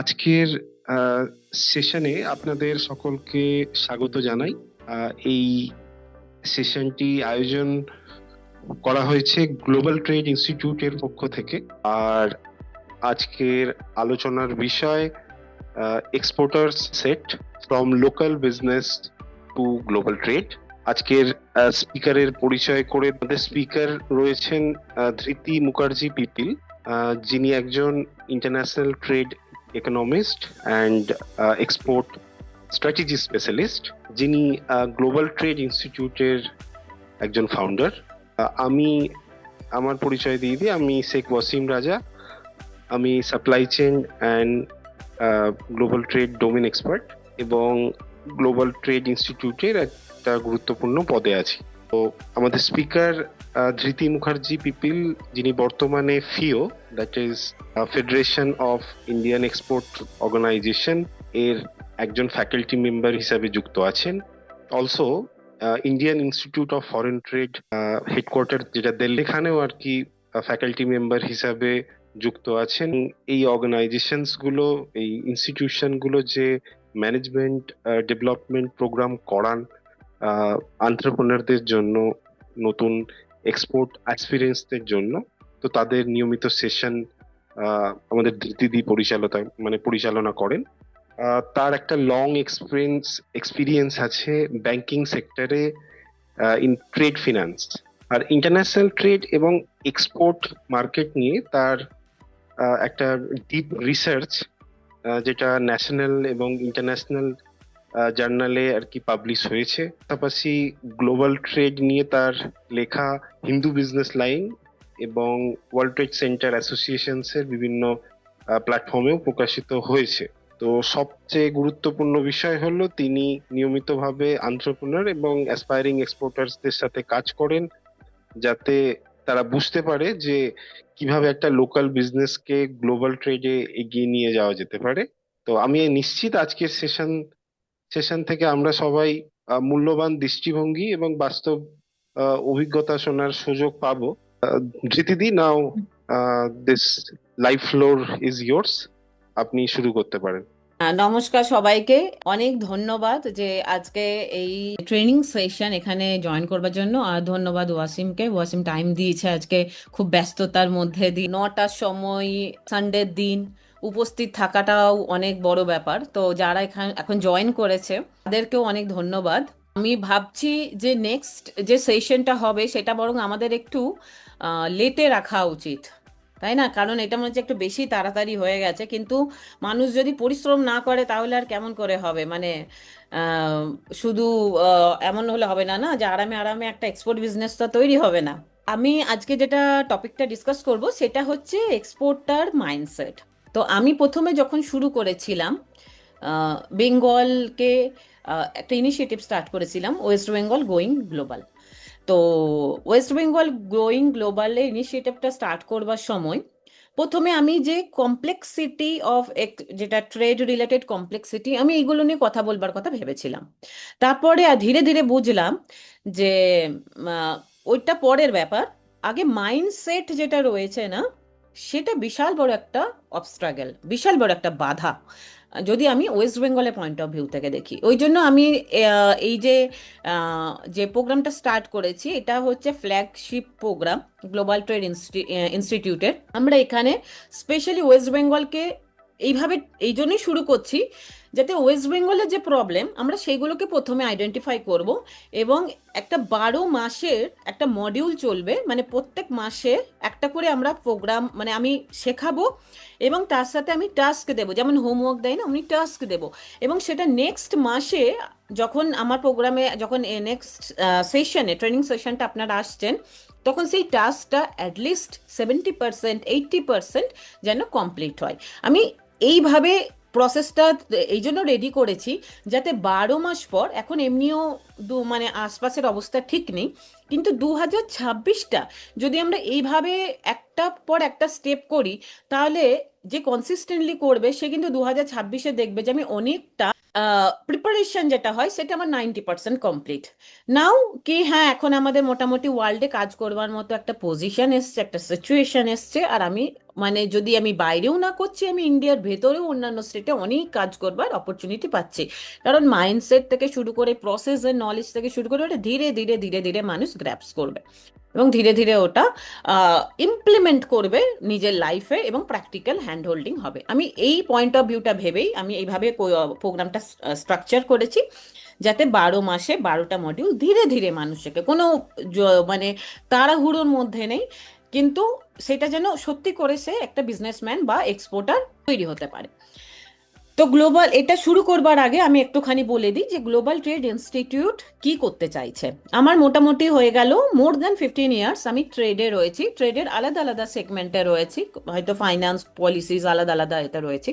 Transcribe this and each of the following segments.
আজকের সেশনে আপনাদের সকলকে স্বাগত জানাই। এই সেশনটি আয়োজন করা হয়েছে গ্লোবাল ট্রেড ইনস্টিটিউটের পক্ষ থেকে। আর আজকের আলোচনার বিষয় exporters set from local business to global trade. আজকের স্পিকারের পরিচয় করে আমাদের স্পিকার রয়েছেন ধৃতি মুখার্জি পিপিল, যিনি একজন international trade economist and export strategy specialist, যিনি গ্লোবাল ট্রেড ইনস্টিটিউটের একজন ফাউন্ডার। আমি আমার পরিচয় দিয়ে দিই, আমি শেখ ওয়াসিম রাজা। আমি supply chain and global trade domain expert এবং গ্লোবাল ট্রেড ইনস্টিটিউটের একটা গুরুত্বপূর্ণ পদে আছি। তো আমাদের স্পিকার ধৃতি মুখার্জি পিপিল, যিনি বর্তমানে FIEO, that is federation of Indian export organisation এর একজন ফ্যাকাল্টি মেম্বার হিসাবে যুক্ত আছেন। Also Indian institute of foreign trade headquarter, যেটা দিল্লি, এখানেও আর কি ফ্যাকাল্টি মেম্বার হিসাবে যুক্ত আছেন। এই অর্গানাইজেশনস গুলো, এই ইনস্টিটিউশন গুলো যে ম্যানেজমেন্ট ডেভেলপমেন্ট প্রোগ্রাম করান এন্টারপ্রেনারদের জন্য, নতুন এক্সপোর্ট অ্যাসপিরেন্টসদের জন্য, তো তাদের নিয়মিত সেশন আমাদের দিদি পরিচালনা করেন। তার একটা লং এক্সপিরিয়েন্স আছে ব্যাংকিং সেক্টরে, ইন ট্রেড ফিনান্স আর ইন্টারন্যাশনাল ট্রেড এবং এক্সপোর্ট মার্কেট নিয়ে তার একটা ডিপ রিসার্চ, যেটা ন্যাশনাল এবং ইন্টারন্যাশনাল জার্নালে আর কি পাবলিশ হয়েছে। পাশাপাশি গ্লোবাল ট্রেড নিয়ে তার লেখা হিন্দু বিজনেস লাইন এবং ওয়ার্ল্ড ট্রেড সেন্টার অ্যাসোসিয়েশনস এর বিভিন্ন প্ল্যাটফর্মেও প্রকাশিত হয়েছে। তো সবচেয়ে গুরুত্বপূর্ণ বিষয় হলো তিনি নিয়মিতভাবে এন্টারপ্রেনার এবং অ্যাসপায়ারিং এক্সপোর্টার্সদের সাথে কাজ করেন, যাতে তারা বুঝতে পারে যে কিভাবে একটা লোকাল বিজনেসকে গ্লোবাল ট্রেডে এগিয়ে নিয়ে যাওয়া যেতে পারে। তো আমি নিশ্চিত আজকের সেশন থেকে আমরা সবাই মূল্যবান দৃষ্টিভঙ্গি এবং বাস্তব অভিজ্ঞতা শোনার সুযোগ পাবো। ধৃতিদি, now this live floor is yours, আপনি শুরু করতে পারেন। নমস্কার সবাইকে, অনেক ধন্যবাদ যে আজকে এই ট্রেনিং সেশন এখানে জয়েন করবার জন্য। আর ধন্যবাদ ওয়াসিমকে, ওয়াসিম টাইম দিয়েছে আজকে খুব ব্যস্ততার মধ্যে দিয়ে 9টার সময় সানডের দিন উপস্থিত থাকাটাও অনেক বড় ব্যাপার। তো যারা এখন জয়েন করেছে তাদেরকেও অনেক ধন্যবাদ। আমি ভাবছি যে নেক্সট যে সেশনটা হবে সেটা বরং আমাদের একটু লেটে রাখা উচিত, তাই না? কারণ এটা মনে হচ্ছে একটু বেশি তাড়াতাড়ি হয়ে গেছে, কিন্তু মানুষ যদি পরিশ্রম না করে তাহলে আর কেমন করে হবে? মানে আহ, শুধু এমন হলে হবে না, না যে আরামে আরামে একটা এক্সপোর্ট বিজনেস তো তৈরি হবে না। আমি আজকে যেটা টপিকটা ডিসকাস করব সেটা হচ্ছে এক্সপোর্টার মাইন্ডসেট। তো আমি প্রথমে যখন শুরু করেছিলাম বেঙ্গলকে একটা ইনিশিয়েটিভ স্টার্ট করেছিলাম, ওয়েস্ট বেঙ্গল গোয়িং গ্লোবাল। তো ওয়েস্ট বেঙ্গল গ্রোয়িং গ্লোবালে ইনিশিয়েটিভটা স্টার্ট করবার সময় প্রথমে আমি যে কমপ্লেক্সিটি অফ যেটা ট্রেড রিলেটেড কমপ্লেক্সিটি, আমি এইগুলো নিয়ে কথা বলবার কথা ভেবেছিলাম। তারপরে ধীরে ধীরে বুঝলাম যে আহ, ওইটা পরের ব্যাপার। আগে মাইন্ডসেট যেটা রয়েছে না, সেটা বিশাল বড় একটা অবস্ট্রাগল, বিশাল বড় একটা বাধা, যদি আমি ওয়েস্ট বেঙ্গলের পয়েন্ট অফ ভিউ থেকে দেখি। ওই জন্য আমি এই যে প্রোগ্রামটা স্টার্ট করেছি, এটা হচ্ছে ফ্ল্যাগশিপ প্রোগ্রাম গ্লোবাল ট্রেড ইনস্টিটিউটের। আমরা এখানে স্পেশালি ওয়েস্ট বেঙ্গলকে এইভাবে এই জন্যই শুরু করছি, যাতে ওয়েস্ট বেঙ্গলের যে প্রবলেম আমরা সেইগুলোকে প্রথমে আইডেন্টিফাই করব, এবং একটা 12 মাসের একটা মডিউল চলবে, মানে প্রত্যেক মাসে একটা করে আমরা প্রোগ্রাম, মানে আমি শেখাবো এবং তার সাথে আমি টাস্ক দেবো, যেমন হোমওয়ার্ক দেয় না, আমি টাস্ক দেবো। এবং সেটা নেক্সট মাসে যখন আমার প্রোগ্রামে, যখন নেক্সট সেশনে ট্রেনিং সেশনটা আপনারা আসছেন, তখন সেই টাস্কটা অ্যাটলিস্ট 70%, 80% যেন কমপ্লিট হয়। আমি এইভাবে প্রসেসটা এই জন্য রেডি করেছি, যাতে 12 মাস পর, এখন এমনিও মানে আশপাশের অবস্থা ঠিক নেই, কিন্তু 2026টা যদি আমরা এইভাবে একটার পর একটা স্টেপ করি, তাহলে যে কনসিস্টেন্টলি করবে সে কিন্তু 2026-এ দেখবে যে আমি অনেকটা প্রিপারেশন যেটা হয় সেটা আমার 90% কমপ্লিট। নাও কি, হ্যাঁ, এখন আমাদের মোটামুটি ওয়ার্ল্ডে কাজ করবার মতো একটা পজিশন এসছে, একটা সিচুয়েশন এসছে, আর আমি মানে যদি আমি বাইরেও না করছি, আমি ইন্ডিয়ার ভেতরেও অন্যান্য স্টেটে অনেক কাজ করবার অপরচুনিটি পাচ্ছি। কারণ মাইন্ডসেট থেকে শুরু করে প্রসেস এর নলেজ থেকে শুরু করে ওটা ধীরে ধীরে ধীরে ধীরে মানুষ গ্র্যাপস করবে এবং ধীরে ধীরে ওটা ইমপ্লিমেন্ট করবে নিজের লাইফে এবং প্র্যাকটিক্যাল হ্যান্ড হোল্ডিং হবে। আমি এই পয়েন্ট অফ ভিউটা ভেবেই আমি এইভাবে প্রোগ্রামটা স্ট্রাকচার করেছি, যাতে 12 মাসে 12টা মডিউল ধীরে ধীরে মানুষকে কোনো মানে তাড়াহুড়োর মধ্যে নেই, কিন্তু সেটা যেন সত্যি করে সে একটা বিজনেসম্যান বা এক্সপোর্টার তৈরি হতে পারে। তো গ্লোবাল এটা শুরু করবার আগে আমি একটুখানি বলে দিই যে গ্লোবাল ট্রেড ইনস্টিটিউট কি করতে চাইছে। আমার মোটামুটি হয়ে গেল মোর দ্যান 15 ইয়ার্স আমি ট্রেডে রয়েছি, ট্রেডের আলাদা আলাদা সেগমেন্টে রয়েছি, হয়তো ফাইন্যান্স পলিসিস আলাদা আলাদা এতে রয়েছি।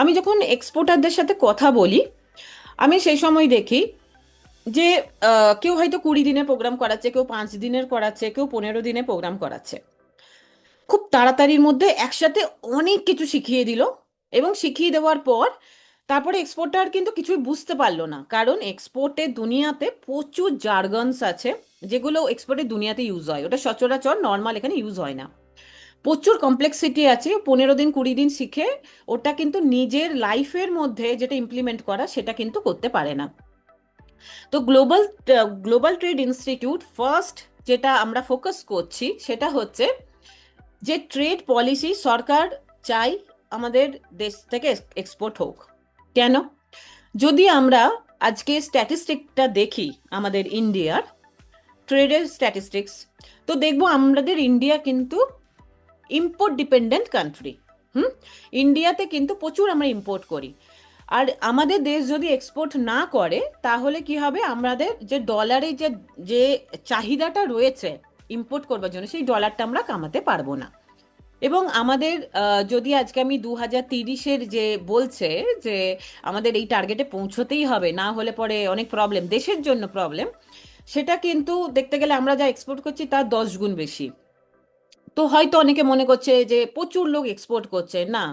আমি যখন এক্সপোর্টারদের সাথে কথা বলি, আমি সেই সময় দেখি যে কেউ হয়তো 20 দিনের প্রোগ্রাম করাচ্ছে, কেউ 5 দিনের করাচ্ছে, কেউ 15 দিনের প্রোগ্রাম করাচ্ছে। খুব তাড়াতাড়ির মধ্যে একসাথে অনেক কিছু শিখিয়ে দিল, এবং শিখিয়ে দেওয়ার পর তারপরে এক্সপোর্টার কিন্তু কিছুই বুঝতে পারলো না, কারণ এক্সপোর্টের দুনিয়াতে প্রচুর জার্গনস আছে যেগুলো এক্সপোর্টের দুনিয়াতে ইউজ হয়, ওটা সচরাচর নর্মাল এখানে ইউজ হয় না। প্রচুর কমপ্লেক্সিটি আছে, 15 দিন 20 দিন শিখে ওটা কিন্তু নিজের লাইফের মধ্যে যেটা ইমপ্লিমেন্ট করা সেটা কিন্তু করতে পারে না। তো গ্লোবাল ট্রেড ইনস্টিটিউট ফার্স্ট যেটা আমরা ফোকাস করছি সেটা হচ্ছে যে ট্রেড পলিসি সরকার চাই আমাদের দেশ থেকে এক্সপোর্ট হোক। কেন? যদি আমরা আজকে স্ট্যাটিস্টিকটা দেখি আমাদের ইন্ডিয়ার ট্রেডের স্ট্যাটিস্টিক্স, তো দেখবো আমাদের ইন্ডিয়া কিন্তু ইম্পোর্ট ডিপেন্ডেন্ট কান্ট্রি। হুম, ইন্ডিয়াতে কিন্তু প্রচুর আমরা ইম্পোর্ট করি। আর আমাদের দেশ যদি এক্সপোর্ট না করে তাহলে কি হবে, আমাদের যে ডলারের যে যে চাহিদাটা রয়েছে ইম্পোর্ট করবার জন্য, সেই ডলারটা আমরা কামাতে পারবো না। এবং আমাদের যদি আজকে আমি 2030-এর যে বলছে যে আমাদের এই টার্গেটে পৌঁছতেই হবে, না হলে পরে অনেক প্রবলেম, দেশের জন্য প্রবলেম, সেটা কিন্তু দেখতে গেলে আমরা যা এক্সপোর্ট করছি তার 10 গুণ বেশি। তো হয়তো অনেকে মনে করছে যে প্রচুর লোক এক্সপোর্ট করছে, না,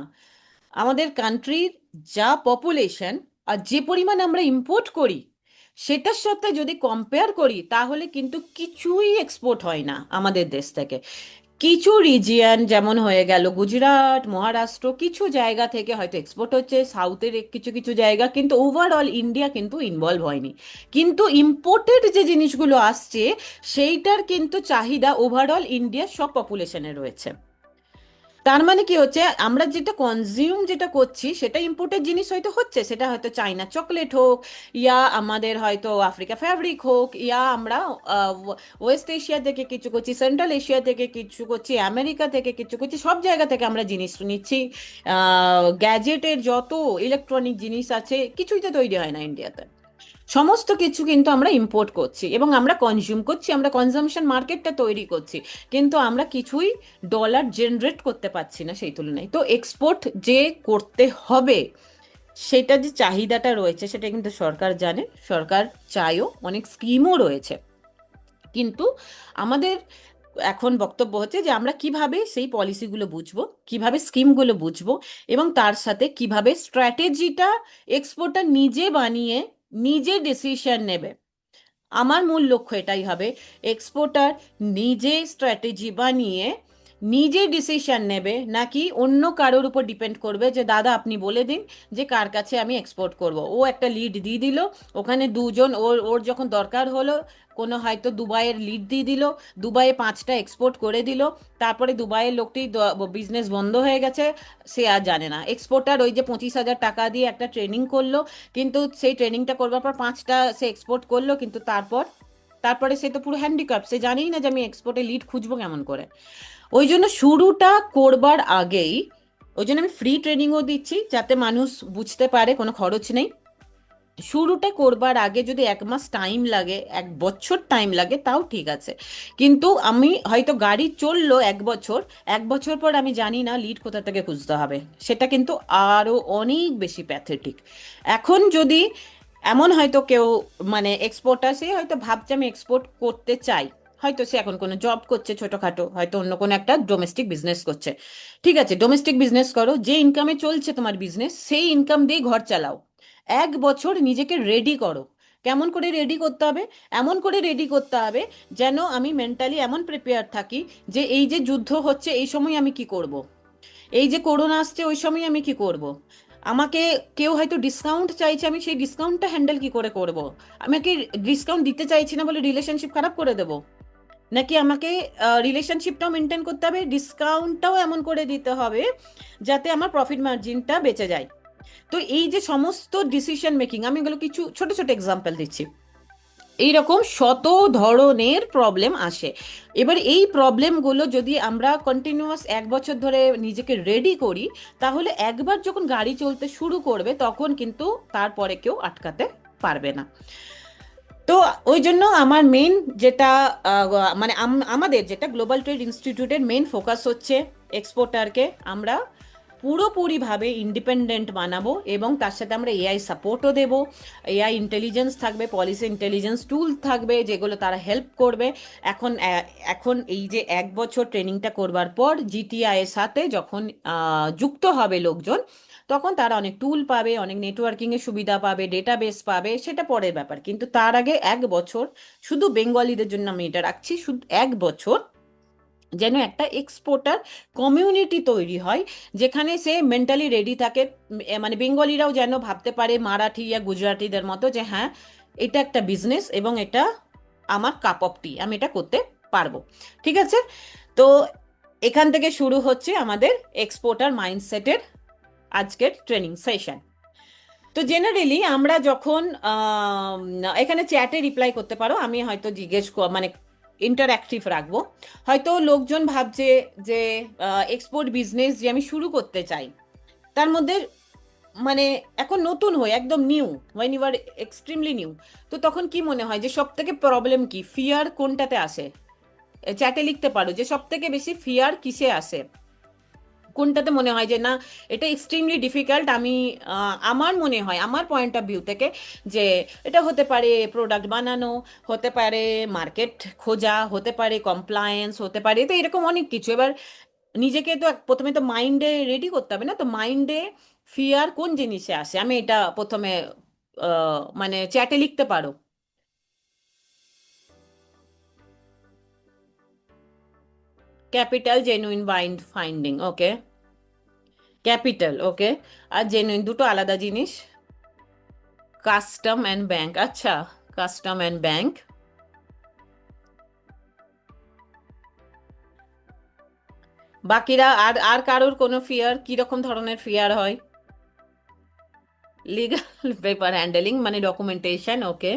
আমাদের কান্ট্রির যা পপুলেশন আর যে পরিমাণ আমরা ইম্পোর্ট করি সেটার সাথে যদি কম্পেয়ার করি তাহলে কিন্তু কিছুই এক্সপোর্ট হয় না আমাদের দেশ থেকে। কিছু রিজিয়ন যেমন হয়ে গেল গুজরাট, মহারাষ্ট্র, কিছু জায়গা থেকে হয়তো এক্সপোর্ট হচ্ছে, সাউথের কিছু কিছু জায়গা, কিন্তু ওভারঅল ইন্ডিয়া কিন্তু ইনভলভ হয়নি। কিন্তু ইম্পোর্টেড যে জিনিসগুলো আসছে সেইটার কিন্তু চাহিদা ওভারঅল ইন্ডিয়ার সব পপুলেশনে রয়েছে। তার মানে কি হচ্ছে, আমরা যেটা কনজিউম যেটা করছি সেটা ইম্পোর্টেড জিনিস হয়তো হচ্ছে, সেটা হয়তো চাইনা চকলেট হোক, ইয়া আমাদের হয়তো আফ্রিকা ফ্যাব্রিক হোক, ইয়া আমরা ওয়েস্ট এশিয়া থেকে কিছু করছি, সেন্ট্রাল এশিয়া থেকে কিছু করছি, আমেরিকা থেকে কিছু করছি, সব জায়গা থেকে আমরা জিনিস নিচ্ছি। গ্যাজেটের যত ইলেকট্রনিক জিনিস আছে কিছুই তো তৈরি হয় না ইন্ডিয়াতে, সমস্ত কিছু কিন্তু আমরা ইম্পোর্ট করছি এবং আমরা কনজিউম করছি, আমরা কনজাম্পশন মার্কেটটা তৈরি করছি, কিন্তু আমরা কিছুই ডলার জেনারেট করতে পারছি না সেই তুলনায়। তো এক্সপোর্ট যে করতে হবে সেটা যে চাহিদাটা রয়েছে সেটা কিন্তু সরকার জানে, সরকার চায়ও, অনেক স্কিমও রয়েছে। কিন্তু আমাদের এখন বক্তব্য হচ্ছে যে আমরা কিভাবে সেই পলিসিগুলো বুঝবো, কিভাবে স্কিমগুলো বুঝবো, এবং তার সাথে কিভাবে স্ট্র্যাটেজিটা এক্সপোর্টার নিজে বানিয়ে নিজে ডিসিশন নেবে। আমার মূল লক্ষ্য এটাই হবে, এক্সপোর্টার নিজে স্ট্র্যাটেজি বানিয়ে নিজে ডিসিশন নেবে, নাকি অন্য কারোর উপর ডিপেন্ড করবে যে দাদা আপনি বলে দিন যে কার কাছে আমি এক্সপোর্ট করব। ও একটা লিড দিয়ে দিল, ওখানে দুজন ওর ওর যখন দরকার হলো কোনো হয়তো দুবাইয়ের লিড দিয়ে দিল, দুবাইয়ে 5টা এক্সপোর্ট করে দিল, তারপরে দুবাইয়ের লোকটি বিজনেস বন্ধ হয়ে গেছে, সে আর জানে না। এক্সপোর্টার ওই যে 25,000 টাকা দিয়ে একটা ট্রেনিং করলো, কিন্তু সেই ট্রেনিংটা করবার পর 5টা সে এক্সপোর্ট করলো, কিন্তু তারপরে সে তো পুরো হ্যান্ডিক্যাপ, সে জানেই না যে আমি এক্সপোর্টে লিড খুঁজবো কেমন করে। ওই জন্য শুরুটা করবার আগেই, ওই জন্য আমি ফ্রি ট্রেনিংও দিচ্ছি যাতে মানুষ বুঝতে পারে, কোনো খরচ নেই। শুরুটা করবার আগে যদি 1 মাস টাইম লাগে, 1 বছর টাইম লাগে, তাও ঠিক আছে, কিন্তু আমি হয়তো গাড়ি চললো 1 বছর, 1 বছর পর আমি জানি না লিড কোথা থেকে খুঁজতে হবে, সেটা কিন্তু আরো অনেক বেশি প্যাথেটিক। এখন যদি এমন হয়তো কেউ মানে এক্সপোর্টার, সে হয়তো ভাবছে আমি এক্সপোর্ট করতে চাই, হয়তো সে এখন কোনো জব করছে ছোটখাটো, হয়তো অন্য কোনো একটা ডোমেস্টিক বিজনেস করছে, ঠিক আছে, ডোমেস্টিক বিজনেস করো, যে ইনকামে চলছে তোমার বিজনেস সেই ইনকাম দিয়ে ঘর চালাও। 1 বছর নিজেকে রেডি করো। কেমন করে রেডি করতে হবে? এমন করে রেডি করতে হবে যেন আমি মেন্টালি এমন প্রিপেয়ার থাকি যে এই যে যুদ্ধ হচ্ছে এই সময় আমি কি করব। এই যে করোনা আসছে ওই সময় আমি কি করব? আমাকে কেউ হয়তো ডিসকাউন্ট চাইছে, আমি সেই ডিসকাউন্টটা হ্যান্ডেল কি করে করব? আমাকে ডিসকাউন্ট দিতে চাইছি না বলে রিলেশনশিপ খারাপ করে দেব? নাকি আমাকে রিলেশনশিপটাও মেনটেন করতে হবে, ডিসকাউন্টটাও এমন করে দিতে হবে যাতে আমার প্রফিট মার্জিনটা বেঁচে যায়? তো এই যে সমস্ত ডিসিশন মেকিং, আমি এগুলো কিছু ছোট ছোট এক্সাম্পল দিচ্ছি, এইরকম শত ধরনের প্রবলেম আসে। এবার এই প্রবলেমগুলো যদি আমরা কন্টিনিউয়াস 1 বছর ধরে নিজেকে রেডি করি, তাহলে একবার যখন গাড়ি চলতে শুরু করবে তখন কিন্তু তারপরে কেউ আটকাতে পারবে না। তো ওই জন্য আমার মেইন যেটা মানে আমাদের যেটা গ্লোবাল ট্রেড ইনস্টিটিউটের মেইন ফোকাস হচ্ছে এক্সপোর্টারকে আমরা পুরোপুরিভাবে ইন্ডিপেন্ডেন্ট বানাবো, এবং তার সাথে আমরা এআই সাপোর্টও দেব। এআই ইন্টেলিজেন্স থাকবে, পলিসি ইন্টেলিজেন্স টুল থাকবে যেগুলো তারা হেল্প করবে। এখন এই যে 1 বছর ট্রেনিংটা করবার পর জিটিআই এর সাথে যখন যুক্ত হবে লোকজন, তখন তারা অনেক টুল পাবে, অনেক নেটওয়ার্কিং এর সুবিধা পাবে, ডেটাবেস পাবে, সেটা পরের ব্যাপার। কিন্তু তার আগে 1 বছর শুধু বেঙ্গলিদের জন্য আমি এটা রাখছি, শুধু 1 বছর যেন একটা এক্সপোর্টার কমিউনিটি তৈরি হয়, যেখানে সে মেন্টালি রেডি থাকে। মানে বেঙ্গলিরাও যেন ভাবতে পারে মারাঠি বা গুজরাটিদের মতো যে হ্যাঁ, এটা একটা বিজনেস এবং এটা আমার কাপ অফ টি, আমি এটা করতে পারবো। ঠিক আছে? তো এখান থেকে শুরু হচ্ছে আমাদের এক্সপোর্টার মাইন্ডসেটের আজকের ট্রেনিং সেশন। তো জেনারেলি আমরা যখন এখানে চ্যাটে রিপ্লাই করতে পারো, আমি হয়তো মানে ইন্টারঅ্যাক্টিভ রাখবো। হয়তো লোকজন ভাবছে যে এক্সপোর্ট বিজনেস যে আমি শুরু করতে চাই, তার মধ্যে মানে এখন নতুন হয়ে একদম new, when you are extremely new, তো তখন কি মনে হয় যে সব থেকে প্রবলেম কি, ফিয়ার কোনটাতে আসে? চ্যাটে লিখতে পারো যে সব থেকে বেশি ফিয়ার কিসে আসে, কোনটাতে মনে হয় যে না এটা এক্সট্রিমলি ডিফিকাল্ট। আমি আমার মনে হয় আমার পয়েন্ট অফ ভিউ থেকে যে এটা হতে পারে প্রোডাক্ট বানানো, হতে পারে মার্কেট খোঁজা, হতে পারে কমপ্লায়েন্স, হতে পারে তো এরকম অনেক কিছু। এবার নিজেকে তো প্রথমে তো মাইন্ডে রেডি করতে হবে না, তো মাইন্ডে ফিয়ার কোন জিনিসে আসে, আমি এটা প্রথমে মানে চ্যাটে লিখতে পারো। ক্যাপিটাল, জেনুইন, ফাইন্ডিং, ওকে। ক্যাপিটাল, ওকে। আর জেনুইন দুটো আলাদা জিনিস। কাস্টম অ্যান্ড ব্যাংক, আচ্ছা। Custom and bank. বাকিরা আর আর কারোর কোনো ফিয়ার, কিরকম ধরনের ফিয়ার হয়? লিগাল পেপার হ্যান্ডেলিং মানে ডকুমেন্টেশন, ওকে।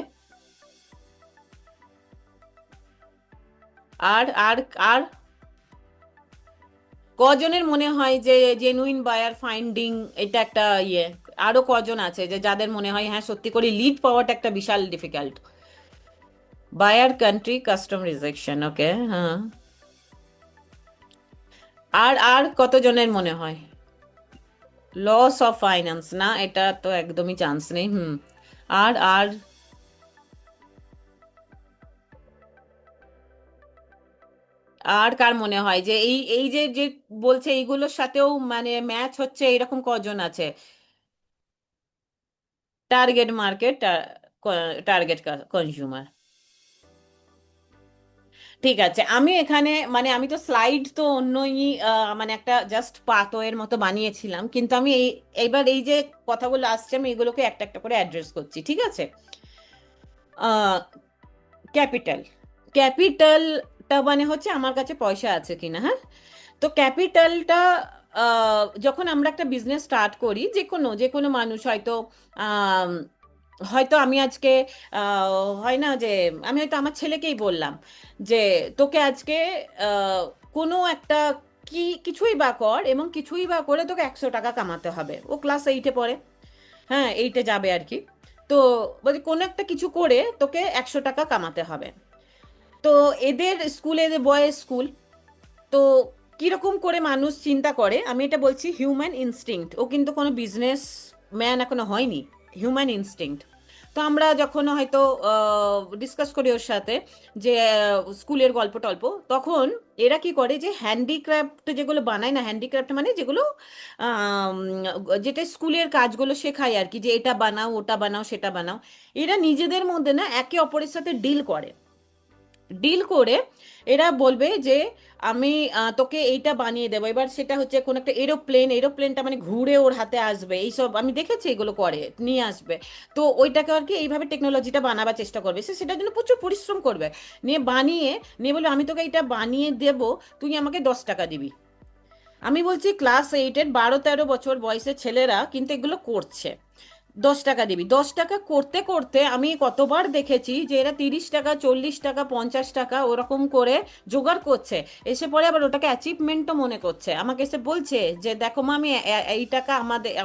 আর আর আর কজনের মনে হয় যে জেনুইন বায়ার ফাইন্ডিং এটা একটা ইয়ে? আরো কজন আছে যে যাদের মনে হয় হ্যাঁ সত্যি করে লিড পাওয়াটা একটা বিশাল difficult? Buyer country, custom rejection, okay, হ্যাঁ। আর আর কতজনের মনে হয় লস অফ ফাইন্যান্স? না, এটা তো একদমই চান্স নেই। হুম। আর আর আর কার মনে হয় যে এই এই যে যে বলছে এইগুলোর সাথেও মানে ম্যাচ হচ্ছে, এরকম কজন আছে? Target market, target consumer. ঠিক আছে, আমি এখানে মানে আমি তো স্লাইড তো অন্যই মানে একটা জাস্ট পাথওয়ের মতো বানিয়েছিলাম, কিন্তু আমি এইবার এই যে কথাগুলো আসছে আমি এগুলোকে একটা একটা করে অ্যাড্রেস করছি, ঠিক আছে? ক্যাপিটাল, ক্যাপিটালটা মানে হচ্ছে আমার কাছে পয়সা আছে কিনা, হ্যাঁ। তো ক্যাপিটালটা যখন আমরা একটা বিজনেস স্টার্ট করি, যে কোনো মানুষ হয়তো আম, হয়তো আমি আজকে হয় না যে আমি হয়তো আমার ছেলেকেই বললাম যে তোকে আজকে কোনো একটা কিছুই বা কর, এবং কিছুই বা করে তোকে 100 টাকা কামাতে হবে। ও ক্লাস 8-এ পড়ে, হ্যাঁ 8-এ যাবে আর কি। তো বলছি কোনো একটা কিছু করে তোকে 100 টাকা কামাতে হবে। তো এদের স্কুলে, বয়েজ স্কুল, তো কিরকম করে মানুষ চিন্তা করে আমি এটা বলছি হিউম্যান ইনস্টিংক্ট, ও কিন্তু কোনো বিজনেস ম্যান এখনো হয়নি, হিউম্যান ইনস্টিংক্ট। তো আমরা যখন হয়তো ডিসকাস করি ওর সাথে যে স্কুলের গল্প টল্প, তখন এরা কি করে যে হ্যান্ডিক্রাফট যেগুলো বানায় না, হ্যান্ডিক্রাফট মানে যেগুলো আম, যেটা স্কুলের কাজগুলো শেখায় আর কি, যে এটা বানাও, ওটা বানাও, সেটা বানাও, এরা নিজেদের মধ্যে না একে অপরের সাথে ডিল করে। ডিল করে এরা বলবে যে আমি তোকে এইটা বানিয়ে দেবো। এবার সেটা হচ্ছে কোন একটা এরোপ্লেনটা মানে ঘুরে ওর হাতে আসবে, এইসব আমি দেখেছি এগুলো করে নিয়ে আসবে। তো ওইটাকে আর কি এইভাবে টেকনোলজিটা বানাবার চেষ্টা করবে, সে সেটার জন্য প্রচুর পরিশ্রম করবে, নিয়ে বললো আমি তোকে এটা বানিয়ে দেবো, তুই আমাকে 10 টাকা দিবি। আমি বলছি ক্লাস 8-এর 12-13 বছর বয়সের ছেলেরা কিন্তু এগুলো করছে। 10 টাকা দিবি, 10 টাকা করতে করতে আমি কতবার দেখেছি যে এরা 30 টাকা, 40 টাকা, 50 টাকা ওরকম করে জোগাড় করছে। এসে পরে আবার ওটাকে অ্যাচিভমেন্টও মনে করছে, আমাকে এসে বলছে যে দেখো মা আমি এই টাকা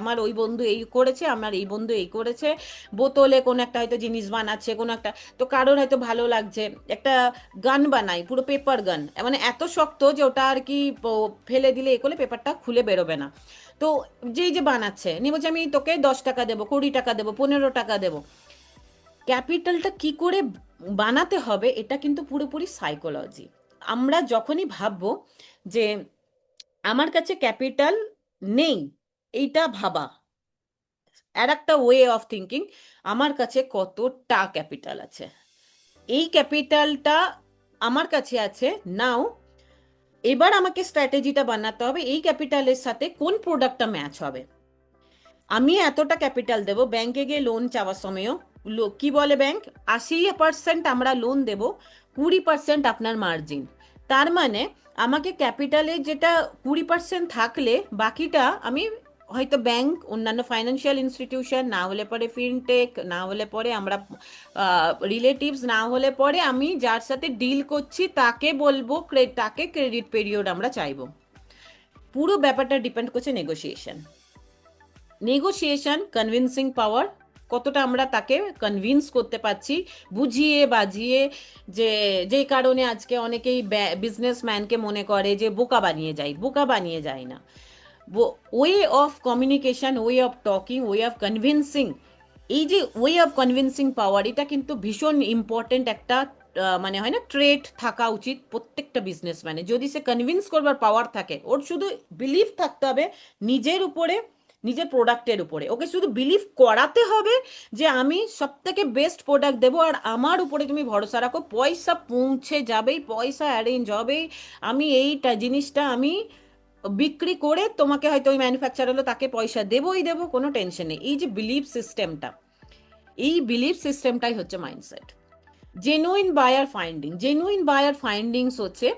আমার ওই বন্ধু এই করেছে, আমার এই বন্ধু এই করেছে, বোতলে কোনো একটা হয়তো জিনিস বানাচ্ছে, কোনো একটা, তো কারোর হয়তো ভালো লাগছে একটা গান বানাই, পুরো পেপার গান, মানে এত শক্ত যে ওটা আর কি ফেলে দিলে এ করলে পেপারটা খুলে বেরোবে না। তো যেই যে বানাচ্ছে নিয়ে বলছে আমি তোকে 10 টাকা দেবো, 20 টাকা দেবো, 15 টাকা দেবো। ক্যাপিটালটা কি করে বানাতে হবে এটা কিন্তু পুরোপুরি সাইকোলজি। আমরা যখনই ভাববো যে আমার কাছে ক্যাপিটাল নেই, এইটা ভাবা আর একটা ওয়ে অফ থিঙ্কিং, আমার কাছে কতটা ক্যাপিটাল আছে, এই ক্যাপিটালটা আমার কাছে আছে নাও, এবার আমাকে স্ট্র্যাটেজিটা বানাতে হবে এই ক্যাপিটালের সাথে কোন প্রোডাক্টটা ম্যাচ হবে। আমি এতটা ক্যাপিটাল দেব, ব্যাংকে গিয়ে লোন চাওয়ার সময়ও কি বলে ব্যাংক, 80% আমরা লোন দেব, 20% আপনার মার্জিন। তার মানে আমাকে ক্যাপিটালে যেটা 20% থাকলে বাকিটা আমি হয়তো ব্যাংক, অন্যান্য ফাইন্যান্সিয়াল ইনস্টিটিউশন, না হলে পরে ফিনটেক, না হলে পরে আমরা রিলেটিভস, না হলে পরে আমি যার সাথে ডিল করছি তাকে বলবো, তাকে ক্রেডিট পিরিয়ড আমরা চাইবো। পুরো ব্যাপারটা ডিপেন্ড করছে নেগোসিয়েশন, কনভিনসিং পাওয়ার, কতটা আমরা তাকে কনভিন্স করতে পারছি বুঝিয়ে বাজিয়ে, যে যেই কারণে আজকে অনেকেই বিজনেসম্যানকে মনে করে যে বোকা বানিয়ে যায়, বোকা বানিয়ে যায় না। Way of communication, way of talking, way of convincing, এই যে ওয়ে অফ কনভিন্সিং পাওয়ার, এটা কিন্তু ভীষণ ইম্পর্টেন্ট একটা মানে হয় না ট্রেট থাকা উচিত প্রত্যেকটা বিজনেসম্যানের। যদি সে কনভিন্স করবার পাওয়ার থাকে, ওর শুধু বিলিভ থাকতে হবে নিজের উপরে, নিজের প্রোডাক্টের উপরে, ওকে শুধু বিলিভ করাতে হবে যে আমি সব থেকে বেস্ট প্রোডাক্ট দেবো আর আমার উপরে তুমি ভরসা রাখো, পয়সা পৌঁছে যাবেই, পয়সা অ্যারেঞ্জ হবেই, আমি এইটা জিনিসটা আমি বিক্রি করে তোমাকে হয়তো ওই ম্যানুফ্যাকচার হলো তাকে পয়সা দেবোই দেবো, কোনো টেনশন নেই। এই যে বিলিভ সিস্টেমটা, এই বিলিভ সিস্টেমটাই হচ্ছে মাইন্ডসেট। জেনুইন বায়ার ফাইন্ডিংস হচ্ছে,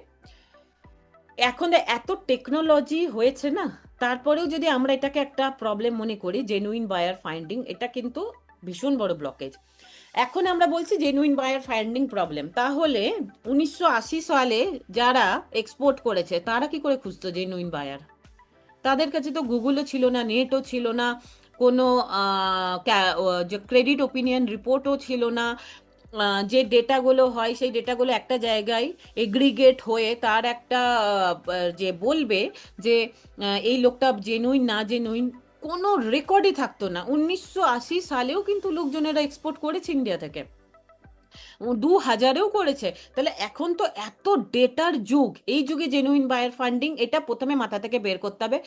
এখন এত টেকনোলজি হয়েছে না, তারপরেও যদি আমরা এটাকে একটা প্রবলেম মনে করি জেনুইন বায়ার ফাইন্ডিং, এটা কিন্তু ভীষণ বড় ব্লকেজ। এখন আমরা বলছি জেনুইন বায়ার ফাইন্ডিং প্রবলেম, তাহলে 1980 সালে যারা এক্সপোর্ট করেছে তারা কি করে খুঁজতো জেনুইন বায়ার? তাদের কাছে তো গুগলও ছিল না, নেটও ছিল না, কোনো যে ক্রেডিট ওপিনিয়ন রিপোর্টও ছিল না, যে ডেটাগুলো হয় সেই ডেটাগুলো একটা জায়গায় এগ্রিগেট হয়ে তার একটা যে বলবে যে এই লোকটা জেনুইন না জেনুইন, কোনো রেকর্ডই থাকতো না। 1980 সালেও কিন্তু লোকজনেরা এক্সপোর্ট করেছে ইন্ডিয়া থেকে, 2000-এও করেছে। তাহলে এখন তো এত ডেটার যুগ, এই যুগে জেনুইন বায়ার ফান্ডিং, এটা প্রথমে মাথা থেকে বের করতে হবে।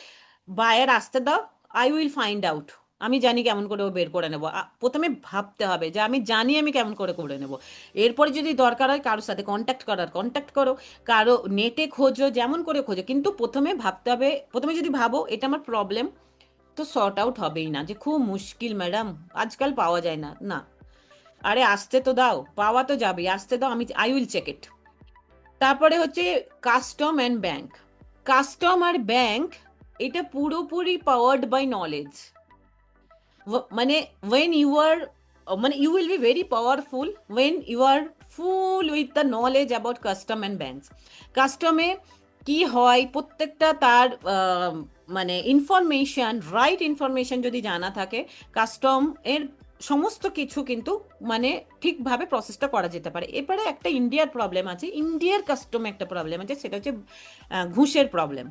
বায়ার আসতে দাও, আই উইল ফাইন্ড আউট, আমি জানি কেমন করে ও বের করে নেবো। প্রথমে ভাবতে হবে যে আমি জানি আমি কেমন করে করে নেবো। এরপরে যদি দরকার হয় কারোর সাথে কন্ট্যাক্ট করার কন্ট্যাক্ট করো, কারো নেটে খোঁজো, যেমন করে খোঁজো, কিন্তু প্রথমে ভাবতে হবে, প্রথমে যদি ভাবো এটা আমার প্রবলেম, তো সর্ট আউট হবেই না যে খুব মুশকিল ম্যাডাম আজকাল পাওয়া যায় না, না, আরে আসতে তো দাও, পাওয়া তো যাবে, আসতে দাও, আমি আই উইল চেক ইট। তারপরে হচ্ছে কাস্টম অ্যান্ড ব্যাংক। কাস্টম আর ব্যাংক এটা পুরোপুরি পাওয়ার্ড বাই নলেজ, মানে when you are মানে you will be very powerful when you are full with the knowledge about custom and banks। কাস্টমে কি হয় প্রত্যেকটা তার মানে ইনফরমেশন, রাইট ইনফরমেশন যদি জানা থাকে, কাস্টম এর সমস্ত কিছু কিন্তু মানে ঠিকভাবে প্রসেসটা করা যেতে পারে। এবারে একটা ইন্ডিয়ার প্রবলেম আছে, ইন্ডিয়ার কাস্টমে একটা প্রবলেম আছে, সেটা হচ্ছে ঘুষের প্রবলেম,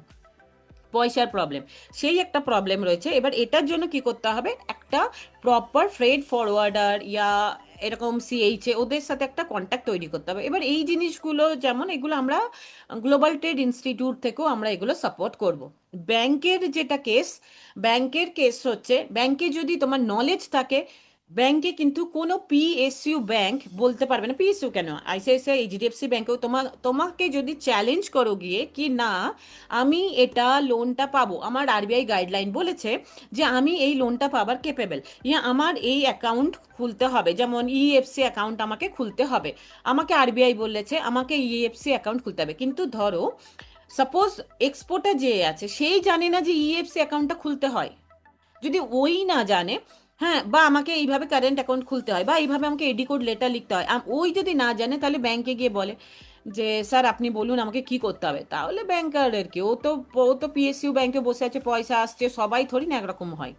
পয়সার প্রবলেম, সেই একটা প্রবলেম রয়েছে। এবার এটার জন্য কি করতে হবে, একটা প্রপার ফ্রেড ফরওয়ার্ডার ইয়া এরকম সিএইচএ ওদের সাথে একটা কন্ট্যাক্ট তৈরি করতে হবে। এবার এই জিনিসগুলো যেমন এগুলো আমরা গ্লোবাল ট্রেড ইনস্টিটিউট থেকেও আমরা এগুলো সাপোর্ট করব। ব্যাংকের যেটা কেস, ব্যাংকের কেস হচ্ছে ব্যাংকে যদি তোমার নলেজ থাকে, ব্যাংকে কিন্তু কোনো পিএসইউ ব্যাংক বলতে পারবে না, পিএসইউ কেন, আইসিআইসিআই, এইচডিএফসি ব্যাংকেও তোমাকে যদি চ্যালেঞ্জ করো গিয়ে কি না আমি এটা লোনটা পাবো, আমার আরবিআই গাইডলাইন বলেছে যে আমি এই লোনটা পাবার কেপেবল, ইয়া আমার এই অ্যাকাউন্ট খুলতে হবে, যেমন ইএফসি অ্যাকাউন্ট আমাকে খুলতে হবে, আমাকে আরবিআই বলেছে আমাকে ইএফসি অ্যাকাউন্ট খুলতে হবে, কিন্তু ধরো সাপোজ এক্সপোর্টার যে আছে সেই জানে না যে ইএফসি অ্যাকাউন্টটা খুলতে হয়, যদি ওই না জানে, হ্যাঁ, বা আমাকে এইভাবে কারেন্ট অ্যাকাউন্ট খুলতে হয় বা এইভাবে আমাকে এডি কোড লেটার লিখতে হয়, ওই যদি না জানে তাহলে ব্যাংকে গিয়ে বলে যে স্যার আপনি বলুন আমাকে কি করতে হবে, তাহলে ব্যাংকারের কি, ও তো পিএসইউ ব্যাংকে বসে আছে, পয়সা আসছে, সবাই থোড়ি না একরকম হয়,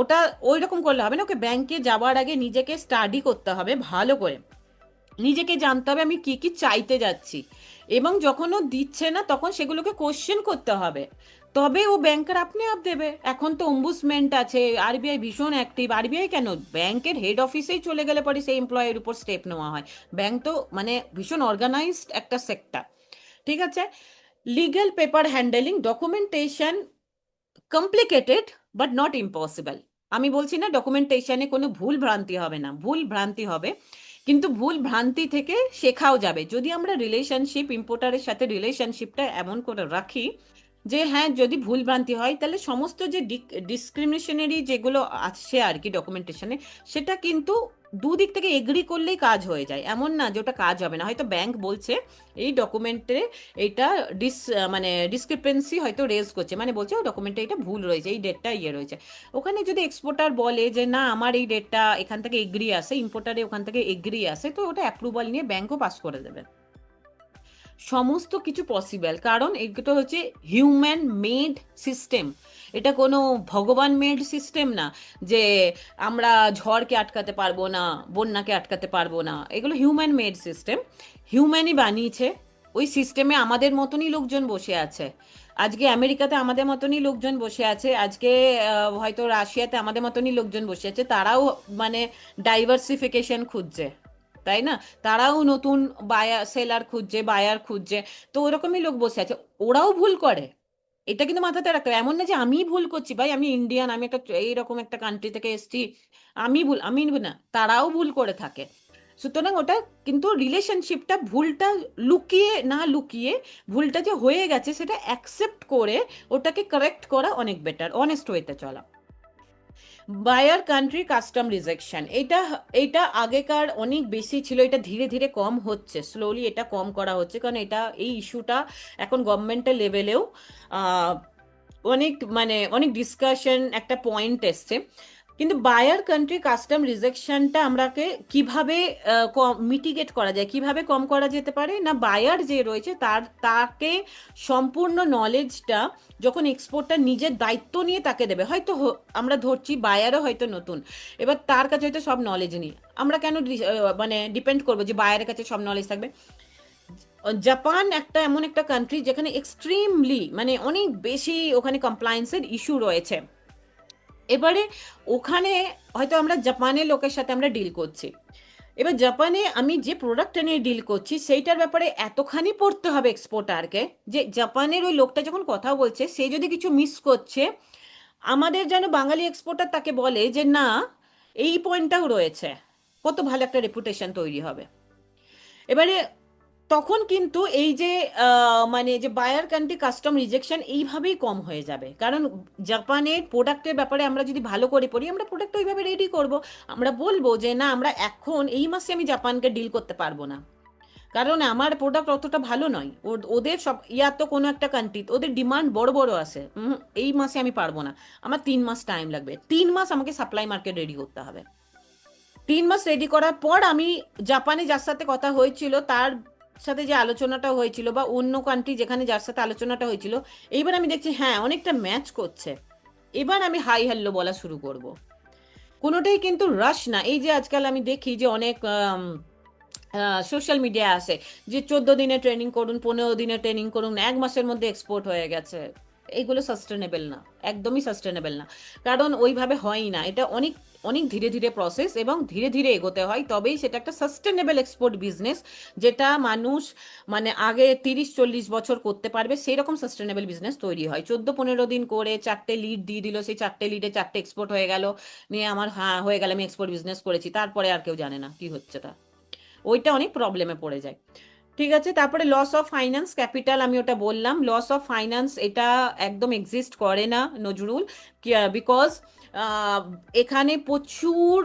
ওটা ওই রকম করলে হবে না, ওকে ব্যাংকে যাওয়ার আগে নিজেকে স্টাডি করতে হবে ভালো করে, নিজেকে জানতে হবে আমি কি কি চাইতে যাচ্ছি, এবং যখন ও দিচ্ছে না তখন সেগুলোকে কোশ্চেন করতে হবে, তবে ও ব্যাংকার আপনি আপ দেবে। এখন তো অম্বুসমেন্ট আছে, আরবিআই ভীষণ অ্যাক্টিভ, আরবিআই কেন, ব্যাংকের হেড অফিসেই চলে গেলে পরে সেই এমপ্লয়ের উপর স্টেপ নেওয়া হয়, ব্যাংক তো মানে ভীষণ অর্গানাইজড একটা সেক্টর, ঠিক আছে। Legal paper handling, documentation complicated but not impossible, আমি বলছি না ডকুমেন্টেশনে কোনো ভুল ভ্রান্তি হবে না, ভুল ভ্রান্তি হবে, কিন্তু ভুল ভ্রান্তি থেকে শেখাও যাবে, যদি আমরা রিলেশনশিপ ইম্পোর্টারের সাথে রিলেশনশিপটা এমন করে রাখি যে হ্যাঁ যদি ভুল ভ্রান্তি হয় তাহলে সমস্ত যে ডিসক্রিমিনেশনারি যেগুলো আছে আর কি ডকুমেন্টেশনে, সেটা কিন্তু দুদিক থেকে এগ্রি করলেই কাজ হয়ে যায়, এমন না যে ওটা কাজ হবে না, হয়তো ব্যাংক বলছে এই ডকুমেন্টে এইটা মানে ডিসক্রিপেন্সি হয়তো রেজ করছে, মানে বলছে ও ডকুমেন্টে এটা ভুল রয়েছে, এই ডেটটা ইয়ে রয়েছে, ওখানে যদি এক্সপোর্টার বলে যে না আমার এই ডেটটা এখান থেকে এগ্রি আসে, ইম্পোর্টারে ওখান থেকে এগ্রি আসে, তো ওটা অ্যাপ্রুভাল নিয়ে ব্যাংকও পাস করে দেবে, সমস্ত কিছু পসিবল, কারণ এটা হচ্ছে হিউম্যান মেড সিস্টেম, এটা কোনো ভগবান মেড সিস্টেম না যে আমরা ঝড়কে আটকাতে পারবো না, বন্যাকে আটকাতে পারবো না, এগুলো হিউম্যান মেড সিস্টেম, হিউম্যানই বানিয়েছে, ওই সিস্টেমে আমাদের মতনই লোকজন বসে আছে, আজকে আমেরিকাতে আমাদের মতনই লোকজন বসে আছে, আজকে হয়তো রাশিয়াতে আমাদের মতনই লোকজন বসে আছে, তারাও মানে ডাইভার্সিফিকেশন খুঁজছে, তাই না, তারাও নতুন বায়ার সেলার খুঁজছে, বায়ার খুঁজছে, তো ওরকমই লোক বসে আছে, ওরাও ভুল করে, এটা কিন্তু মাথাতে রাখতে হবে, এমন না যে আমি ভুল করছি, ভাই আমি ইন্ডিয়ান, আমি একটা এইরকম একটা কান্ট্রি থেকে এসেছি, আমি না, তারাও ভুল করে থাকে, সুতরাং ওটা কিন্তু রিলেশনশিপটা ভুলটা লুকিয়ে না লুকিয়ে, ভুলটা যে হয়ে গেছে সেটা অ্যাকসেপ্ট করে ওটাকে কারেক্ট করা অনেক বেটার, অনেস্ট ওয়েতে চলা। বায়ার কান্ট্রি কাস্টম রিজেকশন, এটা এটা আগেকার অনেক বেশি ছিল, এটা ধীরে ধীরে কম হচ্ছে, স্লোলি এটা কম করা হচ্ছে, কারণ এটা এই ইস্যুটা এখন গভর্নমেন্টের লেভেলেও অনেক মানে অনেক ডিসকাশন একটা পয়েন্ট এসছে, কিন্তু বায়ার কান্ট্রি কাস্টম রিজেকশনটা আমরাকে কিভাবে মিটিগেট করা যায়, কিভাবে কম করা যেতে পারে না, বায়ার যে রয়েছে তাকে সম্পূর্ণ নলেজটা যখন এক্সপোর্টার নিজের দায়িত্ব নিয়ে তাকে দেবে, হয়তো আমরা ধরছি বায়ারও হয়তো নতুন, এবার তার কাছে হয়তো সব নলেজ নেই, আমরা কেন মানে ডিপেন্ড করবো যে বায়ারের কাছে সব নলেজ থাকবে, জাপান একটা এমন একটা কান্ট্রি যেখানে এক্সট্রিমলি মানে অনেক বেশি ওখানে কমপ্লায়েন্সের ইস্যু রয়েছে, এবারে ওখানে হয়তো আমরা জাপানের লোকের সাথে আমরা ডিল করছি, এবার জাপানে আমি যে প্রোডাক্টটা নিয়ে ডিল করছি সেইটার ব্যাপারে এতখানি পড়তে হবে এক্সপোর্টারকে, যে জাপানের ওই লোকটা যখন কথা বলছে সে যদি কিছু মিস করছে, আমাদের যেন বাঙালি এক্সপোর্টার তাকে বলে যে না এই পয়েন্টটাও রয়েছে, কত ভালো একটা রেপুটেশন তৈরি হবে, এবারে তখন কিন্তু এই যে মানে যে বায়ার কান্ট্রি কাস্টম রিজেকশন এইভাবেই কম হয়ে যাবে, কারণ জাপানের প্রোডাক্টের ব্যাপারে আমরা যদি ভালো করে পড়ি, আমরা প্রোডাক্ট ওইভাবে রেডি করব, আমরা বলবো যে না আমরা এখন এই মাসে আমি জাপানকে ডিল করতে পারবো না, কারণ আমার প্রোডাক্ট অতটা ভালো নয়, ওদের সব ইয়ার তো কোনো একটা কান্ট্রি ওদের ডিমান্ড বড় বড় আছে, এই মাসে আমি পারবো না, আমার 3 মাস টাইম লাগবে, 3 মাস আমাকে সাপ্লাই মার্কেট রেডি করতে হবে, 3 মাস রেডি করার পর আমি জাপানে যার সাথে কথা হয়েছিল তার সাথে যে আলোচনাটা হয়েছিল বা অন্য কান্ট্রি যেখানে যার সাথে আলোচনাটা হয়েছিল, এইবার আমি দেখছি হ্যাঁ অনেকটা ম্যাচ করছে, এবার আমি হাই হ্যালো বলা শুরু করব, কোনোটাই কিন্তু রাশ না, এই যে আজকাল আমি দেখি যে অনেক সোশ্যাল মিডিয়া আসে যে 14 দিনে ট্রেনিং করুন, 15 দিনে ট্রেনিং করুন, 1 মাসের মধ্যে এক্সপোর্ট হয়ে গেছে, এইগুলো সাস্টেনেবল না, একদমই সাস্টেনেবল না, কারণ ওইভাবে হয়ই না, এটা অনেক অনেক ধীরে ধীরে প্রসেস এবং ধীরে ধীরে এগোতে হয়, তবেই সেটা একটা সাস্টেনেবল এক্সপোর্ট বিজনেস, যেটা মানুষ মানে আগে 30-40 বছর করতে পারবে, সেই রকম সাস্টেনেবল বিজনেস তৈরি হয়। 14-15 দিন করে 4টে লিড দিয়ে দিল, সেই 4টে লিডে 4টে এক্সপোর্ট হয়ে গেল, নিয়ে আমার হ্যাঁ হয়ে গেল, আমি এক্সপোর্ট বিজনেস করেছি, তারপরে আর কেউ জানে না কি হচ্ছে তা, ওইটা অনেক প্রবলেমে পড়ে যায়। ঠিক আছে, তারপরে লস অফ ফাইন্যান্স ক্যাপিটাল, আমি ওটা বললাম। লস অফ ফাইন্যান্স এটা একদম এক্সিস্ট করে না নজরুল, বিকজ এখানে প্রচুর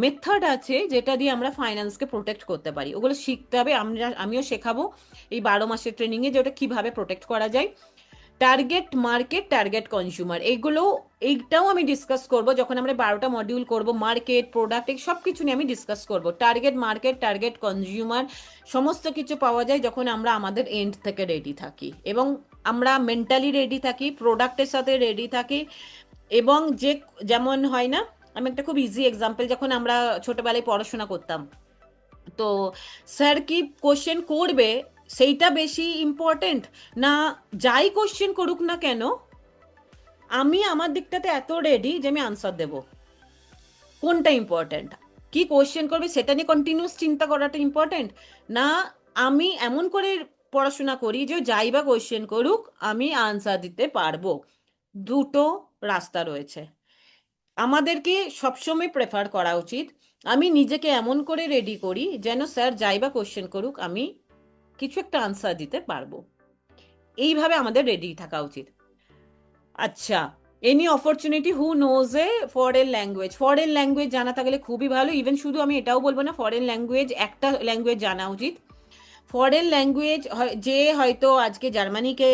মেথড আছে যেটা দিয়ে আমরা ফাইন্যান্সকে প্রোটেক্ট করতে পারি, ওগুলো শিখতে হবে। আমিও শেখাবো এই 12 মাসের ট্রেনিংয়ে যে ওটা কিভাবে প্রোটেক্ট করা যায়। টার্গেট মার্কেট, টার্গেট কনজিউমার, এইটাও আমি ডিসকাস করব যখন আমরা 12টা মডিউল করব। মার্কেট, প্রোডাক্ট, এই সব কিছু নিয়ে আমি ডিসকাস করব। টার্গেট মার্কেট, টার্গেট কনজিউমার সমস্ত কিছু পাওয়া যায় যখন আমরা আমাদের এন্ড থেকে রেডি থাকি, এবং আমরা মেন্টালি রেডি থাকি, প্রোডাক্টের সাথে রেডি থাকি। এবং যেমন হয় না, আমি একটা খুব ইজি এক্সাম্পল, যখন আমরা ছোটবেলায় পড়াশোনা করতাম, তো স্যার কি কোশ্চেন করবে সেইটা বেশি ইম্পর্টেন্ট, না যাই কোশ্চেন করুক না কেন আমি আমার দিকটাতে এত রেডি যে আমি আনসার দেব, কোনটা ইম্পর্টেন্ট? কি কোশ্চেন করবে সেটা নিয়ে কন্টিনিউস চিন্তা করাটা ইম্পর্টেন্ট, না আমি এমন করে পড়াশোনা করি যে যাই বা কোশ্চেন করুক আমি আনসার দিতে পারবো? দুটো রাস্তা রয়েছে। আমাদেরকে সবসময় প্রেফার করা উচিত আমি নিজেকে এমন করে রেডি করি যেন স্যার যাই বা কোশ্চেন করুক আমি কিছু একটা আনসার দিতে পারবো, এইভাবে আমাদের রেডি থাকা উচিত। আচ্ছা, any opportunity who knows A foreign language, foreign language জানা থাকলে খুবই ভালো। ইভেন শুধু আমি এটাও বলবো না ফরেন ল্যাঙ্গুয়েজ, একটা ল্যাঙ্গুয়েজ জানা উচিত। ফরেন ল্যাঙ্গুয়েজ, যে হয়তো আজকে জার্মানিকে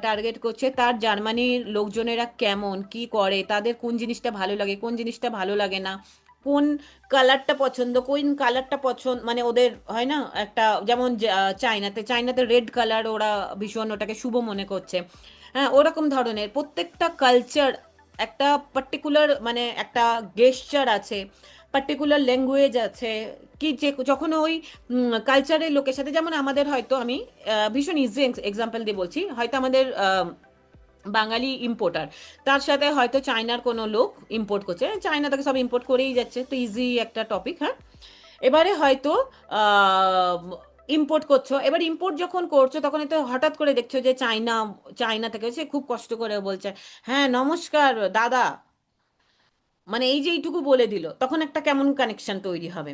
টার্গেট করছে, তার জার্মানির লোকজনেরা কেমন, কি করে, তাদের কোন জিনিসটা ভালো লাগে, কোন জিনিসটা ভালো লাগে না, কোন কালারটা পছন্দ, কোন কালারটা পছন্দ, মানে ওদের হয় না একটা, যেমন চায়নাতে রেড কালার ওরা ভীষণ ওটাকে শুভ মনে করছে। হ্যাঁ, ওরকম ধরনের প্রত্যেকটা কালচার একটা পার্টিকুলার, মানে একটা গেস্টার আছে, পার্টিকুলার ল্যাঙ্গুয়েজ আছে। কি যে যখন ওই কালচারের লোকের সাথে, যেমন আমাদের হয়তো আমি ভীষণ ইজি এক্সাম্পল দিয়ে বলছি, হয়তো আমাদের বাঙালি ইম্পোর্টার, তার সাথে হয়তো চায়নার কোনো লোক ইম্পোর্ট করছে, চায়না থেকে সব ইম্পোর্ট করেই যাচ্ছে, তো ইজি একটা টপিক। হ্যাঁ, এবারে হয়তো ইম্পোর্ট করছো, এবার ইম্পোর্ট যখন করছো তখন তো হঠাৎ করে দেখছো যে চায়না থেকে সে খুব কষ্ট করে বলছে, হ্যাঁ নমস্কার দাদা, মানে এই যে এইটুকু বলে দিল, তখন একটা কেমন কানেকশন তৈরি হবে।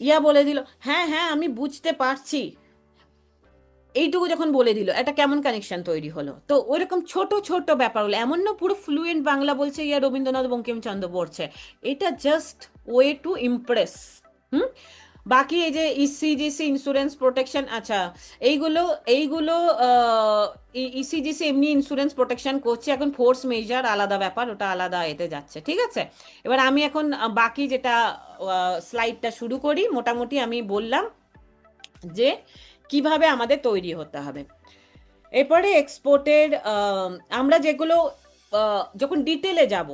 ইয়া বলে দিল, হ্যাঁ হ্যাঁ আমি বুঝতে পারছি, এইটুকু যখন বলে দিল একটা কেমন কানেকশন তৈরি হলো। তো ওইরকম ছোট ছোট ব্যাপারগুলো, এমন না পুরো ফ্লুয়েন্ট বাংলা বলছে ইয়া রবীন্দ্রনাথ বঙ্কিমচন্দ্র পড়ছে, এটা জাস্ট ওয়ে টু ইমপ্রেস। হুম, বাকি এই যে ইসিজিসি ইন্স্যুরেন্স প্রোটেকশন, আচ্ছা এইগুলো এইগুলো ইসিজিসি এমনি ইন্স্যুরেন্স প্রোটেকশন করছে, এখন ফোর্স মেজার আলাদা ব্যাপার, ওটা আলাদা এতে যাচ্ছে। ঠিক আছে, এবার আমি এখন বাকি যেটা স্লাইডটা শুরু করি। মোটামুটি আমি বললাম যে কিভাবে আমাদের তৈরি হতে হবে। এরপরে এক্সপোর্টের আমরা যেগুলো যখন ডিটেলে যাব,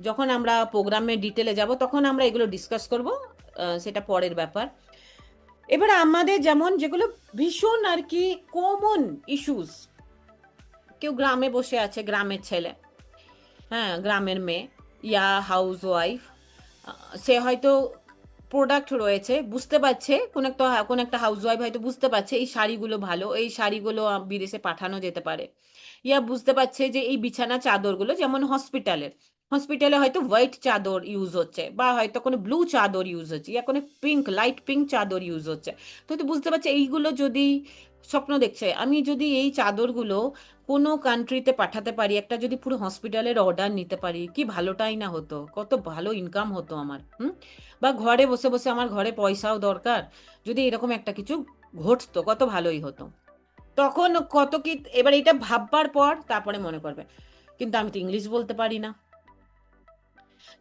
যখন আমরা প্রোগ্রামে ডিটেলে যাব তখন আমরা এগুলো ডিসকাস করব, সেটা পরের ব্যাপার। এবার আমাদের যেমন যেগুলো ভীষণ আর কি কমন ইস্যুস, কেউ গ্রামে বসে আছে, গ্রামের ছেলে, হ্যাঁ গ্রামের মেয়ে, ইয়া হাউস ওয়াইফ, সে হয়তো প্রোডাক্ট রয়েছে, বুঝতে পারছে, কোন একটা হাউস ওয়াইফ হয়তো বুঝতে পারছে এই শাড়িগুলো ভালো, এই শাড়িগুলো বিদেশে পাঠানো যেতে পারে, ইয়া বুঝতে পারছে যে এই বিছানা চাদরগুলো, যেমন হসপিটালে হসপিটালে হয়তো হোয়াইট চাদর ইউজ হচ্ছে, বা হয়তো কোনো ব্লু চাদর ইউজ হচ্ছে, ইয়া কোনো পিঙ্ক, লাইট পিঙ্ক চাদর ইউজ হচ্ছে। তো বুঝতে পারছে এইগুলো যদি, স্বপ্ন দেখছে আমি যদি এই চাদরগুলো কোনো কান্ট্রিতে পাঠাতে পারি, একটা যদি পুরো হসপিটালের অর্ডার নিতে পারি, কি ভালোটাই না হতো, কত ভালো ইনকাম হতো আমার। বা ঘরে বসে বসে আমার ঘরে পয়সাও দরকার, যদি এরকম একটা কিছু ঘটতো কত ভালোই হতো। তখন কত কি, এবার এটা ভাববার পর তারপরে মনে করবে কিন্তু আমি তো ইংলিশ বলতে পারি না,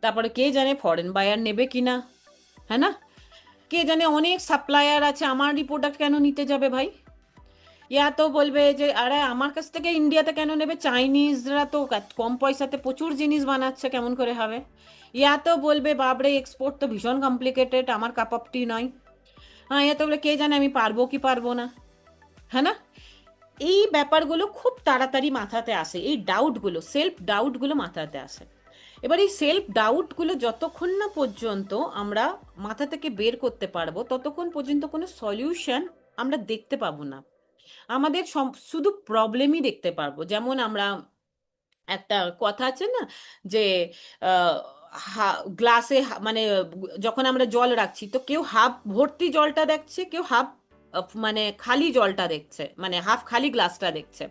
তারপরে কে জানে ফরেন বায়ার নেবে কিনা, হ্যাঁ না, কে জানে অনেক সাপ্লায়ার আছে, আমারই প্রোডাক্ট কেন নিতে যাবে ভাই। ইয়া তো বলবে যে আরে আমার কাছ থেকে ইন্ডিয়াতে কেন নেবে, চাইনিজরা তো কম পয়সাতে প্রচুর জিনিস বানাচ্ছে, কেমন করে হবে। ইয়া তো বলবে বাবরে এক্সপোর্ট তো ভীষণ কমপ্লিকেটেড, আমার কাপ অফ টি নয়। হ্যাঁ, ইয়া তো বলে কে জানে আমি পারবো কি পারবো না, হ্যাঁ না। এই ব্যাপারগুলো খুব তাড়াতাড়ি মাথাতে আসে, এই ডাউটগুলো, সেলফ ডাউটগুলো মাথাতে আসে। এবার এই সেলফ ডাউটগুলো যতক্ষণ না পর্যন্ত আমরা মাথা থেকে বের করতে পারবো, ততক্ষণ পর্যন্ত কোনো সলিউশন আমরা দেখতে পাবো না। আমাদের শুধু প্রবলেমই দেখতে পারবো। যেমন আমরা একটা কথা আছে না যে গ্লাসে মানে যখন আমরা জল রাখছি তো কেউ হাফ ভর্তি জলটা দেখছে, কেউ হাফ মানে খালি জলটা দেখছে, মানে হাফ খালি গ্লাসটা দেখছে।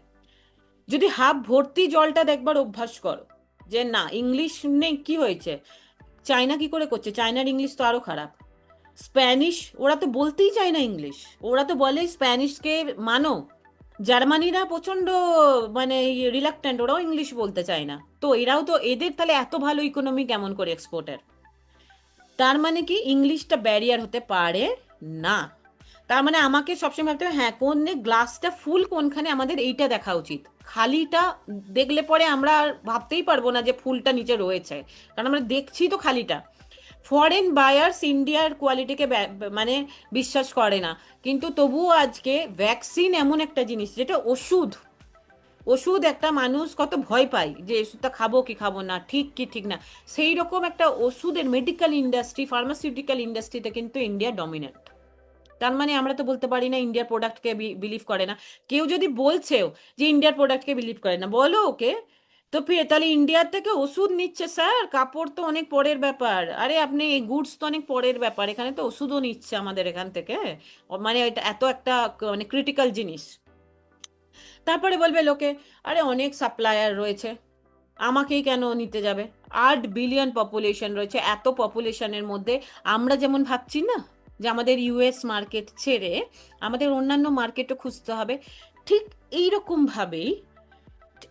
যদি হাফ ভর্তি জলটা দেখবার অভ্যাস করো, যে না ইংলিশ নেই কি হয়েছে, চায়না কি করে করছে, চায়নার ইংলিশ তো আরো খারাপ। স্প্যানিশ ওরা তো বলতেই চায় না ইংলিশ, ওরা তো বলে স্প্যানিশকে মানো। জার্মানিরা প্রচন্ড মানে রিলাক্ট্যান্ট, ওরাও ইংলিশ বলতে চায় না। তো এরাও তো, এদের তাহলে এত ভালো ইকোনমি কেমন করে এক্সপোর্টের? তার মানে কি ইংলিশটা ব্যারিয়ার হতে পারে না। তার মানে আমাকে সবসময় ভাবতে হবে, হ্যাঁ কোন গ্লাসটা ফুল কোনখানে, আমাদের এইটা দেখা উচিত। খালিটা দেখলে পরে আমরা আর ভাবতেই পারবো না যে ফুলটা নিচে রয়েছে, কারণ আমরা দেখছি তো খালিটা। ফরেন বায়ার্স ইন্ডিয়ার কোয়ালিটিকে মানে বিশ্বাস করে না, কিন্তু তবুও আজকে ভ্যাকসিন এমন একটা জিনিস যেটা ওষুধ, ওষুধ একটা মানুষ কত ভয় পায় যে ওষুধটা খাবো কি খাবো না, ঠিক কি ঠিক না, সেই রকম একটা ওষুধের মেডিকেল ইন্ডাস্ট্রি, ফার্মাসিউটিক্যাল ইন্ডাস্ট্রিতে কিন্তু ইন্ডিয়া ডমিনেন্ট। তার মানে আমরা তো বলতে পারি না ইন্ডিয়ার প্রোডাক্টকে বিলিভ করে না। কেউ যদি বলছেও যে ইন্ডিয়ার প্রোডাক্টকে বিলিভ করে না, বলো ওকে। তো তাহলে ইন্ডিয়ার থেকে ওষুধ নিচ্ছে স্যার, কাপড় তো অনেক পরের ব্যাপার, আরে আপনি গুডস তো অনেক পরের ব্যাপার, এখানে তো ওষুধও নিচ্ছে আমাদের এখান থেকে, মানে এটা এত একটা মানে ক্রিটিক্যাল জিনিস। তারপরে বলবে লোকে, আরে অনেক সাপ্লায়ার রয়েছে, আমাকেই কেন নিতে যাবে? 8 বিলিয়ন পপুলেশন রয়েছে, এত পপুলেশনের মধ্যে আমরা যেমন ভাবছি না যে আমাদের ইউএস মার্কেট ছেড়ে আমাদের অন্যান্য মার্কেটও খুঁজতে হবে, ঠিক এইরকম ভাবেই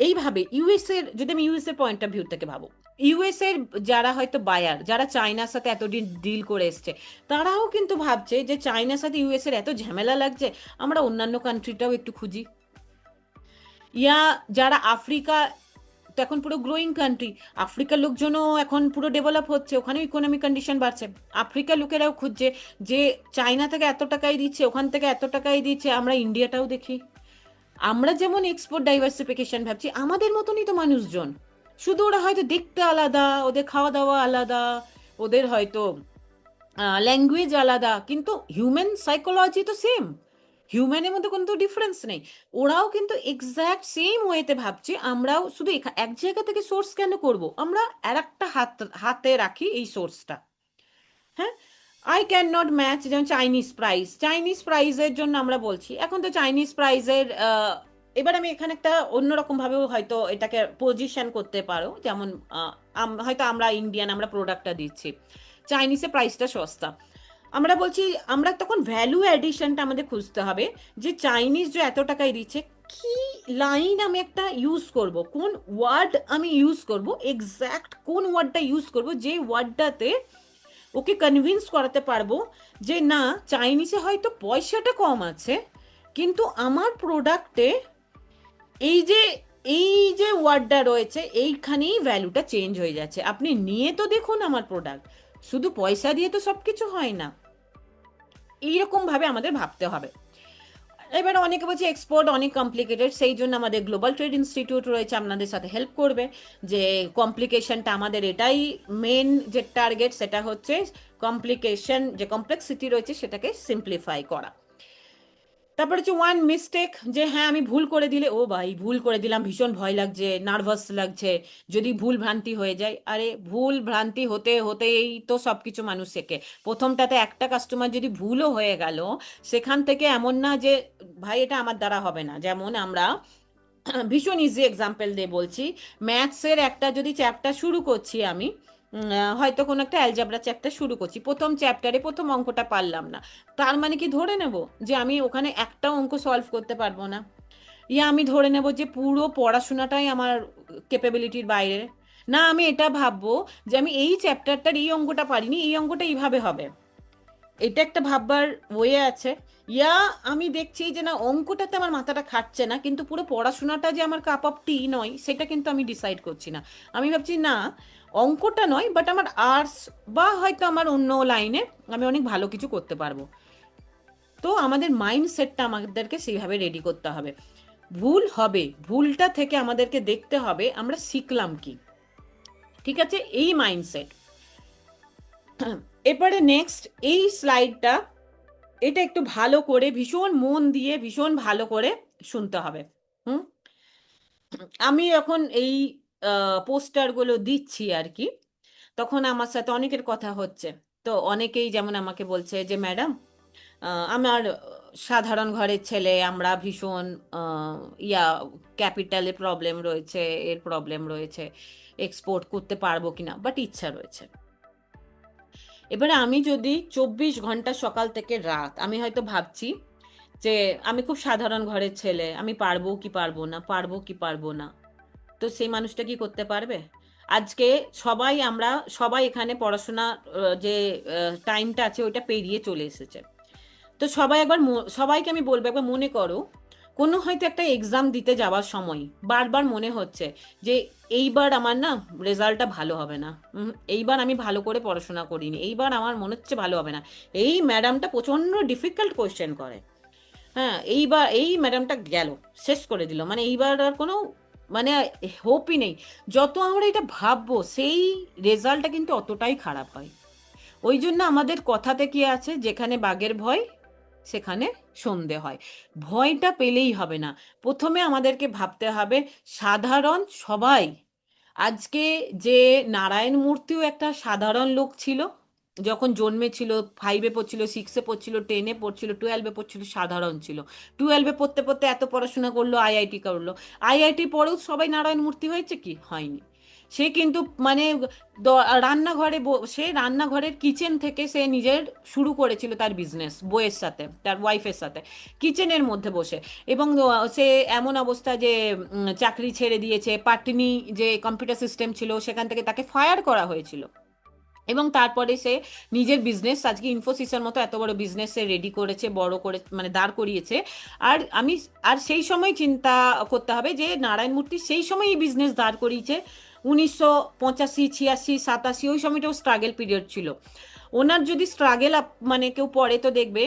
এইভাবে ইউএস এর, যদি আমি ইউএস এর পয়েন্ট অফ ভিউ থেকে ভাবো, ইউএস এর যারা হয়তো বায়ার, যারা চায়নার সাথে এতদিন ডিল করে এসছে, তারাও কিন্তু ভাবছে যে চায়নার সাথে ইউএস এর এত ঝামেলা লাগছে, আমরা অন্যান্য কান্ট্রিটাও একটু খুঁজি। ইয়া যারা আফ্রিকা, তো এখন পুরো গ্রোয়িং কান্ট্রি, আফ্রিকার লোকজনও এখন পুরো ডেভেলপ হচ্ছে, ওখানেও ইকোনমিক কন্ডিশন বাড়ছে, আফ্রিকার লোকেরাও খুঁজছে যে চায়না থেকে এত টাকাই দিচ্ছে, ওখান থেকে এত টাকাই দিচ্ছে, আমরা ইন্ডিয়াটাও দেখি। আমরা যেমন এক্সপোর্ট ডাইভার্সিফিকেশন ভাবছি, আমাদের মতনই তো মানুষজন, শুধু ওরা হয়তো দেখতে আলাদা, ওদের খাওয়া দাওয়া আলাদা, ওদের হয়তো ল্যাঙ্গুয়েজ আলাদা, কিন্তু হিউম্যান সাইকোলজি তো সেম, হিউম্যানের মধ্যে কোনো তো ডিফারেন্স নেই। ওরাও কিন্তু এক্স্যাক্ট সেম ওয়েতে ভাবছে, আমরাও শুধু এক জায়গা থেকে সোর্স কেন করব, আমরা আর একটা হাতে রাখি এই সোর্সটা। হ্যাঁ, আই ক্যান নট ম্যাচ, যেমন চাইনিজ প্রাইস, চাইনিজ প্রাইসের জন্য আমরা বলছি এখন তো চাইনিজ প্রাইসের, এবার আমি এখানে একটা অন্যরকম ভাবেও হয়তো এটাকে পজিশন করতে পারো, যেমন হয়তো আমরা ইন্ডিয়ান, আমরা প্রোডাক্টটা দিচ্ছি, চাইনিজে প্রাইসটা সস্তা, আমরা বলছি, আমরা তখন ভ্যালু অ্যাডিশনটা আমাদের খুঁজতে হবে, যে চাইনিজ যে এত টাকায় দিচ্ছে, কি লাইন আমি একটা ইউজ করব, কোন ওয়ার্ড আমি ইউজ করব, এক্স্যাক্ট কোন ওয়ার্ডটা ইউজ করব, যে ওয়ার্ডটাতে ওকে কনভিন্স করাতে পারবো যে না, চাইনিজে হয়তো পয়সাটা কম আছে, কিন্তু আমার প্রোডাক্টে এই যে এই যে ওয়ার্ডটা রয়েছে, এইখানেই ভ্যালুটা চেঞ্জ হয়ে যাচ্ছে, আপনি নিয়ে তো দেখুন আমার প্রোডাক্ট, শুধু পয়সা দিয়ে তো সব কিছু হয় না। এইরকম ভাবে আমাদের ভাবতে হবে। এবার অনেকে বলছে এক্সপোর্ট অনেক কমপ্লিকেটেড, সেই জন্য আমাদের গ্লোবাল ট্রেড ইনস্টিটিউট রয়েছে, আপনাদের সাথে হেল্প করবে, যে কমপ্লিকেশনটা আমাদের এটাই মেন যে টার্গেট, সেটা হচ্ছে কমপ্লিকেশন, যে কমপ্লেক্সিটি রয়েছে সেটাকে সিম্পলিফাই করা। তারপরে হচ্ছে ওয়ান মিস্টেক, যে হ্যাঁ আমি ভুল করে দিলে, ও ভাই ভুল করে দিলাম, ভীষণ ভয় লাগছে, নার্ভাস লাগছে, যদি ভুল ভ্রান্তি হয়ে যায়, আরে ভুল ভ্রান্তি হতে হতেই তো সবকিছু মানুষ শেখে। প্রথমটাতে একটা কাস্টমার যদি ভুলও হয়ে গেল, সেখান থেকে এমন না যে ভাই এটা আমার দ্বারা হবে না, যেমন আমরা ভীষণ ইজি এক্সাম্পল দিয়ে বলছি, ম্যাথসের একটা যদি চ্যাপ্টার শুরু করছি আমি, হয়তো কোনো একটা অ্যালজাবরা চ্যাপ্টার শুরু করছি, প্রথম চ্যাপ্টারে প্রথম অঙ্কটা পারলাম না, তার মানে কি ধরে নেব যে আমি ওখানে একটা অঙ্ক সলভ করতে পারবো না? ইয়া আমি ধরে নেব যে পুরো পড়াশোনাটাই আমার ক্যাপাবিলিটির বাইরে? না, আমি এটা ভাববো যে আমি এই চ্যাপ্টারটার এই অঙ্কটা পারিনি, এই অঙ্কটা এইভাবে হবে, এটা একটা ভাববার ওয়ে আছে। ইয়া আমি দেখছি যে না, অঙ্কটাতে আমার মাথাটা খাটছে না, কিন্তু পুরো পড়াশোনাটা যে আমার কাপ অফ টি নয়, সেটা কিন্তু আমি ডিসাইড করছি না, আমি ভাবছি না অঙ্কটা নয়, বাট আমার আর্টস বা হয়তো আমার অন্য লাইনে আমি অনেক ভালো কিছু করতে পারবো। তো আমাদের মাইন্ডসেটটা আমাদেরকে সেইভাবে রেডি করতে হবে। ভুল হবে, ভুলটা থেকে আমাদেরকে দেখতে হবে আমরা শিখলাম কি। ঠিক আছে, এই মাইন্ডসেট। এরপরে নেক্সট এই স্লাইডটা, এটা একটু ভালো করে ভীষণ মন দিয়ে ভীষণ ভালো করে শুনতে হবে। হুম, আমি যখন এই পোস্টারগুলো দিচ্ছি আর কি, তখন আমার সাথে অনেকের কথা হচ্ছে। তো অনেকেই যেমন আমাকে বলছে যে ম্যাডাম, আমার সাধারণ ঘরের ছেলে, আমরা ভীষণ আহ, ইয়া ক্যাপিটালের প্রবলেম রয়েছে, এর প্রবলেম রয়েছে, এক্সপোর্ট করতে পারবো কিনা, বাট ইচ্ছা রয়েছে। এবারে আমি যদি 24 ঘন্টা সকাল থেকে রাত আমি হয়তো ভাবছি যে আমি খুব সাধারণ ঘরের ছেলে, আমি পারবো কি পারবো না, পারবো কি পারবো না, তো সেই মানুষটা কি করতে পারবে? আজকে সবাই আমরা সবাই এখানে পড়াশোনা যে টাইমটা আছে ওইটা পেরিয়ে চলে এসেছে। তো সবাই একবার সবাইকে আমি বলবো, একবার মনে করো কোনো হয়তো একটা এক্সাম দিতে যাওয়ার সময় বারবার মনে হচ্ছে যে এইবার আমার না রেজাল্টটা ভালো হবে না, এইবার আমি ভালো করে পড়াশোনা করিনি, এইবার আমার মনে হচ্ছে ভালো হবে না, এই ম্যাডামটা প্রচন্ড ডিফিকাল্ট কোয়েশ্চেন করে, হ্যাঁ এইবার এই ম্যাডামটা গেল, শেষ করে দিল, মানে এইবার আর কোনো মানে হোপই নেই। যত আমরা এটা ভাববো সেই রেজাল্টটা কিন্তু অতটাই খারাপ হয়। ওই জন্য আমাদের কথাতে কি আছে, যেখানে বাঘের ভয় সেখানে সন্ধে হয়। ভয়টা পেলেই হবে না, প্রথমে আমাদেরকে ভাবতে হবে সাধারণ সবাই। আজকে যে নারায়ণ মূর্তিও একটা সাধারণ লোক ছিল, যখন জন্মেছিল 5-এ পড়ছিল, 6-এ পড়ছিল, 10-এ পড়ছিল, 12-এ পড়ছিল, সাধারণ ছিল। 12-এ পড়তে পড়তে এত পড়াশোনা করলো, আইআইটি করলো, আইআইটি পড়েও সবাই নারায়ণ মূর্তি হয়েছে কি হয়নি। সে কিন্তু মানে রান্নাঘরে সে রান্নাঘরের কিচেন থেকে সে নিজের শুরু করেছিল তার বিজনেস, বইয়ের সাথে, তার ওয়াইফের সাথে, কিচেনের মধ্যে বসে। এবং সে এমন অবস্থা যে চাকরি ছেড়ে দিয়েছে, পাটনি যে কম্পিউটার সিস্টেম ছিল সেখান থেকে তাকে ফায়ার করা হয়েছিল। এবং তারপরে সে নিজের বিজনেস, আজকে ইনফোসিসের মতো এত বড় বিজনেস সে রেডি করেছে, বড় করে মানে দাঁড় করিয়েছে। আর আমি আর সেই সময় চিন্তা করতে হবে যে নারায়ণ মূর্তি সেই সময় এই বিজনেস দাঁড় করিয়েছে 1985, 86, 87, ওই সময়টাও স্ট্রাগল পিরিয়ড ছিল। ওনার যদি স্ট্রাগল মানে কেউ পড়ে তো দেখবে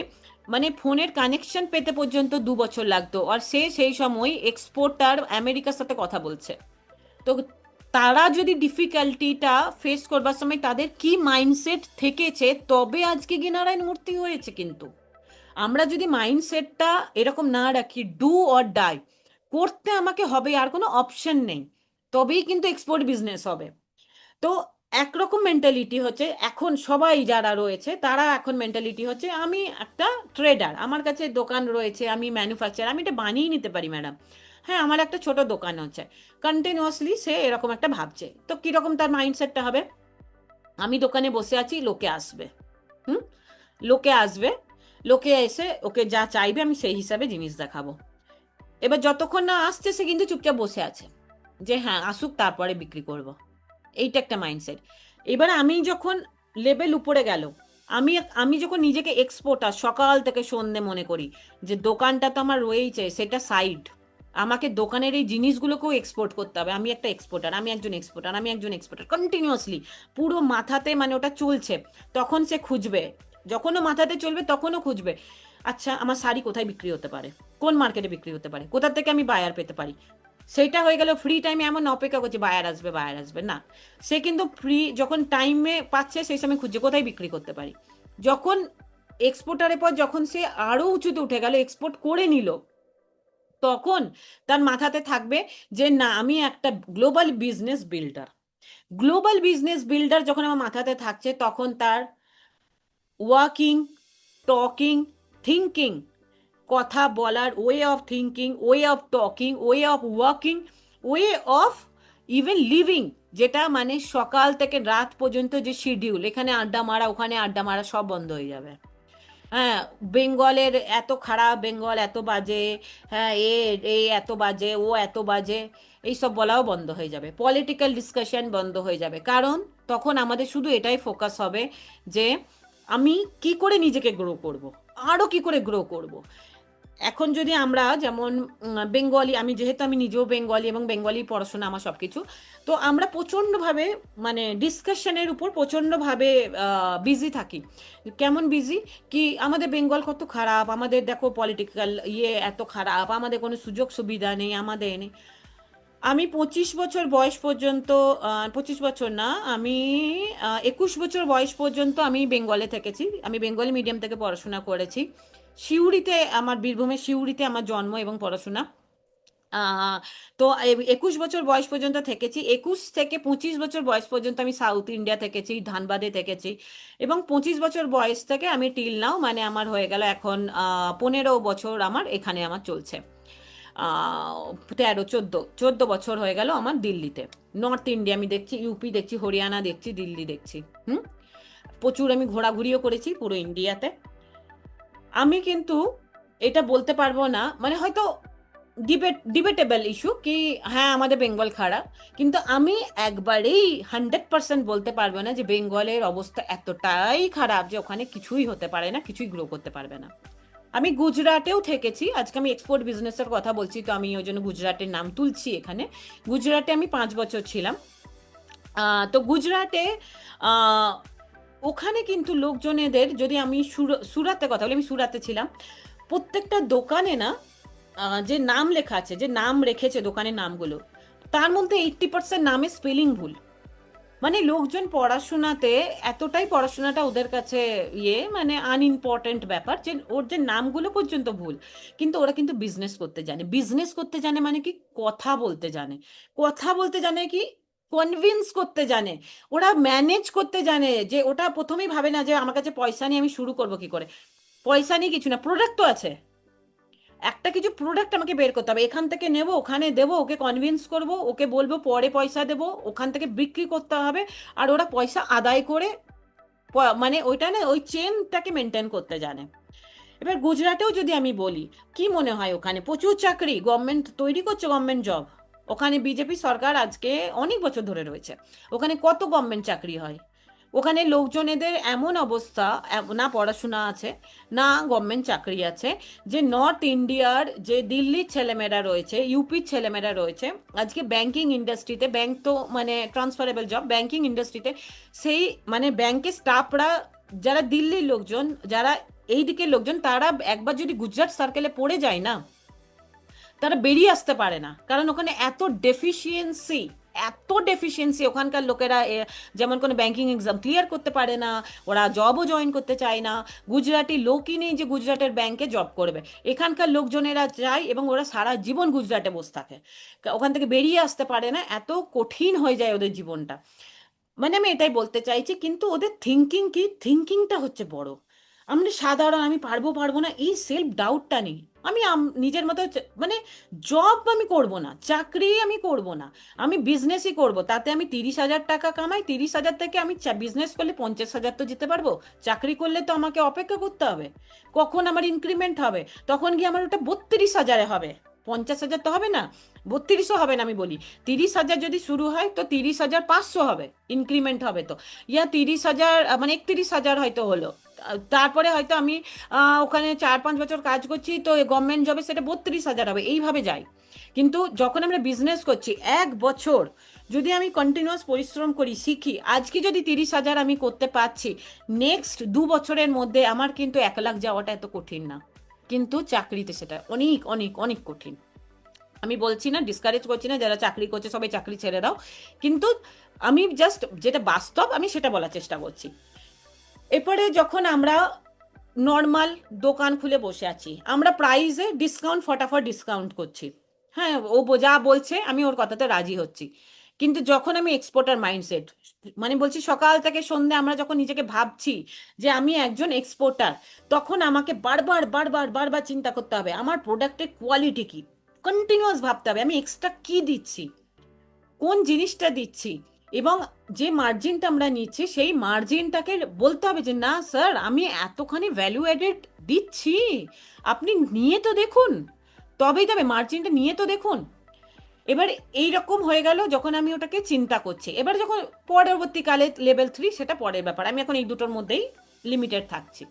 মানে ফোনের কানেকশন পেতে পর্যন্ত 2 বছর লাগতো, আর সে সেই সময় এক্সপোর্টার আমেরিকার সাথে কথা বলছে। তো তারা যদি ডিফিকাল্টিটা ফেস করবার সময় তাদের কি মাইন্ডসেট থেকেছে, তবে আজকে গিয়ে নারায়ণ মূর্তি হয়েছে। কিন্তু আমরা যদি মাইন্ডসেটটা এরকম না রাখি, ডু অর ডাই, করতে আমাকে হবে, আর কোনো অপশন নেই, তবেই কিন্তু এক্সপোর্ট বিজনেস হবে। তো একরকম মেন্টালিটি হচ্ছে এখন সবাই যারা রয়েছে, তারা এখন মেন্টালিটি হচ্ছে আমি একটা ট্রেডার, আমার কাছে দোকান রয়েছে, আমি ম্যানুফ্যাকচার, আমি এটা বানিয়ে নিতে পারি ম্যাডাম, হ্যাঁ আমার একটা ছোট দোকান হচ্ছে। কন্টিনিউয়াসলি সে এরকম একটা ভাবছে, তো কিরকম তার মাইন্ডসেটটা হবে, আমি দোকানে বসে আছি, লোকে আসবে, হুম, লোকে আসবে, লোকে এসে ওকে যা চাইবে আমি সেই হিসাবে জিনিস দেখাবো। এবার যতক্ষণ না আসছে সে কিন্তু চুপচাপ বসে আছে, যে হ্যাঁ আসুক তারপরে বিক্রি করব। এইটা একটা মাইন্ডসেট। এবার আমি যখন লেভেল উপরে গেল, আমি আমি যখন নিজেকে এক্সপোর্টার সকাল থেকে সন্ধে মনে করি যে দোকানটা তো আমার রয়েইছে, সেটা সাইড, আমাকে দোকানের এই জিনিসগুলোকেও এক্সপোর্ট করতে হবে, আমি একটা এক্সপোর্টার, আমি একজন এক্সপোর্টার, আমি একজন এক্সপোর্টার, কন্টিনিউয়াসলি পুরো মাথাতে মানে ওটা চলছে। তখন সে খুঁজবে, যখনও মাথাতে চলবে তখনও খুঁজবে, আচ্ছা আমার শাড়ি কোথায় বিক্রি হতে পারে, কোন মার্কেটে বিক্রি হতে পারে, কোথা থেকে আমি বায়ার পেতে পারি। সেইটা হয়ে গেল ফ্রি টাইমে এমন অপেক্ষা করছে বায়ার আসবে বায়ার আসবে না, সে কিন্তু ফ্রি যখন টাইমে পাচ্ছে সেই সময় খুঁজছে কোথায় বিক্রি করতে পারি। যখন এক্সপোর্টারের পর যখন সে আরো উঁচুতে উঠে গেল, এক্সপোর্ট করে নিল, তখন তার মাথাতে থাকবে যে না আমি একটা global business builder. Global business builder যখন আমার মাথাতে থাকছে, তখন তার ওয়ার্কিং, টকিং, থিঙ্কিং, কথা বলার way of thinking, way of talking, way of working, way of even living, যেটা মানে সকাল থেকে রাত পর্যন্ত যে শিডিউল, এখানে আড্ডা মারা ওখানে আড্ডা মারা সব বন্ধ হয়ে যাবে। হ্যাঁ, বেঙ্গলের এত খারাপ, বেঙ্গল এত বাজে, হ্যাঁ এ এ এত বাজে, ও এত বাজে, এইসব বলাও বন্ধ হয়ে যাবে, পলিটিক্যাল ডিসকাশন বন্ধ হয়ে যাবে। কারণ তখন আমাদের শুধু এটাই ফোকাস হবে যে আমি কি করে নিজেকে গ্রো করব, আরও কি করে গ্রো করব। এখন যদি আমরা যেমন বেঙ্গলি, আমি যেহেতু আমি নিজেও বেঙ্গলি এবং বেঙ্গলি পড়াশোনা আমার সব কিছু, তো আমরা প্রচণ্ডভাবে মানে ডিসকাশনের উপর প্রচণ্ডভাবে বিজি থাকি। কেমন বিজি, কি আমাদের বেঙ্গল কত খারাপ, আমাদের দেখো পলিটিক্যাল এত খারাপ, আমাদের কোনো সুযোগ সুবিধা নেই, আমাদের নেই। আমি 25 বছর বয়স পর্যন্ত, 25 বছর না, আমি 21 বছর বয়স পর্যন্ত আমি বেঙ্গলে থেকেছি। আমি বেঙ্গলি মিডিয়াম থেকে পড়াশোনা করেছি। সিউড়িতে, আমার বীরভূমের সিউড়িতে আমার জন্ম এবং পড়াশোনা। আহ, তো 21 বছর বয়স পর্যন্ত থেকেছি। 21 থেকে 25 বছর বয়স পর্যন্ত আমি সাউথ ইন্ডিয়া থেকেছি, ধানবাদে থেকেছি। এবং 25 বছর বয়স থেকে আমি টিল নাও, মানে আমার হয়ে গেল এখন 15 বছর আমার এখানে আমার চলছে। 13 14 14 বছর হয়ে গেল আমার দিল্লিতে। নর্থ ইন্ডিয়া আমি দেখছি, ইউপি দেখছি, হরিয়ানা দেখছি, দিল্লি দেখছি। হুম। প্রচুর আমি ঘোরাঘুরিও করেছি পুরো ইন্ডিয়াতে। আমি কিন্তু এটা বলতে পারবো না, মানে হয়তো ডিবেটেবল ইস্যু কি হ্যাঁ আমাদের বেঙ্গল খারাপ, কিন্তু আমি একবারেই 100% বলতে পারবো না যে বেঙ্গলের অবস্থা এতটাই খারাপ যে ওখানে কিছুই হতে পারে না, কিছুই গ্রো করতে পারবে না। আমি গুজরাটেও থেকেছি, আজকে আমি এক্সপোর্ট বিজনেসের কথা বলছি তো আমি ওই জন্য গুজরাটের নাম তুলছি এখানে। গুজরাটে আমি 5 বছর ছিলাম। তো গুজরাটে আহ, ওখানে কিন্তু লোকজনেদের, যদি আমি সুরাতে কথা বলি, আমি সুরাতে ছিলাম, প্রত্যেকটা দোকানে না যে নাম লেখা আছে, যে নাম রেখেছে দোকানের নামগুলো, তার মধ্যে 80% নামে স্পেলিং ভুল। মানে লোকজন পড়াশোনাতে এতটাই, পড়াশোনাটা ওদের কাছে মানে আনইম্পর্টেন্ট ব্যাপার যে ওর যে নামগুলো পর্যন্ত ভুল। কিন্তু ওরা কিন্তু বিজনেস করতে জানে। বিজনেস করতে জানে মানে কি, কথা বলতে জানে। কথা বলতে জানে কি, কনভিন্স করতে জানে। ওরা ম্যানেজ করতে জানে, যে ওটা প্রথমেই ভাবে না যে আমার কাছে পয়সা নিয়ে আমি শুরু করব কি করে। পয়সা নিয়ে কিছু না, প্রোডাক্ট তো আছে, একটা কিছু প্রোডাক্ট আমাকে বের করতে হবে, এখান থেকে নেব, ওখানে দেবো, ওকে কনভিন্স করব, ওকে বলবো পরে পয়সা দেবো, ওখান থেকে বিক্রি করতে হবে। আর ওরা পয়সা আদায় করে মানে ওইটা না, ওই চেনটাকে মেনটেন করতে জানে। এবার গুজরাটেও যদি আমি বলি, কি মনে হয় ওখানে প্রচুর চাকরি, গভর্নমেন্ট তৈরি করছে গভর্নমেন্ট জব। ওখানে বিজেপি সরকার আজকে অনেক বছর ধরে রয়েছে। ওখানে কত গভর্নমেন্ট চাকরি হয়। ওখানে লোকজনেদের এমন অবস্থা, না পড়াশোনা আছে, না গভর্নমেন্ট চাকরি আছে, যে নর্থ ইন্ডিয়ার যে দিল্লির ছেলেমেয়েরা রয়েছে, ইউপির ছেলেমেয়েরা রয়েছে, আজকে ব্যাংকিং ইন্ডাস্ট্রিতে, ব্যাংক তো মানে ট্রান্সফারেবল জব, ব্যাংকিং ইন্ডাস্ট্রিতে সেই মানে ব্যাংকের স্টাফরা, যারা দিল্লির লোকজন, যারা এই দিকের লোকজন, তারা একবার যদি গুজরাট সার্কেলে পড়ে যায় না, তারা বেরিয়ে আসতে পারে না। কারণ ওখানে এত ডেফিসিয়েন্সি, এত ডেফিসিয়েন্সি ওখানকার লোকেরা, যেমন কোনো ব্যাংকিং এক্সাম ক্লিয়ার করতে পারে না, ওরা জবও জয়েন করতে চায় না। গুজরাটি লোকই নেই যে গুজরাটের ব্যাংকে জব করবে। এখানকার লোকজনেরা যায় এবং ওরা সারা জীবন গুজরাটে বসে থাকে, ওখান থেকে বেরিয়ে আসতে পারে না, এত কঠিন হয়ে যায় ওদের জীবনটা। মানে আমি এটাই বলতে চাইছি, কিন্তু ওদের থিঙ্কিং কি, থিঙ্কিংটা হচ্ছে বড়। আমরা সাধারণ, আমি পারবো পারবো না, এই সেলফ ডাউটটা নেই। আমি নিজের মতো মানে জব আমি করব না, চাকরি আমি করব না, আমি বিজনেসই করব। তাতে আমি 30,000 টাকা কামাই, 30,000 থেকে আমি বিজনেস করলে 50,000 তো যেতে পারবো। চাকরি করলে তো আমাকে অপেক্ষা করতে হবে কখন আমার ইনক্রিমেন্ট হবে, তখন গিয়ে আমার ওটা 32,000-এ হবে। 50,000 তো হবে না, 32ও হবে না। আমি বলি 30,000 যদি শুরু হয় তো 30,500 হবে, ইনক্রিমেন্ট হবে তো। ইয়া 30,000 মানে 31,000 হয়তো হলো। তারপরে হয়তো আমি ওখানে 4-5 বছর কাজ করছি, তো গভর্নমেন্ট জবে সেটা 32,000 হবে, এইভাবে যাই। কিন্তু যখন আমরা বিজনেস করছি, 1 বছর যদি আমি কন্টিনিউয়াস পরিশ্রম করি, শিখি, আজকে যদি 30,000 আমি করতে পারছি, নেক্সট 2 বছরের মধ্যে আমার কিন্তু 1 লাখ যাওয়াটা এত কঠিন না। কিন্তু চাকরিতে সেটা অনেক অনেক অনেক কঠিন। আমি বলছি না, ডিসকারেজ করছি না, যারা চাকরি করছে সবাই চাকরি ছেড়ে দাও, কিন্তু আমি জাস্ট যেটা বাস্তব আমি সেটা বলার চেষ্টা করছি। এরপরে যখন আমরা নর্মাল দোকান খুলে বসে আছি, আমরা প্রাইসে ডিসকাউন্ট, ফটাফট ডিসকাউন্ট করছি, হ্যাঁ ও যা বলছে আমি ওর কথাতে রাজি হচ্ছি। কিন্তু যখন আমি এক্সপোর্টার মাইন্ডসেট, মানে বলছি সকাল থেকে সন্ধ্যে আমরা যখন নিজেকে ভাবছি যে আমি একজন এক্সপোর্টার, তখন আমাকে বারবার বারবার বারবার চিন্তা করতে হবে আমার প্রোডাক্টের কোয়ালিটি কি, কন্টিনিউয়াস ভাবতে হবে আমি এক্সট্রা কি দিচ্ছি, কোন জিনিসটা দিচ্ছি, এবং যে মার্জিনটা আমরা নিচ্ছি সেই মার্জিনটাকে বলতে হবে যে না স্যার, আমি এতখানি ভ্যালু অ্যাডেড দিচ্ছি, আপনি নিয়ে তো দেখুন, তবেই তবে মার্জিনটা নিয়ে তো দেখুন। এবার এই রকম হয়ে গেল যখন আমি ওটাকে চিন্তা করছি। এবার যখন পরবর্তীকালে লেভেল 3, সেটা পরের ব্যাপার, আমি এখন এই দুটোর মধ্যেই লিমিটেড থাকছি।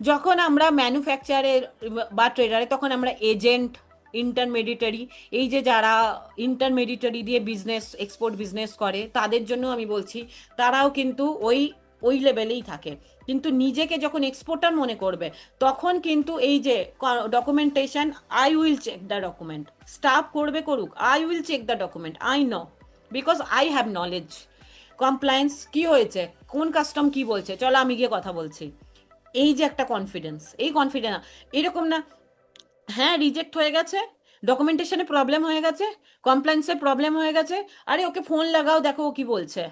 যখন আমরা ম্যানুফ্যাকচারের বা ট্রেডারে, তখন আমরা এজেন্ট, ইন্টারমেডিটারি, এই যে যারা ইন্টারমেডিটারি দিয়ে বিজনেস, এক্সপোর্ট বিজনেস করে, তাদের জন্য আমি বলছি, তারাও কিন্তু ওই ওই লেভেলেই থাকে, কিন্তু নিজেকে যখন এক্সপোর্টার মনে করবে তখন কিন্তু এই যে documentation, I will check the document, staff করবে করুক, I will check the document, I know, because I have knowledge. Compliance কি হয়েছে, কোন কাস্টম কি বলছে, চলো আমি গিয়ে কথা বলছি, এই যে একটা কনফিডেন্স, এই কনফিডেন্স এরকম না হ্যাঁ রিজেক্ট হয়ে গেছে, ডকুমেন্টেশনে প্রবলেম হয়ে গেছে, কমপ্লায়েন্সে প্রবলেম হয়ে গেছে, আরে ওকে ফোন লাগাও দেখো ও কি বলছে,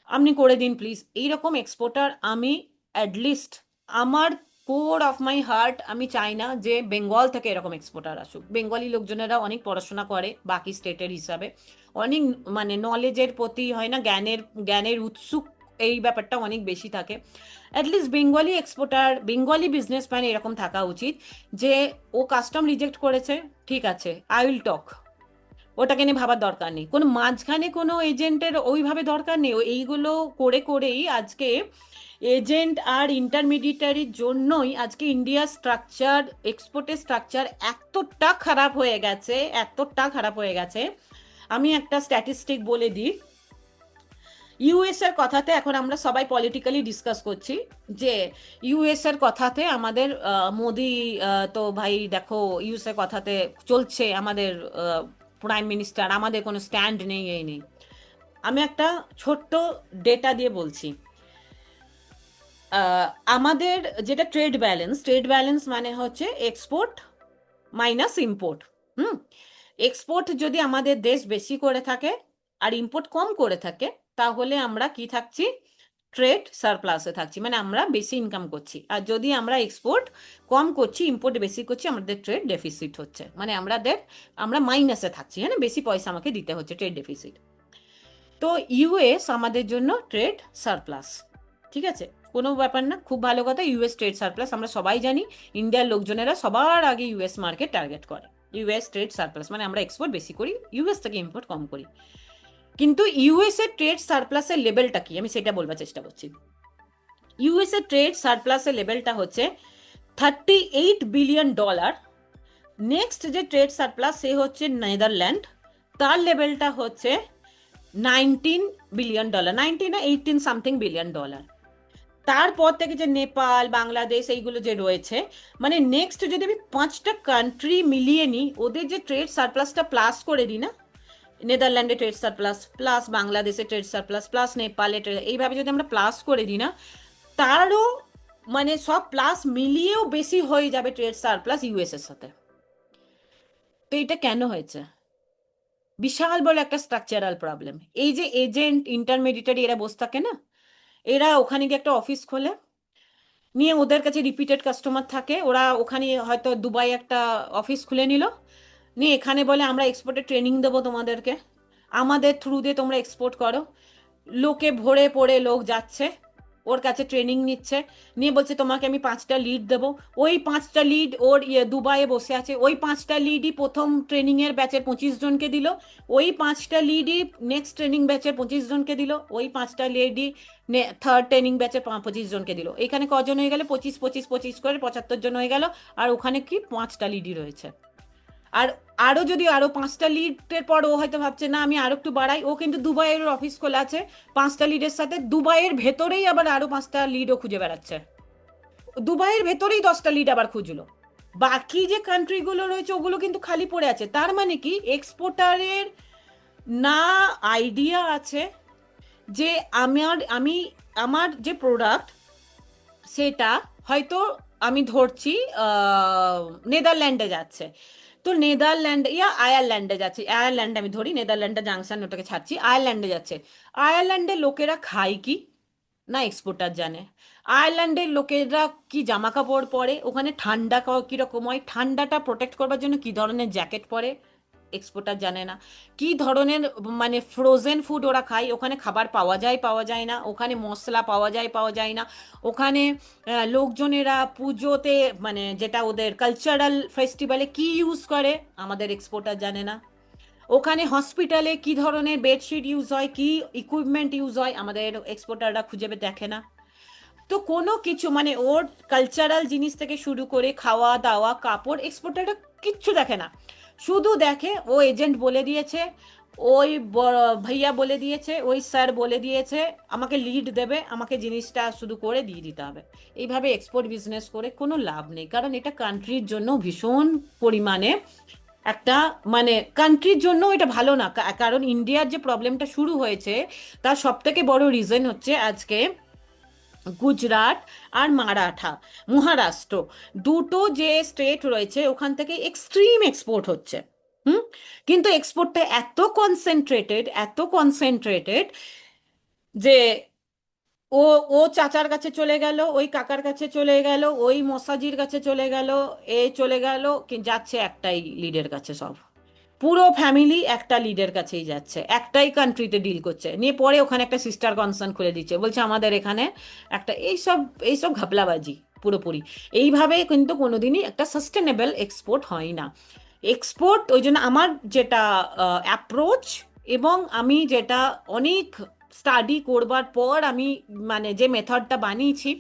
আপনি করে দিন প্লিজ। এইরকম এক্সপোর্টার আমি অ্যাটলিস্ট আমার কোর অফ মাই হার্ট আমি চাই না যে বেঙ্গল থেকে এরকম এক্সপোর্টার আসুক। বেঙ্গলি লোকজনেরা অনেক পড়াশোনা করে বাকি স্টেটের হিসাবে, অনেক মানে নলেজের প্রতি হয় না, জ্ঞানের জ্ঞানের উৎসুক, এই ব্যাপারটা অনেক বেশি থাকে। At least Bengali exporter, Bengali businessman এরকম থাকা উচিত যে ও কাস্টম রিজেক্ট করেছে, ঠিক আছে আই উইল টক, ওটাকে নিয়ে ভাবার দরকার নেই, কোনো মাঝখানে কোনো এজেন্টের ওইভাবে দরকার নেই। এইগুলো করে করেই আজকে এজেন্ট আর ইন্টারমিডিয়েটারির জন্যই আজকে ইন্ডিয়ার স্ট্রাকচার, এক্সপোর্টের স্ট্রাকচার এতটা খারাপ হয়ে গেছে, এতটা খারাপ হয়ে গেছে। আমি একটা স্ট্যাটিস্টিক বলে দিই, ইউএস এর কথাতে এখন আমরা সবাই পলিটিক্যালি ডিসকাস করছি যে ইউএস এর কথাতে আমাদের মোদি, তো ভাই দেখো ইউএস এর কথাতে চলছে আমাদের প্রাইম মিনিস্টার, আমাদের কোনো স্ট্যান্ড নেই, এই নেই। আমি একটা ছোট্ট ডেটা দিয়ে বলছি, আমাদের যেটা ট্রেড ব্যালেন্স মানে হচ্ছে এক্সপোর্ট মাইনাস ইম্পোর্ট। হুম, এক্সপোর্ট যদি আমাদের দেশ বেশি করে থাকে আর ইম্পোর্ট কম করে থাকে, তাহলে আমরা কি থাকছি, ট্রেড সারপ্লাসে থাকছি, মানে আমরা বেশি ইনকাম করছি। আর যদি আমরা এক্সপোর্ট কম করছি, ইম্পোর্ট বেশি করছি, আমাদের ট্রেড ডেফিসিট হচ্ছে, মানে আমরা মাইনাসে থাকছি, হ্যাঁ বেশি পয়সা আমাকে দিতে হচ্ছে, ট্রেড ডেফিসিট। তো ইউএস আমাদের জন্য ট্রেড সারপ্লাস, ঠিক আছে, কোনো ব্যাপার না, খুব ভালো কথা, ইউএস ট্রেড সারপ্লাস আমরা সবাই জানি, ইন্ডিয়ার লোকজনেরা সবার আগে ইউএস মার্কেট টার্গেট করে। ইউএস ট্রেড সারপ্লাস মানে আমরা এক্সপোর্ট বেশি করি, ইউএস থেকে ইম্পোর্ট কম করি। কিন্তু ইউএস এর ট্রেড সারপ্লাসের লেভেলটা কি আমি সেটা বলবার চেষ্টা করছি। ইউএস এর ট্রেড সারপ্লাসের লেভেলটা হচ্ছে $38 বিলিয়ন। নেক্সট যে ট্রেড সারপ্লাস সে হচ্ছে নেদারল্যান্ড, তার লেভেলটা হচ্ছে $19 বিলিয়ন, 19 না 18 সামথিং $বিলিয়ন। তারপর থেকে যে নেপাল, বাংলাদেশ এইগুলো যে রয়েছে, মানে নেক্সট যদি আমি 5টা কান্ট্রি মিলিয়ে নিই, ওদের যে ট্রেড সারপ্লাসটা প্লাস করে দিই না, নেদারল্যান্ডে ট্রেড সারপ্লাস প্লাস বাংলাদেশে ট্রেড সারপ্লাস প্লাস নেপালে এইভাবে যদি আমরা প্লাস করে দিই না, তারও মানে সব প্লাস মিলিয়েও বেশি হয়ে যাবে ট্রেড সারপ্লাস ইউএস এর সাথে। তো এটা কেন হয়েছে, বিশাল বড় একটা স্ট্রাকচারাল প্রবলেম। এই যে এজেন্ট ইন্টারমিডিয়েটারি এরা বসে থাকে না, এরা ওখানে গিয়ে একটা অফিস খোলে, নিয়ে ওদের কাছে রিপিটেড কাস্টমার থাকে, ওরা ওখানে হয়তো দুবাই একটা অফিস খুলে নিল, নিয়ে এখানে বলে আমরা এক্সপোর্টের ট্রেনিং দেবো তোমাদেরকে, আমাদের থ্রু দিয়ে তোমরা এক্সপোর্ট করো। লোকে ভরে পড়ে লোক যাচ্ছে, ওর কাছে ট্রেনিং নিচ্ছে, নিয়ে বলছে তোমাকে আমি 5টা লিড দেবো। ওই 5টা লিড ওর দুবাইয়ে বসে আছে, ওই 5টা লিডই প্রথম ট্রেনিং এর ব্যাচের 25 জনকে দিল, ওই 5টা লিডই নেক্সট ট্রেনিং ব্যাচের 25 জনকে দিল, ওই 5টা লিডই থার্ড ট্রেনিং ব্যাচের 25 জনকে দিল। এখানে কজন হয়ে গেল, 25 করে 75 জন হয়ে গেল, আর ওখানে কি 5টা লিডই রয়েছে। আর আরো যদি আরো 5টা লিডের পর ও হয়তো ভাবছে না আমি আরো একটু বাড়াই, ও কিন্তু দুবাইয়ের অফিস খোলা আছে, 5টা লিডের সাথে দুবাইয়ের ভেতরেই আবার আরো 5টা লিডও খুঁজে বেড়াচ্ছে, দুবাইয়ের ভেতরেই 10টা লিড আবার খুঁজলো। বাকি যে কান্ট্রিগুলো রয়েছে ওগুলো কিন্তু খালি পড়ে আছে। তার মানে কি এক্সপোর্টারের না আইডিয়া আছে যে আমি আমার যে প্রোডাক্ট সেটা হয়তো আমি ধরছি নেদারল্যান্ডে যাচ্ছে, তো নেদারল্যান্ড ইয়া আয়ারল্যান্ডে যাচ্ছে, আয়ারল্যান্ড আমি ধরি, নেদারল্যান্ডে জাংশন ওটাকে ছাড়ছি, আয়ারল্যান্ডে যাচ্ছে। আয়ারল্যান্ডের লোকেরা খায় কি না এক্সপোর্টার জানে, আয়ারল্যান্ডের লোকেরা কি জামা কাপড় পরে, ওখানে ঠান্ডা কিরকম হয়, ঠান্ডাটা প্রোটেক্ট করবার জন্য কি ধরনের জ্যাকেট পরে এক্সপোর্টার জানে না, কি ধরনের মানে ফ্রোজেন ফুড ওরা খায়, ওখানে খাবার পাওয়া যায় না, ওখানে মশলা পাওয়া যায় না, ওখানে লোকজনেরা পুজোতে মানে যেটা ওদের কালচারাল ফেস্টিভ্যালে কি ইউজ করে আমাদের এক্সপোর্টার জানে না, ওখানে হসপিটালে কি ধরনের বেডশিট ইউজ হয়, কি ইকুইপমেন্ট ইউজ হয় আমাদের এক্সপোর্টাররা খুঁজে দেখে না। তো কোনো কিছু মানে ওর কালচারাল জিনিস থেকে শুরু করে খাওয়া দাওয়া কাপড় এক্সপোর্টাররা কিচ্ছু দেখে না, শুধু দেখে ও এজেন্ট বলে দিয়েছে, ওই ভাইয়া বলে দিয়েছে, ওই স্যার বলে দিয়েছে আমাকে লিড দেবে, আমাকে জিনিসটা শুধু করে দিয়ে দিতে হবে। এইভাবে এক্সপোর্ট বিজনেস করে কোনো লাভ নেই, কারণ এটা কান্ট্রির জন্য ভীষণ পরিমাণে একটা, মানে কান্ট্রির জন্য এটা ভালো না। কারণ ইন্ডিয়ার যে প্রবলেমটা শুরু হয়েছে তার সব থেকে বড় রিজন হচ্ছে আজকে গুজরাট আর মহারাষ্ট্র, দুটো যে স্টেট রয়েছে ওখান থেকে এক্সট্রিম এক্সপোর্ট হচ্ছে। হুম। কিন্তু এক্সপোর্টটা এত কনসেন্ট্রেটেড যে ও ও চাচার কাছে চলে গেল, ওই কাকার কাছে চলে গেল, ওই মসাজির কাছে চলে গেল, এ চলে গেল, যাচ্ছে একটাই লিডের কাছে সব। পুরো ফ্যামিলি একটা লিডের কাছেই যাচ্ছে, একটাই কান্ট্রিতে ডিল করছে, নিয়ে পরে ওখানে একটা সিস্টার কনসার্ন খুলে দিচ্ছে, বলছে আমাদের এখানে একটা, এইসব এইসব ঘাপলাবাজি পুরোপুরি। এইভাবে কিন্তু কোনোদিনই একটা সাস্টেনেবল এক্সপোর্ট হয় না। এক্সপোর্ট ওই জন্য আমার যেটা অ্যাপ্রোচ, এবং আমি যেটা অনেক স্টাডি করবার পর আমি মানে যে মেথডটা বানিয়েছি,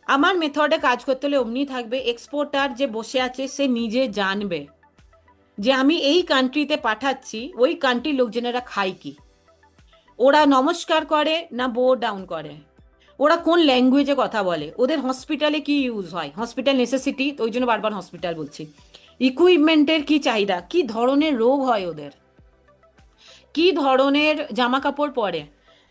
আমার মেথডে কাজ করতে হলে অমনি থাকবে, এক্সপোর্টার যে বসে আছে সে নিজে জানবে যে আমি এই কান্ট্রিতে পাঠাচ্ছি, ওই কান্ট্রির লোকজনেরা খায় কি, ওরা নমস্কার করে না বো ডাউন করে, ওরা কোন ল্যাঙ্গুয়েজে কথা বলে, ওদের হসপিটালে কি ইউজ হয়, হসপিটাল নেসেসিটি, ওই জন্য বারবার হসপিটাল বলছি, ইকুইপমেন্টের কি চাহিদা, কি ধরনের রোগ হয় ওদের, কি ধরনের জামা কাপড় পরে,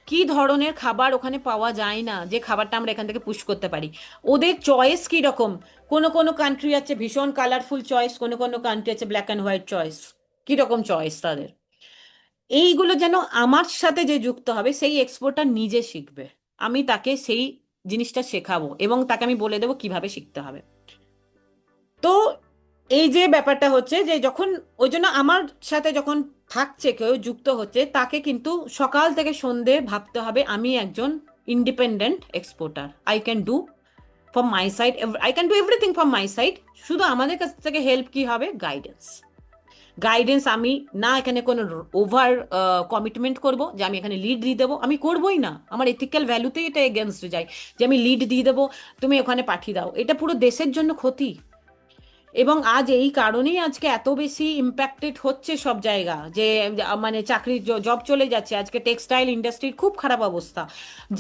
কি ধরনের খাবার ওখানে পাওয়া যায় না যে খাবারটা আমরা এখান থেকে পুশ করতে পারি, ওদের চয়েস কি রকম, কোনো কোনো কান্ট্রি আছে ভীষণ কালারফুল চয়েস, কোনো কোনো কান্ট্রি আছে ব্ল্যাক অ্যান্ড হোয়াইট চয়েস, কি রকম চয়েস তাদের। এইগুলো যেন আমার সাথে যে যুক্ত হবে সেই এক্সপোর্টার নিজে শিখবে, আমি তাকে সেই জিনিসটা শেখাবো এবং তাকে আমি বলে দেবো কিভাবে শিখতে হবে। তো এই যে ব্যাপারটা হচ্ছে যে যখন, ওই জন্য আমার সাথে যখন থাকছে কেউ যুক্ত হচ্ছে, তাকে কিন্তু সকাল থেকে সন্ধে ভাবতে হবে আমি একজন independent exporter, I can do from my side, I can do everything from my side. শুধু আমাদের কাছ থেকে হেল্প কি হবে, গাইডেন্স। গাইডেন্স আমি না এখানে কোনো ওভার কমিটমেন্ট করব যে আমি এখানে লিড দিয়ে দেবো, আমি করবোই না, আমার এথিক্যাল ভ্যালুতেই এটা এগেনস্ট যায় যে আমি লিড দিয়ে দেবো, তুমি ওখানে পাঠিয়ে দাও, এটা পুরো দেশের জন্য ক্ষতি। এবং আজ এই কারণেই আজকে এত বেশি ইম্প্যাক্টেড হচ্ছে সব জায়গা, যে মানে চাকরির জব চলে যাচ্ছে, আজকে টেক্সটাইল ইন্ডাস্ট্রির খুব খারাপ অবস্থা,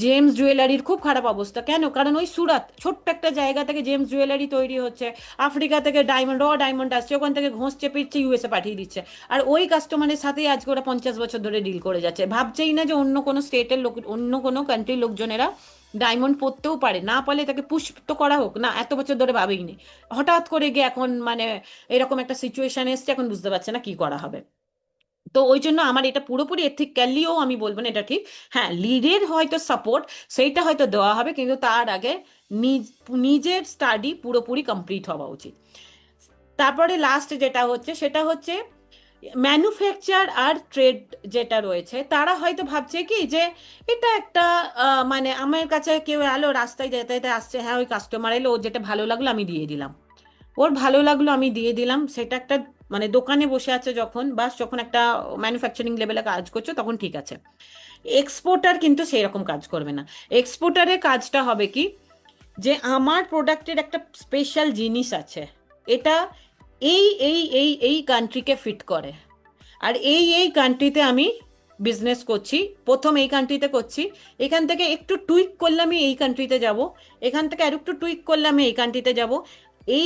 জেমস জুয়েলারির খুব খারাপ অবস্থা। কেন? কারণ ওই সুরাত ছোট্ট একটা জায়গা থেকে জেমস জুয়েলারি তৈরি হচ্ছে, আফ্রিকা থেকে ডায়মন্ড আসছে, ওখান থেকে ঘষছে পিটছে ইউএসএ পাঠিয়ে দিচ্ছে, আর ওই কাস্টমারের সাথেই আজকে ওরা 50 বছর ধরে ডিল করে যাচ্ছে, ভাবছেই না যে অন্য কোনো স্টেটের লোক, অন্য কোনো কান্ট্রির লোকজনেরা ডায়মন্ড পরতেও পারে, না পারলে তাকে পুশ তো করা হোক না, এত বছর ধরে ভাবেইনি, হঠাৎ করে গিয়ে এখন মানে এরকম একটা সিচুয়েশন এসছে, এখন বুঝতে পারছে না কি করা হবে। তো ওই জন্য আমার এটা পুরোপুরি এথিক্যালিও আমি বলবো না এটা ঠিক, হ্যাঁ লিডের হয়তো সাপোর্ট সেইটা হয়তো দেওয়া হবে, কিন্তু তার আগে নিজ নিজের স্টাডি পুরোপুরি কমপ্লিট হওয়া উচিত। তারপরে লাস্ট যেটা হচ্ছে সেটা হচ্ছে ম্যানুফ্যাকচার আর ট্রেড যেটা রয়েছে, তারা হয়তো ভাবছে কি যে এটা একটা মানে আমার কাছে কেউ এলো রাস্তায় যেতে যেতে আসছে, হ্যাঁ ওই কাস্টমার এলো, ওর যেটা ভালো লাগলো আমি দিয়ে দিলাম, ওর ভালো লাগলো আমি দিয়ে দিলাম, সেটা একটা, মানে দোকানে বসে আছে যখন, বাস যখন একটা ম্যানুফ্যাকচারিং লেভেলে কাজ করছো তখন ঠিক আছে। এক্সপোর্টার কিন্তু সেই রকম কাজ করবে না। এক্সপোর্টারের কাজটা হবে কি, যে আমার প্রোডাক্টের একটা স্পেশাল জিনিস আছে, এটা এই কান্ট্রিকে ফিট করে, আর এই কান্ট্রিতে আমি বিজনেস করছি, প্রথম এই কান্ট্রিতে করছি, এখান থেকে একটু টুইক করলে আমি এই কান্ট্রিতে যাব, এখান থেকে আর একটু টুইক করলে আমি এই কান্ট্রিতে যাব। এই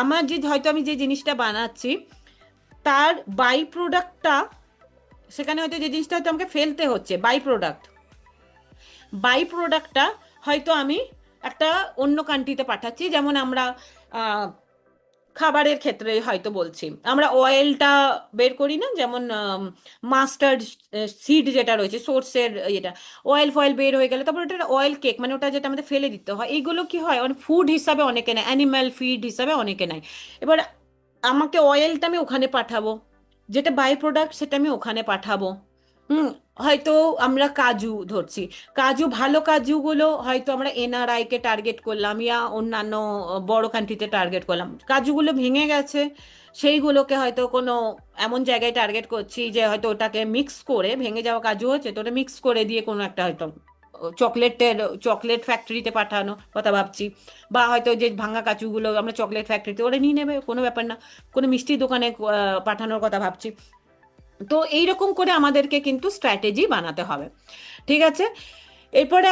আমার যে হয়তো আমি যে জিনিসটা বানাচ্ছি তার বাই প্রোডাক্টটা, সেখানে হয়তো যে জিনিসটা হয়তো আমাকে ফেলতে হচ্ছে বাই প্রোডাক্টটা হয়তো আমি একটা অন্য কান্ট্রিতে পাঠাচ্ছি, যেমন আমরা আহ, খাবারের ক্ষেত্রে হয়তো বলছি, আমরা অয়েলটা বের করি না, যেমন মাস্টার্ড সিড যেটা রয়েছে সোর্সের, এটা অয়েল ফয়েল বের হয়ে গেলে তারপর ওটা অয়েল কেক, মানে ওটা যেটা আমাদের ফেলে দিতে হয়, এইগুলো কি হয় মানে ফুড হিসাবে অনেকে নেয়, অ্যানিম্যাল ফিড হিসাবে অনেকে নেয়। এবার আমাকে অয়েলটা আমি ওখানে পাঠাবো, যেটা বাই প্রোডাক্ট সেটা আমি ওখানে পাঠাবো। হুম। হয়তো আমরা কাজু ধরছি, কাজু ভালো কাজুগুলো হয়তো আমরা এনআরআই কে টার্গেট করলাম, ইয়া অন্যান্য বড় কান্ট্রিতে টার্গেট করলাম, কাজুগুলো ভেঙে গেছে, সেইগুলোকে হয়তো কোনো এমন জায়গায় টার্গেট করছি যে হয়তো ওটাকে মিক্স করে, ভেঙে যাওয়া কাজু হচ্ছে তো ওটা মিক্স করে দিয়ে কোনো একটা হয়তো চকলেটের চকলেট ফ্যাক্টরিতে পাঠানো কথা ভাবছি, বা হয়তো যে ভাঙা কাজুগুলো আমরা চকলেট ফ্যাক্টরিতে ওরা নিয়ে নেবে, কোনো ব্যাপার না, কোনো মিষ্টির দোকানে পাঠানোর কথা ভাবছি। তো এইরকম করে আমাদেরকে কিন্তু স্ট্র্যাটেজি বানাতে হবে, ঠিক আছে? এরপরে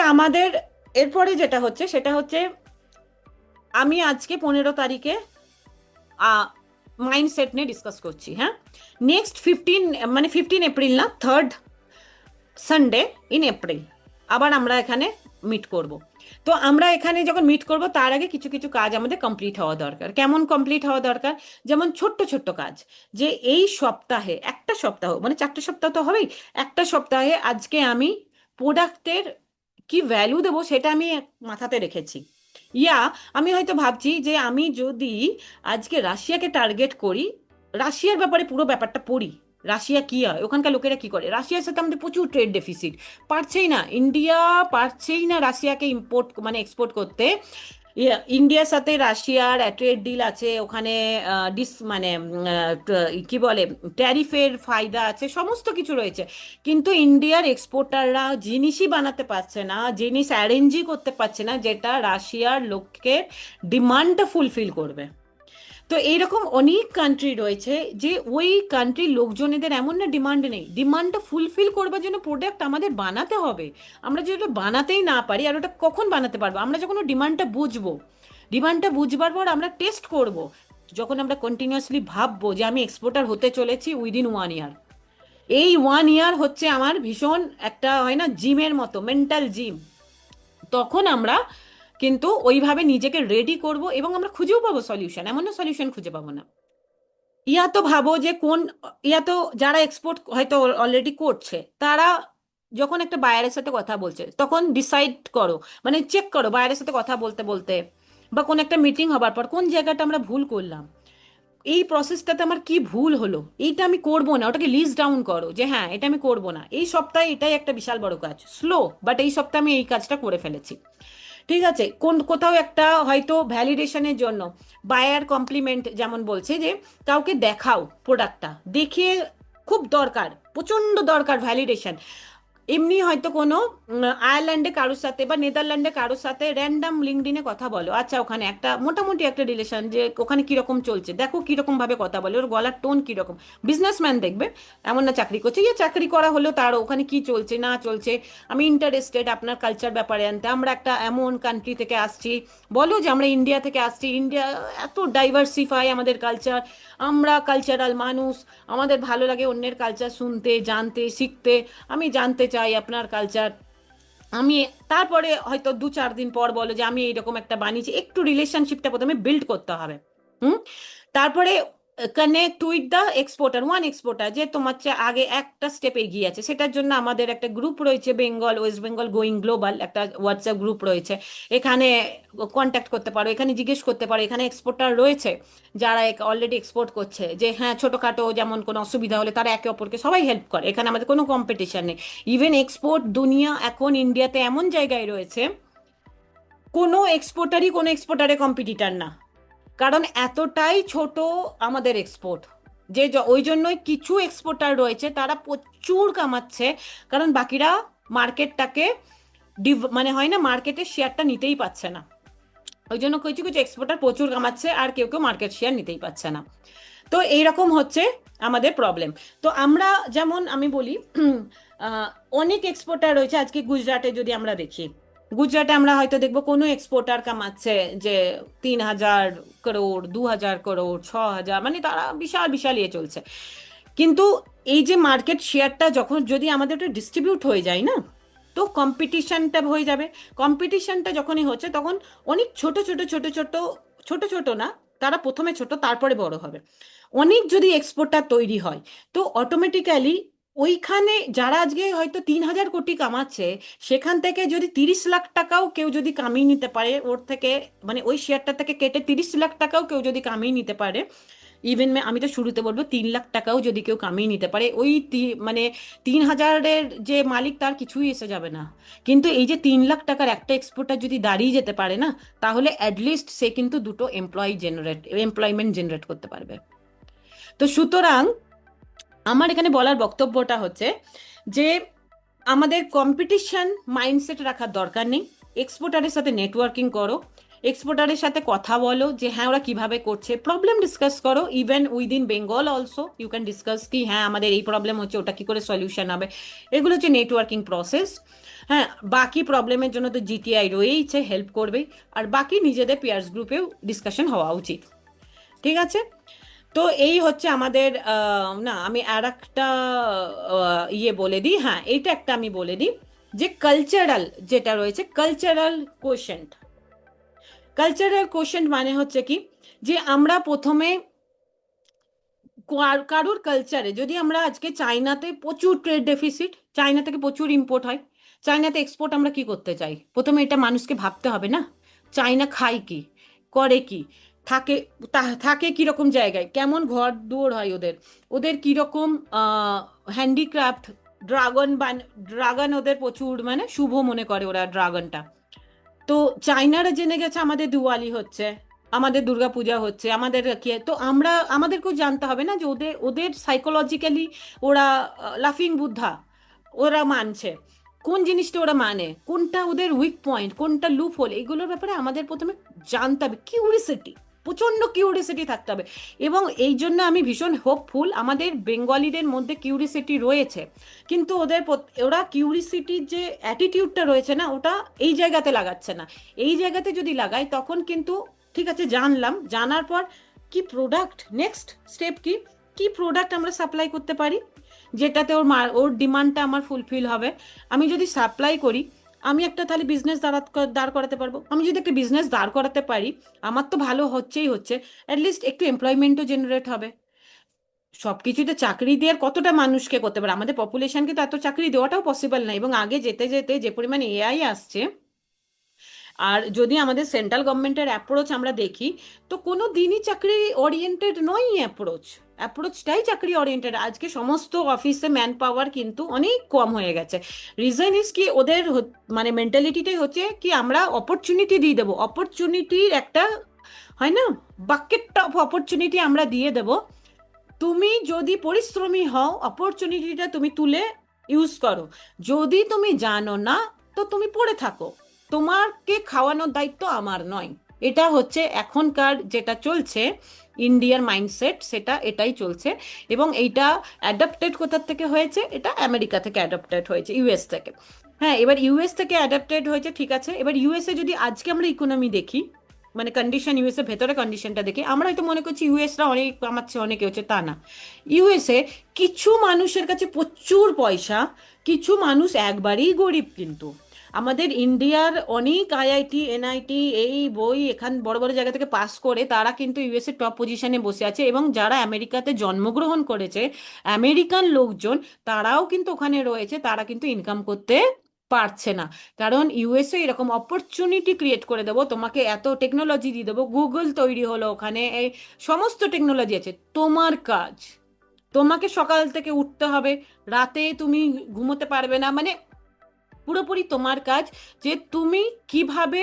এরপরে যেটা হচ্ছে সেটা হচ্ছে, আমি আজকে 15 তারিখে মাইন্ডসেট নিয়ে ডিসকাস করছি, হ্যাঁ। নেক্সট 15 এপ্রিল না, থার্ড সানডে ইন এপ্রিল আবার আমরা এখানে মিট করব। তো আমরা এখানে যখন মিট করব তার আগে কিছু কিছু কাজ আমাদের কমপ্লিট হওয়া দরকার। কেমন কমপ্লিট হওয়া দরকার? যেমন ছোট্ট ছোট্ট কাজ, যে এই সপ্তাহে, একটা সপ্তাহ মানে 4টে সপ্তাহ তো হবেই, একটা সপ্তাহে আজকে আমি প্রোডাক্টের কি ভ্যালু দেবো সেটা আমি মাথাতে রেখেছি। ইয়া আমি হয়তো ভাবছি যে আমি যদি আজকে রাশিয়াকে টার্গেট করি, রাশিয়ার ব্যাপারে পুরো ব্যাপারটা পড়ি, রাশিয়া কি হয়, ওখানকার লোকেরা কি করে, রাশিয়ার সাথে আমাদের প্রচুর ট্রেড ডেফিসিট, পারছেই না ইন্ডিয়া, পারছেই না রাশিয়াকে ইম্পোর্ট মানে এক্সপোর্ট করতে। ইন্ডিয়ার সাথে রাশিয়ার ট্রেড ডিল আছে, ওখানে কি বলে, ট্যারিফের ফায়দা আছে, সমস্ত কিছু রয়েছে। কিন্তু ইন্ডিয়ার এক্সপোর্টাররা জিনিসই বানাতে পারছে না, জিনিস অ্যারেঞ্জই করতে পারছে না যেটা রাশিয়ার লোকের ডিমান্ডটা ফুলফিল করবে। তো এইরকম অনেক কান্ট্রি রয়েছে যে ওই কান্ট্রির লোকজনেদের এমন না ডিমান্ড নেই, ডিমান্ডটা ফুলফিল করবার জন্য প্রোডাক্ট আমাদের বানাতে হবে। আমরা যদি ওটা বানাতেই না পারি, আর ওটা কখন বানাতে পারবো? আমরা যখন ডিমান্ডটা বুঝবো, ডিমান্ডটা বুঝবার পর আমরা টেস্ট করব, যখন আমরা কন্টিনিউয়াসলি ভাববো যে আমি এক্সপোর্টার হতে চলেছি উইদিন 1 ইয়ার। এই 1 ইয়ার হচ্ছে আমার ভীষণ একটা, হয় না, জিমের মতো, মেন্টাল জিম। তখন আমরা কিন্তু ওইভাবে নিজেকে রেডি করব, এবং আমরা খুঁজেও পাবো সলিউশন, এমন না সলিউশন খুঁজে পাবো না। ইয়া তো ভাবো যে কোন, ইয়া তো যারা এক্সপোর্ট হয়তো অলরেডি করছে, তারা যখন একটা বায়ারের সাথে কথা বলছে তখন ডিসাইড করো, মানে চেক করো বায়ারের সাথে কথা বলতে বলতে বা কোন একটা মিটিং হবার পর কোন জায়গাটা আমরা ভুল করলাম, এই প্রসেসটাতে আমার কি ভুল হলো, এইটা আমি করবো না, ওটাকে লিস্ট ডাউন করো যে হ্যাঁ এটা আমি করবো না। এই সপ্তাহে এটাই একটা বিশাল বড় কাজ, স্লো, বাট এই সপ্তাহে আমি এই কাজটা করে ফেলেছি, ঠিক আছে? কোথাও একটা হয়তো ভ্যালিডেশনের জন্য বায়ার কমপ্লিমেন্ট যেমন বলছে যে কাউকে দেখাও প্রোডাক্টটা দেখিয়ে, খুব দরকার, প্রচন্ড দরকার ভ্যালিডেশন। এমনি হয়তো কোনো আয়ারল্যান্ডে কারোর সাথে বা নেদারল্যান্ডে কারোর সাথে র্যান্ডাম লিঙ্কডিনে কথা বলো, আচ্ছা ওখানে একটা মোটামুটি একটা রিলেশন, যে ওখানে কিরকম চলছে দেখো, কিরকম ভাবে কথা বলে, ওর গলার টোন কিরকম। বিজনেসম্যান দেখবে, এমন না চাকরি করছে, ইয়ে চাকরি করা হলেও তার ওখানে কি চলছে না চলছে, আমি ইন্টারেস্টেড আপনার কালচার ব্যাপারে জানতে, আমরা একটা এমন কান্ট্রি থেকে আসছি, বলো যে আমরা ইন্ডিয়া থেকে আসছি, ইন্ডিয়া এত ডাইভার্সিফাই আমাদের কালচার, আমরা কালচারাল মানুষ, আমাদের ভালো লাগে অন্যের কালচার শুনতে, জানতে, শিখতে, আমি জানতে চাই আপনার কালচার। আমি তারপরে হয়তো 2-4 দিন পর বলো যে আমি এইরকম একটা বানিয়েছি, একটু রিলেশনশিপটা প্রথমে বিল্ড করতে হবে। হুম। তারপরে connect with the exporter, one exporter যে তোমার চেয়ে আগে একটা স্টেপ এগিয়ে আছে, সেটার জন্য আমাদের একটা গ্রুপ রয়েছে, ওয়েস্ট বেঙ্গল গোয়িং গ্লোবাল, একটা হোয়াটসঅ্যাপ গ্রুপ রয়েছে, এখানে কন্ট্যাক্ট করতে পারো, এখানে জিজ্ঞেস করতে পারো, এখানে এক্সপোর্টার রয়েছে যারা অলরেডি এক্সপোর্ট করছে, যে হ্যাঁ ছোটখাটো যেমন কোনো অসুবিধা হলে তারা একে অপরকে সবাই হেল্প করে, এখানে আমাদের কোনো কম্পিটিশন নেই। ইভেন এক্সপোর্ট দুনিয়া এখন ইন্ডিয়াতে এমন জায়গায় রয়েছে, কোনো এক্সপোর্টারে কম্পিটিটার না, কারণ এতটাই ছোট আমাদের এক্সপোর্ট, যে ওই জন্যই কিছু এক্সপোর্টার রয়েছে তারা প্রচুর কামাচ্ছে, কারণ বাকিরা মার্কেটটাকে মানে হয় না, মার্কেটের শেয়ারটা নিতেই পারছে না, ওই জন্য কিছু কিছু এক্সপোর্টার প্রচুর কামাচ্ছে আর কেউ কেউ মার্কেট শেয়ার নিতেই পারছে না। তো এইরকম হচ্ছে আমাদের প্রবলেম। তো আমরা যেমন আমি বলি, আহ, অনেক এক্সপোর্টার রয়েছে, আজকে গুজরাটে যদি আমরা দেখি, গুজরাটে আমরা হয়তো দেখবো কোনো এক্সপোর্টার কামাচ্ছে যে 3,000 করোড়, 2,000 করোড়, 6,000, মানে তারা বিশাল বিশাল ইয়ে চলছে। কিন্তু এই যে মার্কেট শেয়ারটা যখন যদি আমাদের একটু ডিস্ট্রিবিউট হয়ে যায় না, তো কম্পিটিশনটা হয়ে যাবে। কম্পিটিশনটা যখনই হচ্ছে তখন অনেক ছোট ছোট ছোট ছোট, ছোট ছোট না, তারা প্রথমে ছোট তারপরে বড় হবে, অনেক যদি এক্সপোর্টার তৈরি হয়, তো অটোমেটিক্যালি ওইখানে যারা আজকে হয়তো 3,000 কোটি কামাচ্ছে, সেখান থেকে যদি 30 লাখ টাকাও কেউ যদি কামিয়ে নিতে পারে ওর থেকে, মানে ওই শেয়ারটা থেকে কেটে 30 লাখ টাকাও কেউ যদি কামিয়ে নিতে পারে, ইভেন আমি তো শুরুতে বলবো 3 লাখ টাকাও যদি কেউ কামিয়ে নিতে পারে, ওই মানে 3,000-এর যে মালিক তার কিছুই এসে যাবে না। কিন্তু এই যে 3 লাখ টাকার একটা এক্সপোর্টার যদি দাঁড়িয়ে যেতে পারে না, তাহলে অ্যাটলিস্ট সে কিন্তু দুটো এমপ্লয়মেন্ট জেনারেট করতে পারবে। তো সুতরাং আমার এখানে বলার বক্তব্যটা হচ্ছে যে আমাদের কম্পিটিশন মাইন্ডসেট রাখার দরকার নেই, এক্সপোর্টারের সাথে নেটওয়ার্কিং করো, এক্সপোর্টারের সাথে কথা বলো যে হ্যাঁ ওরা কিভাবে করছে, প্রবলেম ডিসকাস করো, even within Bengal also you can discuss কি হ্যাঁ আমাদের এই প্রবলেম হচ্ছে, ওটা কি করে সলিউশন হবে। এগুলো হচ্ছে নেটওয়ার্কিং প্রসেস। হ্যাঁ, বাকি প্রবলেমের জন্য তো জিটিআই রয়েইছে, হেল্প করবে। আর বাকি নিজেদের পিয়ার্স গ্রুপেও ডিসকাশন হওয়া উচিত। ঠিক আছে। তো এই হচ্ছে আমাদের না আমি আর একটা ইয়ে বলে দিই, হ্যাঁ এইটা একটা আমি বলে দিই যে কালচারাল যেটা রয়েছে, কালচারাল কোশেন্ট। কালচারাল কোশেন্ট মানে হচ্ছে কি, যে আমরা প্রথমে কারোর কালচারে, যদি আমরা আজকে চায়নাতে প্রচুর ট্রেড ডেফিসিট, চায়না থেকে প্রচুর ইম্পোর্ট হয়, চায়নাতে এক্সপোর্ট আমরা কি করতে চাই, প্রথমে এটা মানুষকে ভাবতে হবে না। চায়না খায় কি, করে কি, থাকে, থাকে কিরকম জায়গায়, কেমন ঘর দুয়ার হয় ওদের, ওদের কিরকম হ্যান্ডিক্রাফট, ড্রাগন ড্রাগন ওদের প্রচুর মানে শুভ মনে করে ওরা ড্রাগনটা। তো চাইনারা জেনে গেছে আমাদের দিওয়ালি হচ্ছে, আমাদের দুর্গাপূজা হচ্ছে, আমাদের কি, তো আমরা আমাদেরকেও জানতে হবে না যে ওদের ওদের সাইকোলজিক্যালি ওরা লাফিং বুদ্ধা ওরা মানছে, কোন জিনিসটা ওরা মানে, কোনটা ওদের উইক পয়েন্ট, কোনটা লুপ হোল, এগুলোর ব্যাপারে আমাদের প্রথমে জানতে হবে। কিউরিসিটি, প্রচন্ড কিউরিসিটি থাকতে হবে। এবং এই জন্য আমি ভীষণ হোপফুল, আমাদের বেঙ্গলিদের মধ্যে কিউরিসিটি রয়েছে, কিন্তু ওদের ওরা কিউরিসিটির যে অ্যাটিটিউডটা রয়েছে না, ওটা এই জায়গাতে লাগাচ্ছে না। এই জায়গাতে যদি লাগাই তখন কিন্তু ঠিক আছে, জানলাম, জানার পর কি প্রোডাক্ট, নেক্সট স্টেপ কি, কি প্রোডাক্ট আমরা সাপ্লাই করতে পারি যেটাতে ওর ডিমান্ডটা আমার ফুলফিল হবে। আমি যদি সাপ্লাই করি, আমি একটা তাহলে বিজনেস দাঁড় করাতে পারবো। আমি যদি একটা বিজনেস দাঁড় করাতে পারি, আমার তো ভালো হচ্ছেই হচ্ছে, অ্যাটলিস্ট একটু এমপ্লয়মেন্টও জেনারেট হবে। সবকিছুতে চাকরি দিয়ে আর কতটা মানুষকে করতে পারে, আমাদের পপুলেশনকে তো এত চাকরি দেওয়াটাও পসিবল না। এবং আগে যেতে যেতে যে পরিমাণে এআই আসছে, আর যদি আমাদের সেন্ট্রাল গভর্নমেন্টের অ্যাপ্রোচ আমরা দেখি, তো কোনো দিনই চাকরি ওরিয়েন্টেড নয় অ্যাপ্রোচ, অ্যাপ্রোচটাই চাকরি ওরিয়েন্টেড। আজকে সমস্ত অফিসে ম্যান পাওয়ার কিন্তু অনেক কম হয়ে গেছে। রিজন ইজ কি, ওদের মানে মেন্টালিটিটাই হচ্ছে কি আমরা অপরচুনিটি দিয়ে দেবো, অপরচুনিটির একটা হয় না, বাকেট অফ অপরচুনিটি আমরা দিয়ে দেবো। তুমি যদি পরিশ্রমী হও, অপরচুনিটিটা তুমি তুলে ইউজ করো। যদি তুমি জানো না, তো তুমি পড়ে থাকো, তোমাকে খাওয়ানোর দায়িত্ব আমার নয়। এটা হচ্ছে এখনকার যেটা চলছে, ইন্ডিয়ার মাইন্ডসেট সেটা এটাই চলছে। এবং এইটা অ্যাডাপ্টেড কোথা থেকে হয়েছে, এটা আমেরিকা থেকে অ্যাডাপ্টেড হয়েছে, ইউএস থেকে। হ্যাঁ, এবার ইউএস থেকে অ্যাডাপ্টেড হয়েছে, ঠিক আছে। এবার ইউএসএ যদি আজকে আমরা ইকোনমি দেখি, মানে কন্ডিশন, ইউএসএ ভেতরে কন্ডিশনটা দেখে আমরা হয়তো মনে করছি ইউএসরা অনেক কামাচ্ছে, অনেকে হচ্ছে, তা না। ইউএসএ কিছু মানুষের কাছে প্রচুর পয়সা, কিছু মানুষ একবারেই গরিব। কিন্তু আমাদের ইন্ডিয়ার অনেক আইআইটি এনআইটি এই বই এখান বড় বড় জায়গা থেকে পাস করে তারা কিন্তু ইউএসএ টপ পজিশনে বসে আছে। এবং যারা আমেরিকাতে জন্মগ্রহণ করেছে, আমেরিকান লোকজন, তারাও কিন্তু ওখানে রয়েছে, তারা কিন্তু ইনকাম করতে পারছে না। কারণ ইউএসএ এরকম অপরচুনিটি ক্রিয়েট করে দেবো, তোমাকে এত টেকনোলজি দিয়ে দেবো, গুগল তৈরি হলো ওখানে, এই সমস্ত টেকনোলজি আছে। তোমার কাজ, তোমাকে সকাল থেকে উঠতে হবে, রাতে তুমি ঘুমোতে পারবে না, মানে পুরোপুরি তোমার কাজ যে তুমি কিভাবে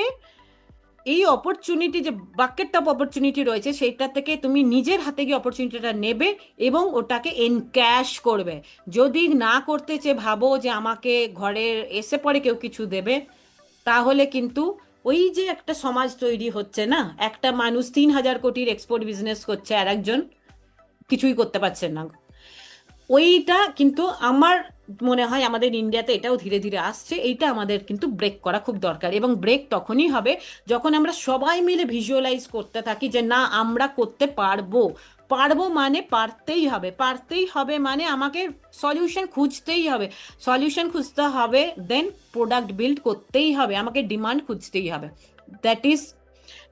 এই অপরচুনিটি, যে বাকেট অফ অপরচুনিটি রয়েছে, সেইটা থেকে তুমি নিজের হাতে গিয়ে অপরচুনিটিটা নেবে এবং ওটাকে এনক্যাশ করবে। যদি না করতে চেয়ে ভাবো যে আমাকে ঘরের এসে পরে কেউ কিছু দেবে, তাহলে কিন্তু ওই যে একটা সমাজ তৈরি হচ্ছে না, একটা মানুষ 3,000 কোটির এক্সপোর্ট বিজনেস করছে আর একজন কিছুই করতে পারছেন না, ওইটা কিন্তু আমার মনে হয় আমাদের ইন্ডিয়াতে এটাও ধীরে ধীরে আসছে। এইটা আমাদের কিন্তু ব্রেক করা খুব দরকার। এবং ব্রেক তখনই হবে যখন আমরা সবাই মিলে ভিজুয়ালাইজ করতে থাকি যে না আমরা করতে পারবো। পারবো মানে পারতেই হবে, পারতেই হবে মানে আমাকে সলিউশন খুঁজতেই হবে, সলিউশন খুঁজতে হবে, দেন প্রোডাক্ট বিল্ড করতেই হবে, আমাকে ডিমান্ড খুঁজতেই হবে। That is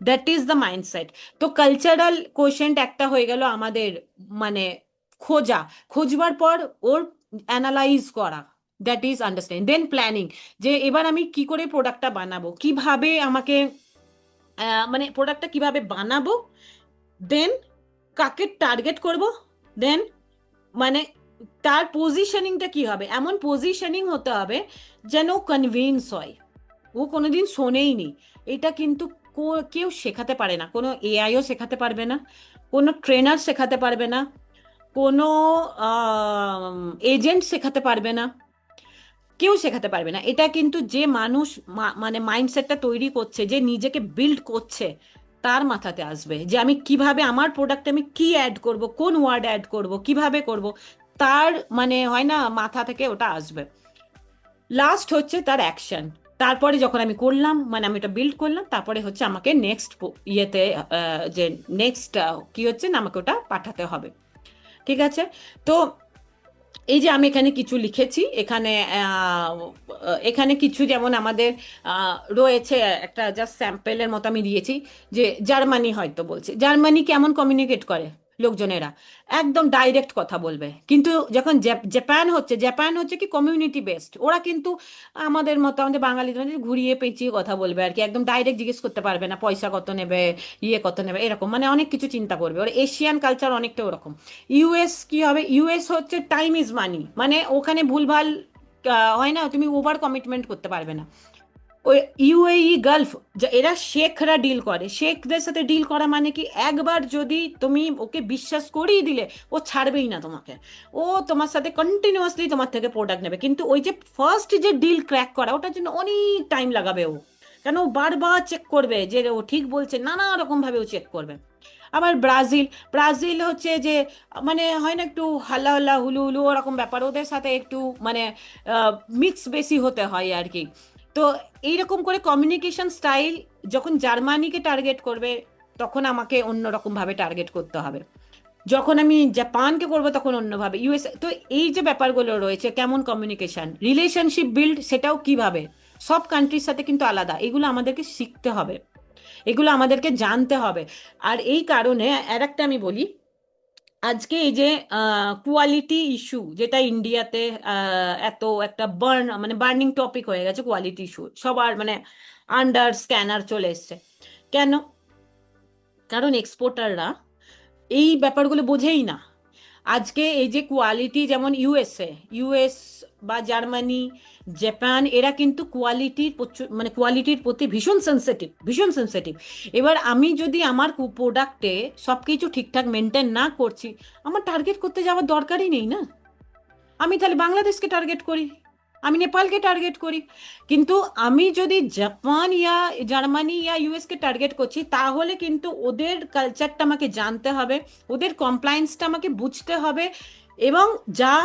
that is the mindset. তো কালচারাল কোশেন্ট একটা হয়ে গেল আমাদের, মানে খোঁজা, খুঁজবার পর ওর অ্যানালাইজ করা, that is understanding. Then planning, যে এবার আমি কি করে প্রোডাক্টটা বানাবো, কিভাবে আমাকে মানে প্রোডাক্টটা কিভাবে বানাবো, দেন কাকে টার্গেট করব, দেন মানে তার পজিশনিংটা কি হবে, এমন পজিশনিং হতে হবে যেন কনভিন্স হয়। ও কোনোদিন শোনেইনি। এটা কিন্তু কেউ শেখাতে পারে না, কোনো এআইও শেখাতে পারবে না, কোনো ট্রেনার শেখাতে পারবে না, কোনো এজেন্ট শেখাতে পারবে না। কেউ শেখাতে পারবে না। এটা কিন্তু যে মানুষ মানে মাইন্ডসেটটা তৈরি করছে, যে নিজেকে বিল্ড করছে, তার মাথাতে আসবে যে আমি কিভাবে আমার প্রোডাক্টে আমি কি অ্যাড করব, কোন ওয়ার্ড অ্যাড করব, কিভাবে করব, তার মানে হয় না মাথা থেকে ওটা আসবে। লাস্ট হচ্ছে তার অ্যাকশন। তারপরে যখন আমি করলাম, মানে আমি এটা বিল্ড করলাম, তারপরে হচ্ছে আমাকে নেক্সট ইয়েতে যে নেক্সট কি হচ্ছে না, আমাকে ওটা পাঠাতে হবে। ঠিক আছে? তো এই যে আমি এখানে কিছু লিখেছি, এখানে এখানে কিছু যেমন আমাদের রয়েছে, একটা জাস্ট স্যাম্পেলের মতো আমি দিয়েছি, যে জার্মানি হয়তো বলছে, জার্মানি কেমন কমিউনিকেট করে লোকজনেরা, একদম ডাইরেক্ট কথা বলবে। কিন্তু যখন জাপান হচ্ছে, জাপান হচ্ছে কি কমিউনিটি বেসড, ওরা কিন্তু আমাদের মতো, আমাদের বাঙালি ঘুরিয়ে পেঁচিয়ে কথা বলবে আর কি, একদম ডাইরেক্ট জিজ্ঞেস করতে পারবে না পয়সা কত নেবে, ইয়ে কত নেবে, এরকম মানে অনেক কিছু চিন্তা করবে। ওরা এশিয়ান কালচার অনেকটা ওরকম। ইউএস কি হবে, ইউএস হচ্ছে টাইম ইজ মানি, মানে ওখানে ভুলভাল হয় না, তুমি ওভার কমিটমেন্ট করতে পারবে না। ওই ইউএই গালফ, এরা শেখরা ডিল করে, শেখদের সাথে ডিল করা মানে কি, একবার যদি তুমি ওকে বিশ্বাস করিয়ে দিলে, ও ছাড়বেই না তোমাকে, ও তোমার সাথে কন্টিনিউয়াসলি তোমার থেকে প্রোডাক্ট নেবে। কিন্তু ওই যে ফার্স্ট যে ডিল ক্র্যাক করা, ওটার জন্য অনেক টাইম লাগাবে ও, কেন ও বারবার চেক করবে যে ও ঠিক বলছে, নানা রকম ভাবে ও চেক করবে। আবার ব্রাজিল, ব্রাজিল হচ্ছে যে মানে হয় না একটু হাল্লা হাল্লা হুলু হুলু ওরকম ব্যাপার, ওদের সাথে একটু মানে মিক্স বেশি হতে হয় আর কি। তো এইরকম করে কমিউনিকেশন স্টাইল, যখন জার্মানিকে টার্গেট করবে তখন আমাকে অন্যরকম ভাবে টার্গেট করতে হবে, যখন আমি জাপানকে করবো তখন অন্যভাবে, ইউএস। তো এই যে ব্যাপারগুলো রয়েছে, কেমন কমিউনিকেশন, রিলেশনশিপ বিল্ড, সেটাও কিভাবে, সব কান্ট্রির সাথে কিন্তু আলাদা, এগুলো আমাদেরকে শিখতে হবে, এগুলো আমাদেরকে জানতে হবে। আর এই কারণে আর একটা আমি বলি, আজকে এই যে কোয়ালিটি ইস্যু যেটা ইন্ডিয়াতে এত একটা মানে বার্নিং টপিক হয়ে গেছে, কোয়ালিটি ইস্যু সবার মানে আন্ডার স্ক্যানার চলে এসছে। কেন? কারণ এক্সপোর্টাররা এই ব্যাপারগুলো বোঝেই না। আজকে এই যে কোয়ালিটি, যেমন ইউএসএ, ইউএস বা জার্মানি, জাপান, এরা কিন্তু কোয়ালিটির মানে কোয়ালিটির প্রতি ভীষণ সেনসিটিভ, ভীষণ সেনসিটিভ। এবার আমি যদি আমার প্রোডাক্টে সব কিছু ঠিকঠাক মেনটেন না করছি, আমার টার্গেট করতে যাওয়ার দরকারই নেই না। আমি তাহলে বাংলাদেশকে টার্গেট করি, আমি নেপালকে টার্গেট করি। কিন্তু আমি যদি জাপান ইয়া জার্মানি ইয়া ইউএস কে টার্গেট করছি, তাহলে কিন্তু ওদের কালচারটা আমাকে জানতে হবে, ওদের কমপ্লায়েন্সটা আমাকে বুঝতে হবে, এবং যা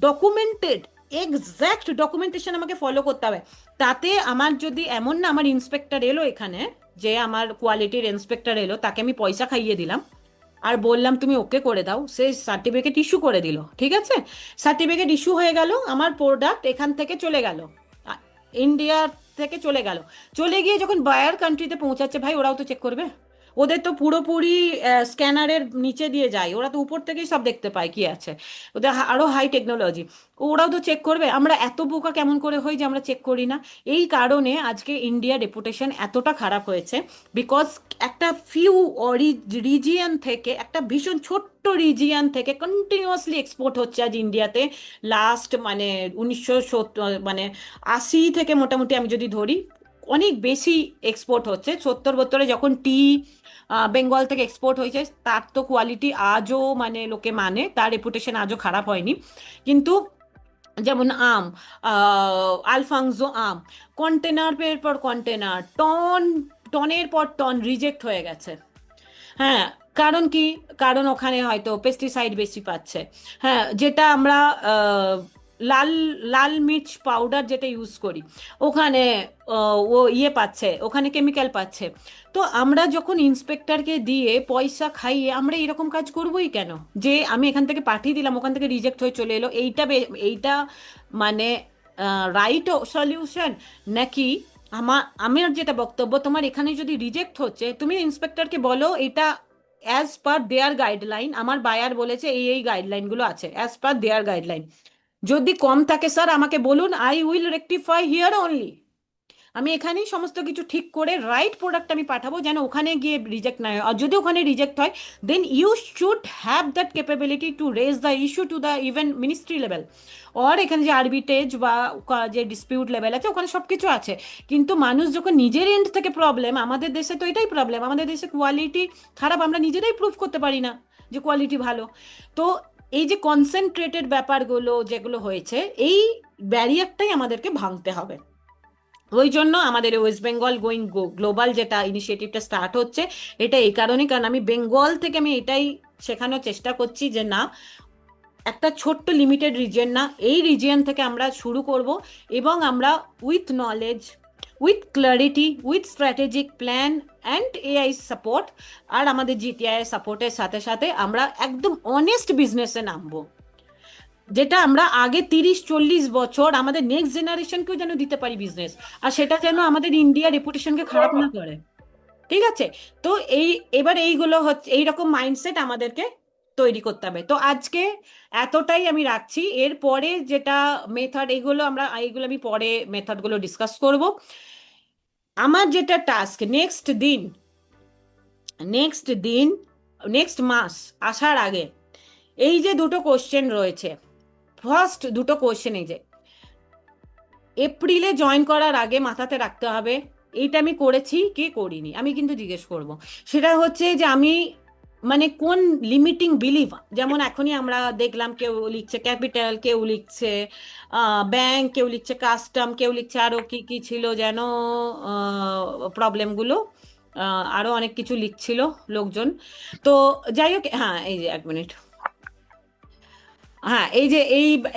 ডকুমেন্টেড, এক্সাক্ট ডকুমেন্টেশন আমাকে ফলো করতে হবে। তাতে আমার যদি এমন না, আমার ইন্সপেক্টর এলো এখানে, যে আমার কোয়ালিটির ইন্সপেক্টর এলো, তাকে আমি পয়সা খাইয়ে দিলাম আর বললাম তুমি ওকে করে দাও, সে সার্টিফিকেট ইস্যু করে দিল, ঠিক আছে, সার্টিফিকেট ইস্যু হয়ে গেল, আমার প্রোডাক্ট এখান থেকে চলে গেল, ইন্ডিয়া থেকে চলে গেল, চলে গিয়ে যখন বায়ার কান্ট্রিতে পৌঁছাচ্ছে, ভাই ওরাও তো চেক করবে, ওদের তো পুরোপুরি স্ক্যানারের নিচে দিয়ে যায়, ওরা তো উপর থেকেই সব দেখতে পায় কি আছে, ওদের আরো হাই টেকনোলজি, ওরাও তো চেক করবে। আমরা এত বোকা কেমন করে হই যে আমরা চেক করি না? এই কারণে আজকে ইন্ডিয়ার রেপুটেশন এতটা খারাপ হয়েছে, বিকজ একটা ফিউ রিজিয়ন থেকে, একটা ভীষণ ছোট্ট রিজিয়ন থেকে কন্টিনিউয়াসলি এক্সপোর্ট হচ্ছে আজ ইন্ডিয়াতে। লাস্ট মানে 1970 মানে 80 থেকে মোটামুটি আমি যদি ধরি, অনেক বেশি এক্সপোর্ট হচ্ছে। 70-72-এ যখন টি বেঙ্গল থেকে এক্সপোর্ট হয়েছে, তার তো কোয়ালিটি আজও মানে লোকে মানে, তার রেপুটেশন আজও খারাপ হয়নি। কিন্তু যেমন আম, আলফাংজো আম, কন্টেনার পর কন্টেনার, টনের পর টন রিজেক্ট হয়ে গেছে। হ্যাঁ, কারণ কি? কারণ ওখানে হয়তো পেস্টিসাইড বেশি পাচ্ছে। হ্যাঁ, যেটা আমরা আহ, লাল লাল মির্চ পাউডার যেটা ইউজ করি, ওখানে ও ইয়ে পাচ্ছে, ওখানে কেমিক্যাল পাচ্ছে। তো আমরা যখন ইন্সপেক্টরকে দিয়ে পয়সা খাইয়ে আমরা এরকম কাজ করবোই কেন? যে আমি এখান থেকে পাঠিয়ে দিলাম, ওখান থেকে রিজেক্ট হয়ে চলে এলো, এইটা মানে রাইট সলিউশন? নাকি আমার যেটা বক্তব্য, তোমার এখানে যদি রিজেক্ট হচ্ছে, তুমি ইন্সপেক্টরকে বলো এটা অ্যাজ পার দেয়ার গাইডলাইন, আমার বায়ার বলেছে এই এই গাইডলাইনগুলো আছে, অ্যাজ পার দেয়ার গাইডলাইন। যদি কম থাকে স্যার আমাকে বলুন, I will rectify here only. আমি এখানেই সমস্ত কিছু ঠিক করে রাইট প্রোডাক্ট আমি পাঠাবো, যেন ওখানে গিয়ে রিজেক্ট না হয়। আর যদি ওখানে রিজেক্ট হয়, then you should have that capability to raise the issue to the even ministry level, or এখানে যে আরবিটেজ বা যে ডিসপিউট লেভেল আছে, ওখানে সব কিছু আছে। কিন্তু মানুষ যখন নিজের এন্ড থেকে প্রবলেম, আমাদের দেশে তো এটাই প্রবলেম, আমাদের দেশে কোয়ালিটি খারাপ, আমরা নিজেরাই প্রুভ করতে পারি না যে কোয়ালিটি ভালো। তো এই যে কনসেন্ট্রেটেড ব্যাপারগুলো যেগুলো হয়েছে, এই ব্যারিয়ারটাই আমাদেরকে ভাঙতে হবে। ওই জন্য আমাদের ওয়েস্ট বেঙ্গল গোয়িং গ্লোবাল যেটা ইনিশিয়েটিভটা স্টার্ট হচ্ছে, এটা এই কারণেই, কারণ আমি বেঙ্গল থেকে আমি এটাই শেখানোর চেষ্টা করছি যে না, একটা ছোট্ট লিমিটেড রিজিয়ন না, এই রিজিয়ন থেকে আমরা শুরু করব, এবং আমরা with knowledge, with clarity, with strategic plan and AI support, আর আমাদের জিটিআই সাপোর্টের সাথে সাথে আমরা একদম অনেস্ট বিজনেসে নামবো, যেটা আমরা আগে 30-40 বছর আমাদের নেক্সট জেনারেশনকেও যেন দিতে পারি বিজনেস, আর সেটা যেন আমাদের ইন্ডিয়া রেপুটেশনকে খারাপ না করে। ঠিক আছে? তো এই, এবার এইগুলো হচ্ছে, এইরকম মাইন্ডসেট আমাদেরকে তৈরি করতে হবে। তো আজকে এতটাই আমি রাখছি, এরপরে যেটা মেথড, এইগুলো আমি পরে মেথডগুলো ডিসকাস করব। আমার যেটা টাস্ক, নেক্সট দিন নেক্সট মাস আসার আগে, এই যে দুটো কোশ্চেন রয়েছে, ফার্স্ট দুটো কোশ্চেন, এই যে এপ্রিলে জয়েন করার আগে মাথাতে রাখতে হবে, এইটা আমি করেছি কি করিনি, আমি কিন্তু জিজ্ঞেস করব। সেটা হচ্ছে যে আমি মানে কোন লিমিটিং বিলিভ, যেমন এখনই আমরা দেখলাম কেউ লিখছে ক্যাপিটাল, কেউ লিখছে ব্যাংক, কেউ লিখছে কাস্টম, কেউ লিখছে আরো কি কি ছিল যেন প্রবলেমগুলো, আরো অনেক কিছু লিখছিল লোকজন। তো যাই হোক, হ্যাঁ এই যে এক মিনিট, হ্যাঁ এই যে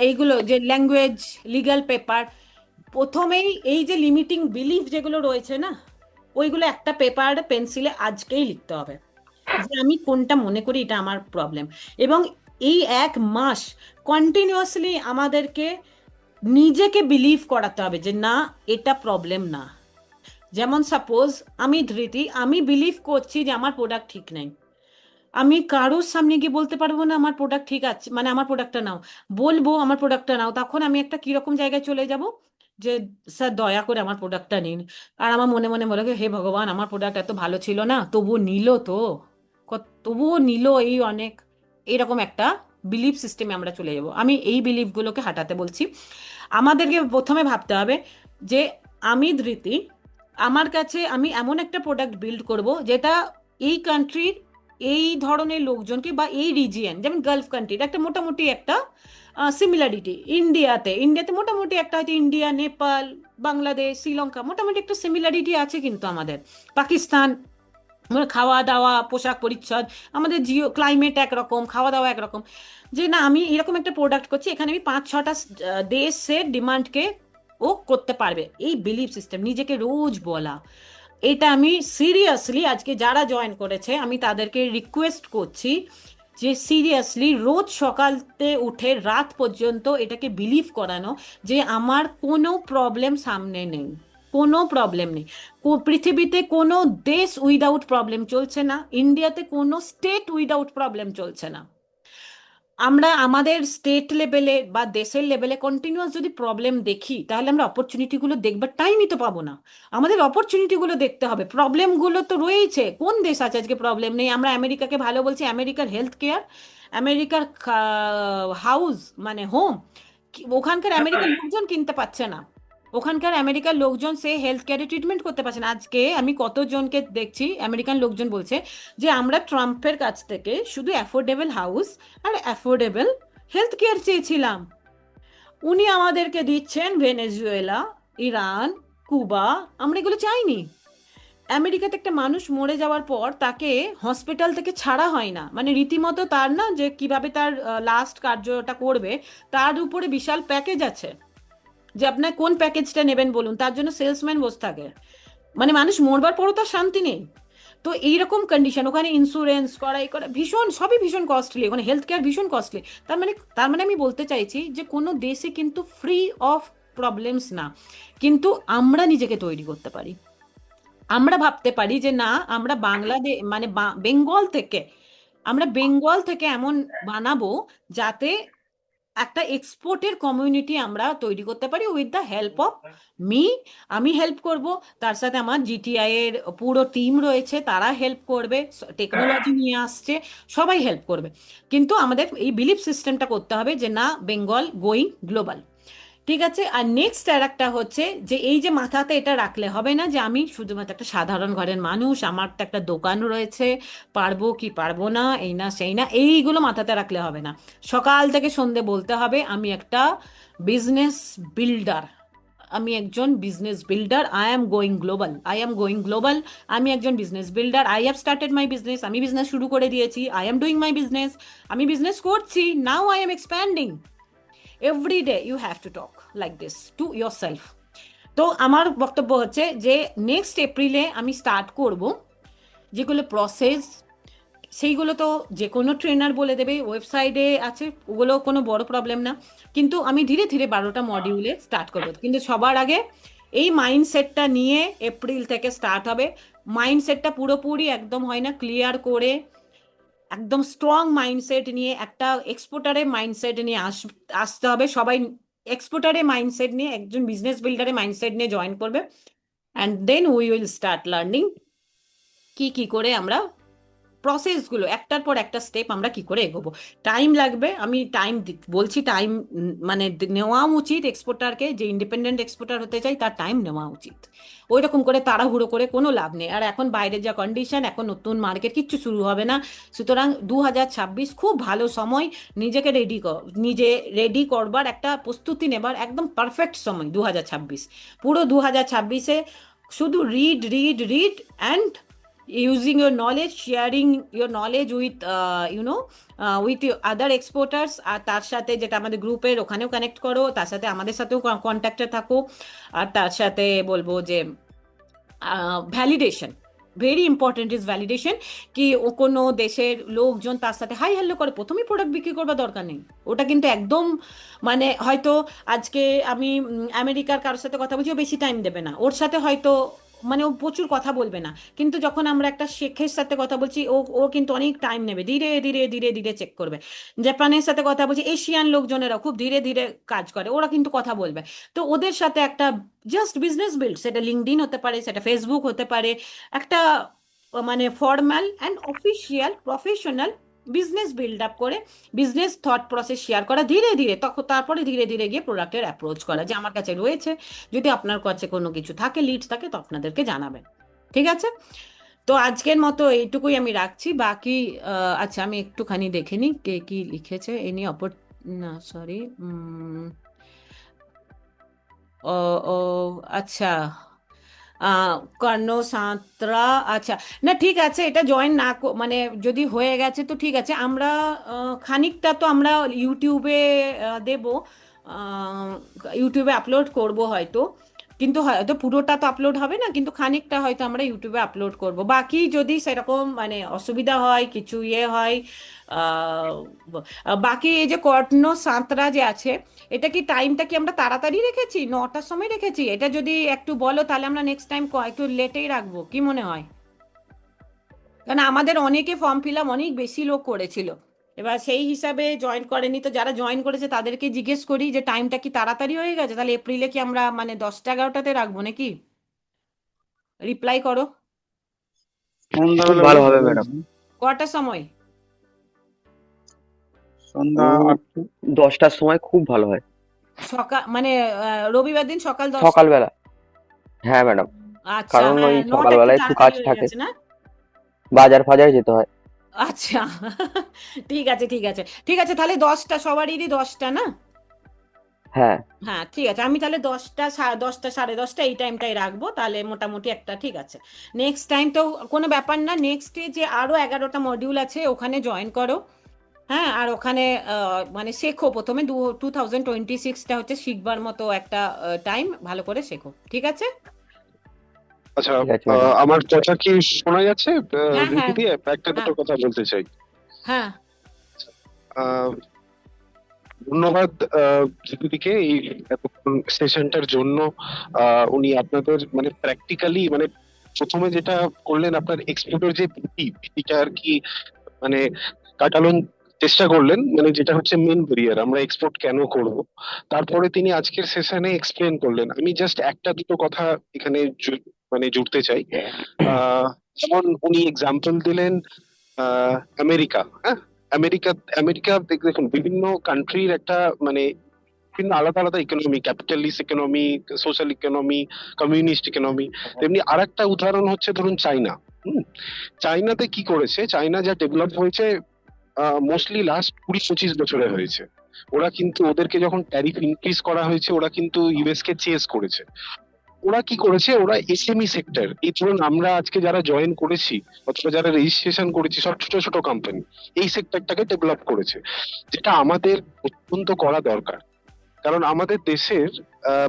এইগুলো যে ল্যাঙ্গুয়েজ, লিগ্যাল পেপার, প্রথমেই এই যে লিমিটিং বিলিফ যেগুলো রয়েছে না, ওইগুলো একটা পেপার পেন্সিলে আজকেই লিখতে হবে, যে আমি কোনটা মনে করি এটা আমার প্রবলেম। এবং এই 1 মাস কন্টিনিউয়াসলি আমাদেরকে নিজেকে বিলিভ করাতে হবে যে না, এটা প্রবলেম না। যেমন সাপোজ আমি ধৃতি, আমি বিলিভ করছি যে আমার প্রোডাক্ট ঠিক নেই, আমি কারোর সামনে গিয়ে বলতে পারবো না আমার প্রোডাক্ট ঠিক আছে, মানে আমার প্রোডাক্টটা নাও, বলবো আমার প্রোডাক্টটা নাও, তখন আমি একটা কিরকম জায়গায় চলে যাব, যে স্যার দয়া করে আমার প্রোডাক্টটা নিন। আর আমার মনে মনে বলে হে ভগবান, আমার প্রোডাক্ট এত ভালো ছিল না, তবুও নিল তো, তবুও নিল এই অনেক, এরকম একটা বিলিফ সিস্টেমে আমরা চলে যাব। আমি এই বিলিফগুলোকে হাঁটাতে বলছি। আমাদেরকে প্রথমে ভাবতে হবে যে আমি ধৃতি, আমার কাছে আমি এমন একটা প্রোডাক্ট বিল্ড করব যেটা এই কান্ট্রির এই ধরনের লোকজনকে, বা এই রিজিয়ন, যেমন গালফ কান্ট্রির একটা মোটামুটি একটা সিমিলারিটি, ইন্ডিয়াতে মোটামুটি একটা, হয়তো ইন্ডিয়া, নেপাল, বাংলাদেশ, শ্রীলঙ্কা মোটামুটি একটা সিমিলারিটি আছে, কিন্তু আমাদের পাকিস্তান, মানে খাওয়া দাওয়া, পোশাক পরিচ্ছদ, আমাদের জিও ক্লাইমেট একরকম, খাওয়া দাওয়া একরকম, যে না আমি এরকম একটা প্রোডাক্ট করছি, এখানে আমি 5-6টা দেশের ডিমান্ডকে ও করতে পারবে, এই বিলিভ সিস্টেম নিজেকে রোজ বলা। এটা আমি সিরিয়াসলি আজকে যারা জয়েন করেছে আমি তাদেরকে রিকোয়েস্ট করছি যে সিরিয়াসলি রোজ সকালতে উঠে রাত পর্যন্ত এটাকে বিলিভ করানো, যে আমার কোনো প্রবলেম সামনে নেই, কোনো প্রবলেম নেই, পৃথিবীতে কোনো দেশ উইদাউট প্রবলেম চলছে না, ইন্ডিয়াতে কোনো স্টেট উইদাউট প্রবলেম চলছে না। আমরা আমাদের স্টেট লেভেলে বা দেশের লেভেলে কন্টিনিউয়াস যদি প্রবলেম দেখি, তাহলে আমরা অপরচুনিটিগুলো দেখবার টাইমই তো পাবো না। আমাদের অপরচুনিটিগুলো দেখতে হবে, প্রবলেমগুলো তো রয়েছে, কোন দেশ আছে আজকে প্রবলেম নেই? আমরা আমেরিকাকে ভালো বলছি, আমেরিকার হেলথ কেয়ার, আমেরিকার হাউস মানে হোম, ওখানকার আমেরিকার লোকজন কিনতে পারছে না, ওখানকার আমেরিকার লোকজন সে হেলথ কেয়ারে ট্রিটমেন্ট করতে পারছে না। আজকে আমি কতজনকে দেখছি আমেরিকান লোকজন বলছে যে আমরা ট্রাম্পের কাছ থেকে শুধু অ্যাফোর্ডেবল হাউস আর অ্যাফোর্ডেবল হেলথ কেয়ার চেয়েছিলাম, উনি আমাদেরকে দিচ্ছেন ভেনেজুয়েলা, ইরান, কুবা, আমরা এগুলো চাইনি। আমেরিকাতে একটা মানুষ মরে যাওয়ার পর তাকে হসপিটাল থেকে ছাড়া হয় না, মানে রীতিমতো তার না, যে কিভাবে তার লাস্ট কার্যটা করবে তার উপরে বিশাল প্যাকেজ আছে, যে আপনার কোন প্যাকেজটা নেবেন বলুন, তার জন্য সেলসম্যান বসে থাকে, মানে মানুষ মরবার পরও তার শান্তি নেই। তো এইরকম কন্ডিশন, ওখানে ইন্স্যুরেন্স করা, এই করা ভীষণ, সবই ভীষণ কস্টলি, ওখানে হেলথ কেয়ার ভীষণ কস্টলি। তার মানে আমি বলতে চাইছি যে কোনো দেশে কিন্তু ফ্রি অফ প্রবলেমস না, কিন্তু আমরা নিজেকে তৈরি করতে পারি। আমরা ভাবতে পারি যে না, আমরা বাংলাদেশ মানে বেঙ্গল থেকে এমন বানাবো যাতে একটা এক্সপোর্টের কমিউনিটি আমরা তৈরি করতে পারি, with the help of me, আমি হেল্প করব, তার সাথে আমার জিটিআই এর পুরো টিম রয়েছে, তারা হেল্প করবে, টেকনোলজি নিয়ে আসছে, সবাই হেল্প করবে। কিন্তু আমাদের এই বিলিফ সিস্টেমটা করতে হবে যে না, বেঙ্গল গোয়িং গ্লোবাল। ঠিক আছে। আর নেক্সট আর একটা হচ্ছে যে এই যে মাথাতে এটা রাখলে হবে না যে আমি শুধুমাত্র একটা সাধারণ ঘরের মানুষ, আমার তো একটা দোকান রয়েছে, পারবো কি পারবো না, এই না সেই না, এইগুলো মাথাতে রাখলে হবে না। সকাল থেকে সন্ধে বলতে হবে আমি একটা বিজনেস বিল্ডার, আমি একজন business builder, I am going global, I am going global, আমি একজন business builder, I have started my business, আমি বিজনেস শুরু করে দিয়েছি, I am doing my business, আমি বিজনেস করছি, now I am expanding. Every day you have to talk like this to yourself. তো আমার বক্তব্য হচ্ছে যে নেক্সট এপ্রিলে আমি স্টার্ট করব যেগুলো প্রসেস, সেইগুলো তো যে কোনো ট্রেনার বলে দেবে, ওয়েবসাইটে আছে, ওগুলো কোনো বড় প্রবলেম না। কিন্তু আমি ধীরে ধীরে 12টা মডিউলে স্টার্ট করবো, কিন্তু সবার আগে এই মাইন্ডসেটটা নিয়ে এপ্রিল থেকে স্টার্ট হবে। মাইন্ডসেটটা পুরোপুরি একদম হয় না ক্লিয়ার করে, একদম স্ট্রং মাইন্ডসেট নিয়ে, একটা এক্সপোর্টারের মাইন্ডসেট নিয়ে আসতে হবে সবাই। এক্সপোর্টারের মাইন্ডসেট নিয়ে, একজন বিজনেস বিল্ডারের মাইন্ডসেট নিয়ে জয়েন করবে, and then we will start learning কি কি করে আমরা প্রসেসগুলো একটার পর একটা স্টেপ আমরা কি করে এগোবো। টাইম লাগবে, আমি টাইম বলছি, টাইম মানে নেওয়া উচিত এক্সপোর্টারকে, যে ইন্ডিপেন্ডেন্ট এক্সপোর্টার হতে চাই তার টাইম নেওয়া উচিত। ওই রকম করে তাড়াহুড়ো করে কোনো লাভ নেই। আর এখন বাইরের যা কন্ডিশন, এখন নতুন মার্কেট কিচ্ছু শুরু হবে না। সুতরাং 2026 খুব ভালো সময়, নিজেকে রেডি কর, নিজে রেডি করবার একটা প্রস্তুতি নেবার একদম পারফেক্ট সময় 2026। পুরো 2026-এ শুধু read read read and using your knowledge, sharing your knowledge with with other exporters, আর তার সাথে যেটা আমাদের গ্রুপের ওখানেও কানেক্ট করো, তার সাথে আমাদের সাথেও কন্ট্যাক্টে থাকো। আর তার সাথে বলবো যে validation, very important is validation. কি ও কোনো দেশের লোকজন তার সাথে হাই হ্যালো করে প্রথমেই প্রোডাক্ট বিক্রি করবার দরকার নেই। ওটা কিন্তু একদম মানে হয়তো আজকে আমি আমেরিকার কারোর সাথে কথা বলছি, ও বেশি টাইম দেবে না, ওর সাথে হয়তো মানে ও প্রচুর কথা বলবে না। কিন্তু যখন আমরা একটা শেখের সাথে কথা বলছি, ও ও কিন্তু অনেক টাইম নেবে, ধীরে ধীরে ধীরে ধীরে চেক করবে। জাপানের সাথে কথা বলছি, এশিয়ান লোকজনেরা খুব ধীরে ধীরে কাজ করে, ওরা কিন্তু কথা বলবে। তো ওদের সাথে একটা জাস্ট বিজনেস বিল্ড, সেটা লিঙ্কডইন হতে পারে, সেটা ফেসবুক হতে পারে, একটা মানে formal and official professional business build up করে বিজনেস থট প্রসেস শেয়ার করা ধীরে ধীরে, তখন তারপরে ধীরে ধীরে গিয়ে প্রোডাক্টের অ্যাপ্রোচ করা, যে আমার কাছে রয়েছে, যদি আপনার কাছে কোনো কিছু থাকে, লিডস থাকে, তো আপনাদেরকে জানাবেন। ঠিক আছে। তো আজকের মতো এইটুকুই আমি রাখছি, বাকি আচ্ছা আমি একটুখানি দেখে নিই কে কি লিখেছে এনি অপর, না সরি, ও ও আচ্ছা, কর্ণ সাঁতরা, আচ্ছা, না ঠিক আছে, এটা জয়েন না মানে যদি হয়ে গেছে তো ঠিক আছে। আমরা খানিকটা তো আমরা ইউটিউবে দেব, আহ, ইউটিউবে আপলোড করব হয়তো, কিন্তু হয়তো পুরোটা তো আপলোড হবে না, কিন্তু খানিকটা হয়তো আমরা ইউটিউবে আপলোড করব। বাকি যদি সেরকম মানে অসুবিধা হয়, কিছু ইয়ে হয়, আহ, বাকি এই যে কর্ণ সাঁতরা যে আছে, এটা কি টাইমটা কি আমরা তাড়াতাড়ি রেখেছি, 9টার সময় রেখেছি? এটা যদি একটু বলো তাহলে আমরা নেক্সট টাইম একটু লেটেই রাখবো, কি মনে হয়? কারণ আমাদের অনেকে ফর্ম ফিল আপ অনেক বেশি লোক করেছিল, এবার সেই হিসাবে জয়েন করেনি, তো যারা জয়েন করেছে তাদেরকে জিজ্ঞেস করি যে টাইমটা কি তাড়াতাড়ি হয়ে গেছে, তাহলে এপ্রিলে কি আমরা মানে 10টা 11টাতে রাখবো নাকি? রিপ্লাই করো। খুব সন্ধ্যাবেলা ভালো হলে হবে ভালো ম্যাডাম। হবে। কটার সময়? সন্ধ্যা উম, 8টা। 10টার সময় খুব ভালো হয়। সকাল মানে রবিবার দিন সকাল 10টা? সকালবেলা। হ্যাঁ ম্যাডাম, আচ্ছা, কারণ ওই হ্যাঁ, 9টা একটু সকালবেলা একটু কাজ তাড়াতাড়ি হয়ে থাকে, গেছে না? বাজার ফাজার যেতে হয়। আচ্ছা, ঠিক আছে ঠিক আছে ঠিক আছে, তাহলে 10টা, সবারই 10টা না? হ্যাঁ, হ্যাঁ ঠিক আছে, আমি তাহলে 10টা 10টা 10:30 এই টাইমটাই রাখবো, তাহলে মোটামুটি একটা ঠিক আছে। নেক্সট টাইম তো কোনো ব্যাপার না, নেক্সটে যে আরো 11টা মডিউল আছে ওখানে জয়েন করো। হ্যাঁ, আর ওখানে মানে শেখো, প্রথমে 2026টা হচ্ছে শিখবার মতো একটা টাইম, ভালো করে শেখো, ঠিক আছে? আচ্ছা, ঠিক আছে ম্যাডাম। আমার কথা কি শোনা যাচ্ছে? হ্যাঁ রিঙ্কি হ্যাঁ দিয়ে একটা হ্যাঁ দুটো কথা বলতে চাই। হ্যাঁ। আহ, ধন্যবাদ দিদিকে এই এতক্ষণ সেশনটার জন্য। উনি আপনাদের মানে প্র্যাকটিক্যালি মানে প্রথমে যেটা করলেন, আপনার এক্সপোর্টের যে ভীতিটা আর কি মানে কাটানোর চেষ্টা করলেন, মানে যেটা হচ্ছে মেন ব্যারিয়ার, আমরা এক্সপোর্ট কেন করব। তারপরে তিনি আজকের সেশনে এক্সপ্লেন করলেন। আমি জাস্ট একটা দুটো কথা এখানে মানে জুড়তে চাই। আহ, যেমন উনি এক্সাম্পল দিলেন আমেরিকা। হ্যাঁ, আমেরিকা, আমেরিকা দেখুন বিভিন্ন কান্ট্রির একটা মানে বিভিন্ন আলাদা আলাদা economy, capitalist economy, social economy, communist economy. তেমনি আরেকটা উদাহরণ হচ্ছে ধরুন চাইনা। চাইনাতে কি করেছে, চাইনা যা ডেভেলপ হয়েছে মোস্টলি লাস্ট 20-25 বছরে হয়েছে। ওরা কিন্তু ওদেরকে যখন ট্যারিফ ইনক্রিজ করা হয়েছে, ওরা কিন্তু ইউএস কে চেস করেছে। ওরা কি করেছে, ওরা এসএমই সেক্টর, এই ধরুন আমরা আজকে যারা জয়েন করেছি অথবা যারা রেজিস্ট্রেশন করেছি, সব ছোট ছোট কোম্পানি, এই সেক্টরটাকে ডেভেলপ করেছে, যেটা আমাদের অত্যন্ত করা দরকার। কারণ আমাদের দেশের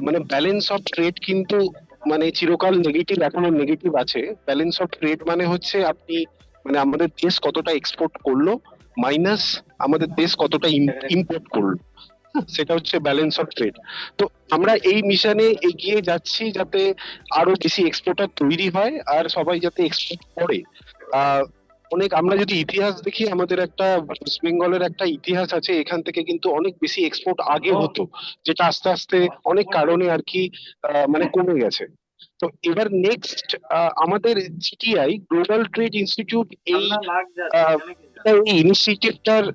মানে ব্যালেন্স অফ ট্রেড কিন্তু মানে চিরকাল নেগেটিভ, এখনো নেগেটিভ আছে। ব্যালেন্স অফ ট্রেড মানে হচ্ছে আপনি মানে আমাদের দেশ কতটা এক্সপোর্ট করলো মাইনাস আমাদের দেশ কতটা ইম্পোর্ট করলো, সেটা হচ্ছে ব্যালেন্স অফ ট্রেড। তো আমরা এই মিশনে এগিয়ে যাচ্ছি যাতে আরো বেশি এক্সপোর্টার তৈরি হয় আর সবাই যাতে এক্সপোর্ট করে। অনেক আমরা যদি ইতিহাস দেখি, আমাদের একটা ওয়েস্ট বেঙ্গলের একটা ইতিহাস আছে, এখান থেকে কিন্তু অনেক বেশি এক্সপোর্ট আগে হতো, যেটা আস্তে আস্তে অনেক কারণে আর কি মানে কমে গেছে। তো এবার নেক্সট আমাদের জিটিআই গ্লোবাল ট্রেড ইনস্টিটিউট এই ইনিশিয়েটিভটার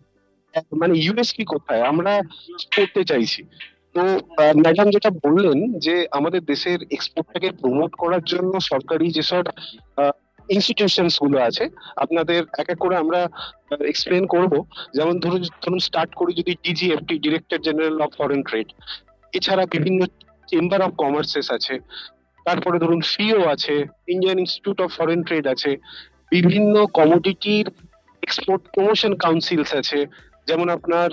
মানে ইউএসপি কোথায় আমরা করতে চাইছি। তো ম্যাডাম যেটা বললেন যে আমাদের দেশের এক্সপোর্টটাকে প্রমোট করার জন্য সরকারি যেসব ইনস্টিটিউশনস গুলো আছে, আপনাদের এক এক করে আমরা এক্সপ্লেন করব। যেমন ধরুন স্টার্ট করি যদি DGFT, director general of foreign trade, এছাড়া বিভিন্ন চেম্বার অফ কমার্সেস আছে, তারপরে ধরুন সিও আছে, Indian institute of foreign trade আছে, বিভিন্ন কমোডিটির এক্সপোর্ট প্রমোশন কাউন্সিলস আছে, যেমন আপনার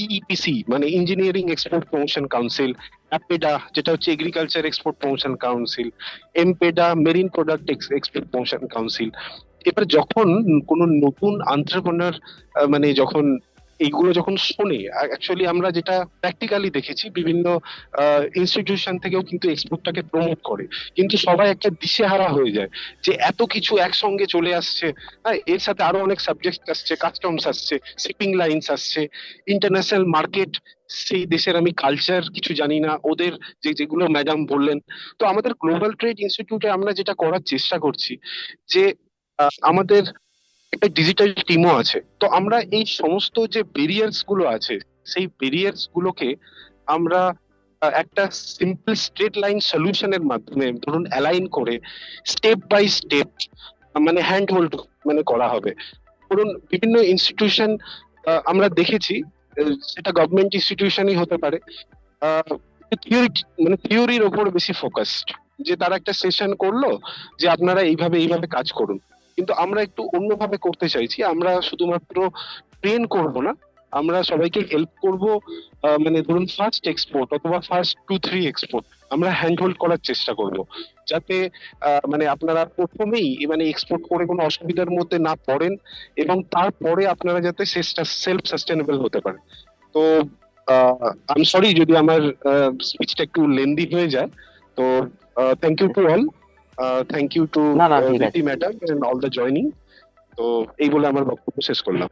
ইইপিসি মানে engineering export promotion council, APEDA যেটা হচ্ছে agriculture export promotion council, MPEDA marine product export promotion council. এবার যখন কোনো নতুন এন্টারপ্রেনার মানে যখন এইগুলো যখন শোনে, অ্যাকচুয়ালি আমরা যেটা প্র্যাকটিক্যালি দেখেছি বিভিন্ন ইনস্টিটিউশন থেকেও কিন্তু এক্সপোর্টটাকে প্রমোট করে, কিন্তু সবাই একটা দিশেহারা হয়ে যায় যে এত কিছু একসঙ্গে চলে আসছে। হ্যাঁ, এর সাথে আরো অনেক সাবজেক্ট আসছে, কাস্টমস আসছে, শিপিং লাইন্স আসছে, ইন্টারন্যাশনাল মার্কেট, সেই দেশের আমি কালচার কিছু জানি না, ওদের যেগুলো ম্যাডাম বললেন। তো আমাদের গ্লোবাল ট্রেড ইনস্টিটিউটে আমরা যেটা করার চেষ্টা করছি যে আমাদের একটা ডিজিটাল টিমও আছে। তো আমরা এই সমস্ত যে ব্যারিয়ার্স গুলো আছে, সেই ব্যারিয়ার্স গুলোকে আমরা একটা সিম্পল স্ট্রেট লাইন সলিউশনের মাধ্যমে ধরুন অ্যালাইন করে স্টেপ বাই স্টেপ মানে হ্যান্ড হোল্ড মানে করা হবে। ধরুন বিভিন্ন ইনস্টিটিউশন আমরা দেখেছি, সেটা গভর্নমেন্ট ইনস্টিটিউশনই হতে পারে, থিওরি মানে থিওরির ওপর বেশি ফোকাসড, যে তারা একটা সেশন করলো যে আপনারা এইভাবে এইভাবে কাজ করুন। কিন্তু আমরা একটু অন্যভাবে করতে চাইছি, আমরা শুধুমাত্র ট্রেন করব না, আমরা সবাইকে হেল্প করব। মানে ধরুন ফার্স্ট এক্সপোর্ট অথবা ফার্স্ট 2-3 এক্সপোর্ট আমরা হ্যান্ড হোল্ড করার চেষ্টা করব, যাতে মানে আপনারা প্রথমেই মানে এক্সপোর্ট করে কোনো অসুবিধার মধ্যে না পড়েন এবং তারপরে আপনারা যাতে সেলফ সাস্টেনেবল হতে পারেন। তো আই এম সরি যদি আমার স্পিচটা একটু লেন্দি হয়ে যায়। তো thank you to all, thank you to না না ঠিক আছে। Madam and all the joining. তো এই বলে আমার বক্তব্য শেষ করলাম।